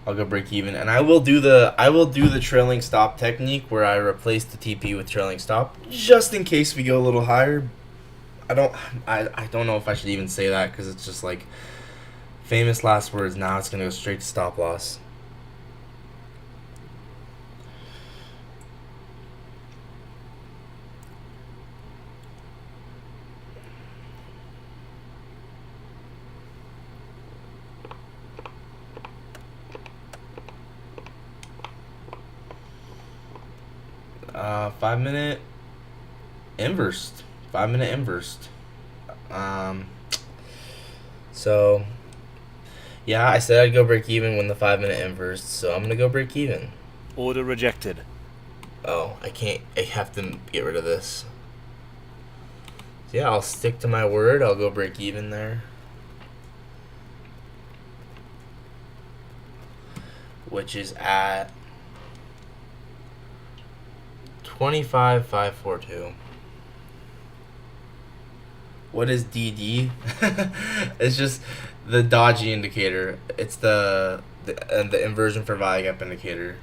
I'll go break even, and I will do the trailing stop technique where I replace the TP with trailing stop, just in case we go a little higher. I don't I don't know if I should even say that because it's just like famous last words. Now it's gonna go straight to stop loss. Uh, 5 minute inversed. 5 minute inversed. Um, so yeah, I said I'd go break even when the 5 minute inversed, so I'm gonna go break even. Order rejected. Oh, I can't. I have to get rid of this. So yeah, I'll stick to my word. I'll go break even there. Which is at 25,542. What is DD? It's just the dodgy indicator. It's the inversion for value gap indicator.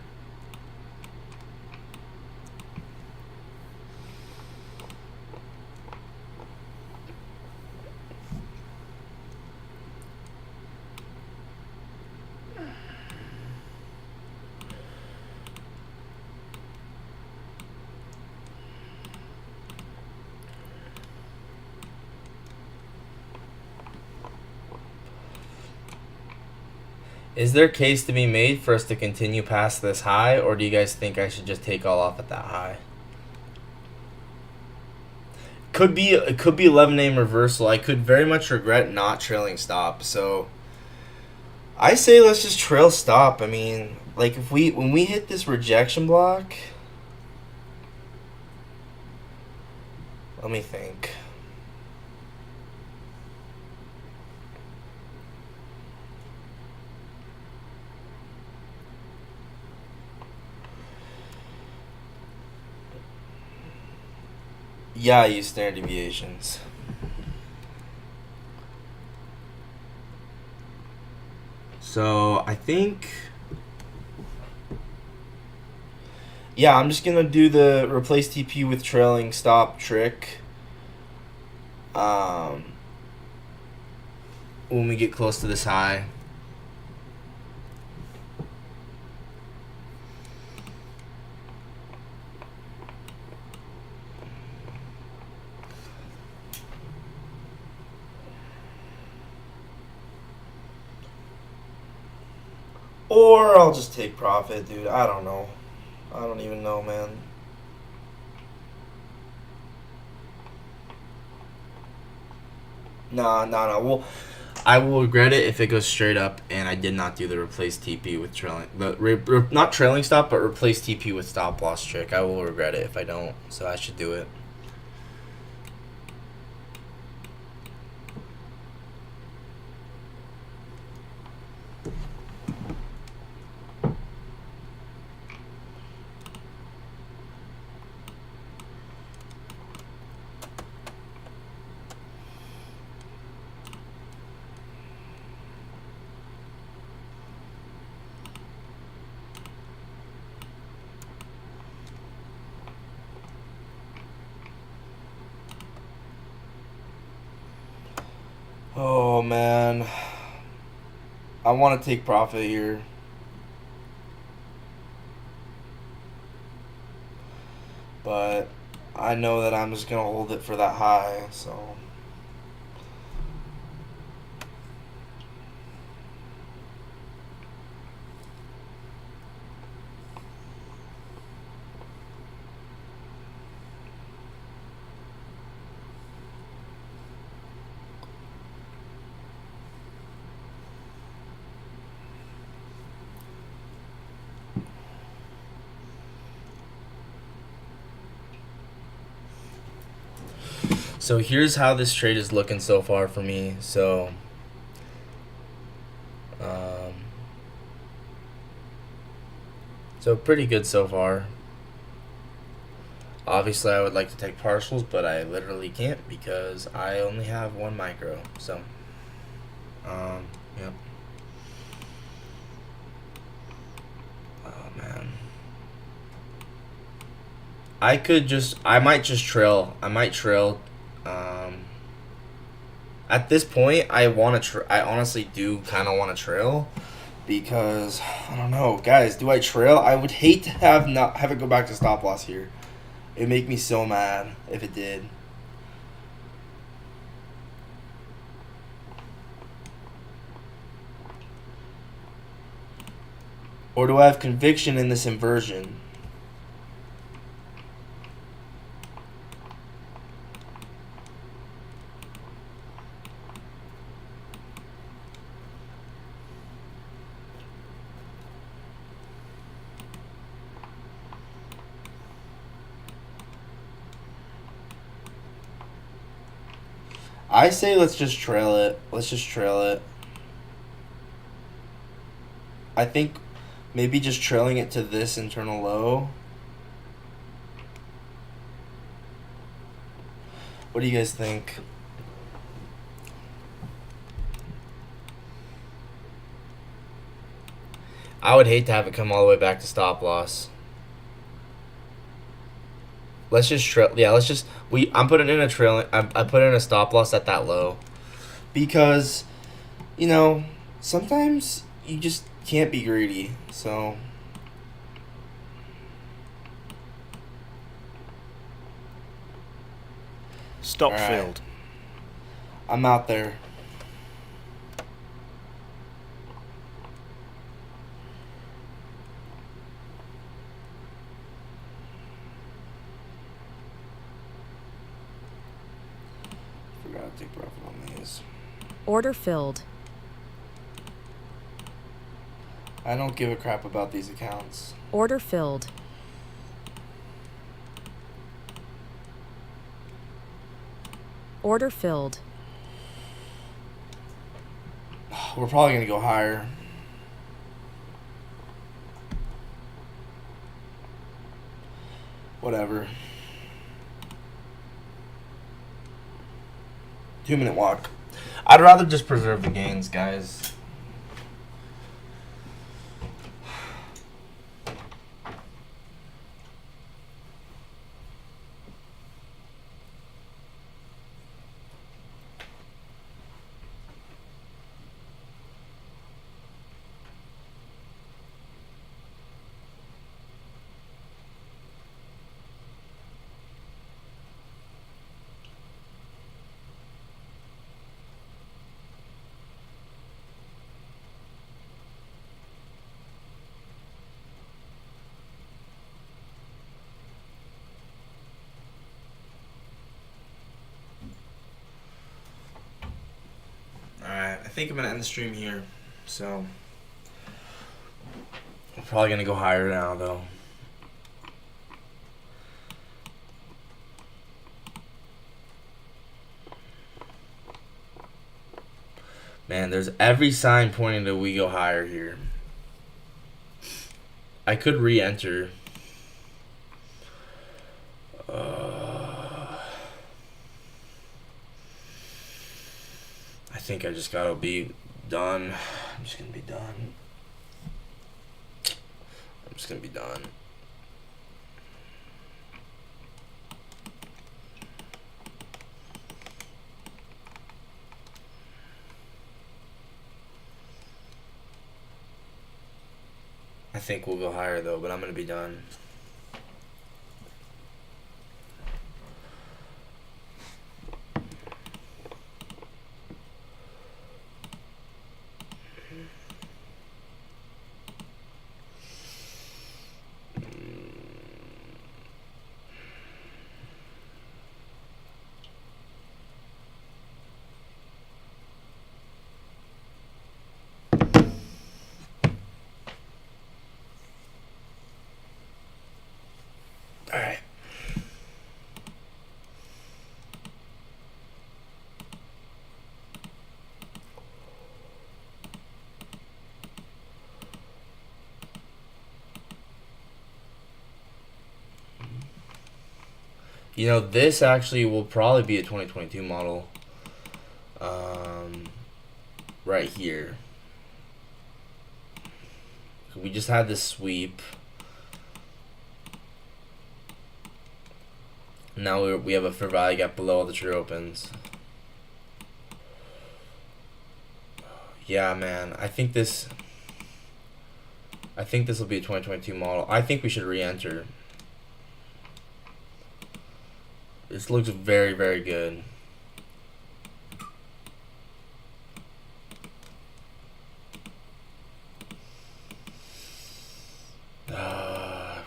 Is there a case to be made for us to continue past this high, or do you guys think I should just take all off at that high? It could be 11 name reversal. I could very much regret not trailing stop. So I say let's just trail stop. I mean, like if when we hit this rejection block, let me think. Yeah, I use standard deviations. So I think, yeah, I'm just gonna do the replace TP with trailing stop trick. When we get close to this high. Or I'll just take profit, dude. I don't know. I don't even know, man. Nah. Well, I will regret it if it goes straight up and I did not do the replace TP with trailing. Not trailing stop, but replace TP with stop loss trick. I will regret it if I don't, so I should do it. Oh man, I want to take profit here, but I know that I'm just gonna hold it for that high, so. So here's how this trade is looking so far for me. So, so pretty good so far. Obviously, I would like to take partials, but I literally can't because I only have one micro. So, yep. Oh man. I might just trail. I might trail. At this point, I want to. I honestly do kind of want to trail, because I don't know, guys. Do I trail? I would hate to have it go back to stop loss here. It'd make me so mad if it did. Or do I have conviction in this inversion? I say let's just trail it. Let's just trail it. I think maybe just trailing it to this internal low. What do you guys think? I would hate to have it come all the way back to stop loss. Let's just trail. Yeah, let's just. I'm putting in a trailing. I put in a stop loss at that low, because, you know, sometimes you just can't be greedy. So. Stop All right. filled. I'm out there. Forgot to take profit on these. Order filled. I don't give a crap about these accounts. Order filled. Order filled. We're probably gonna go higher. Whatever. 2-minute walk. I'd rather just preserve the gains, guys. Alright, I think I'm gonna end the stream here. So I'm probably gonna go higher now though. Man, there's every sign pointing that we go higher here. I could re-enter. I think I just gotta be done. I'm just gonna be done. I'm just gonna be done. I think we'll go higher though, but I'm gonna be done. All right. You know, this actually will probably be a 2022 model. Right here. We just had this sweep. Now we have a fair value gap below all the true opens. Yeah, man. I think this will be a 2022 model. I think we should re-enter. This looks very, very good.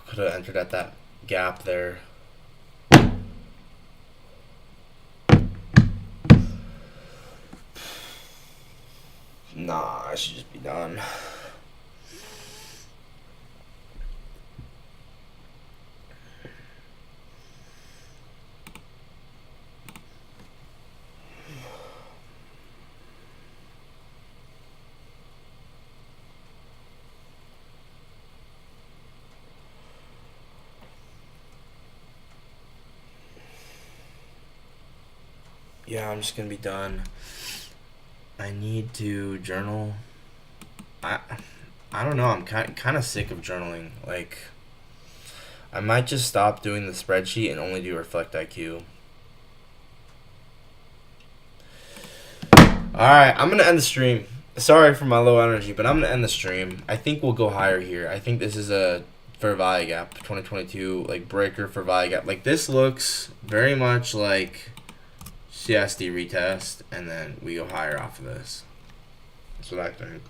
Could have entered at that gap there. Nah, I should just be done. Yeah, I'm just gonna be done. I need to journal. I don't know. I'm kind of sick of journaling. Like, I might just stop doing the spreadsheet and only do Reflect IQ. Alright, I'm gonna end the stream. Sorry for my low energy, but I'm gonna end the stream. I think we'll go higher here. I think this is a fair value gap 2022 like breaker for value gap. Like, this looks very much like CSD retest, and then we go higher off of this. That's what I think.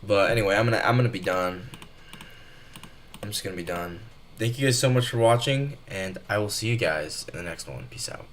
But anyway, I'm gonna be done. I'm just gonna be done. Thank you guys so much for watching, and I will see you guys in the next one. Peace out.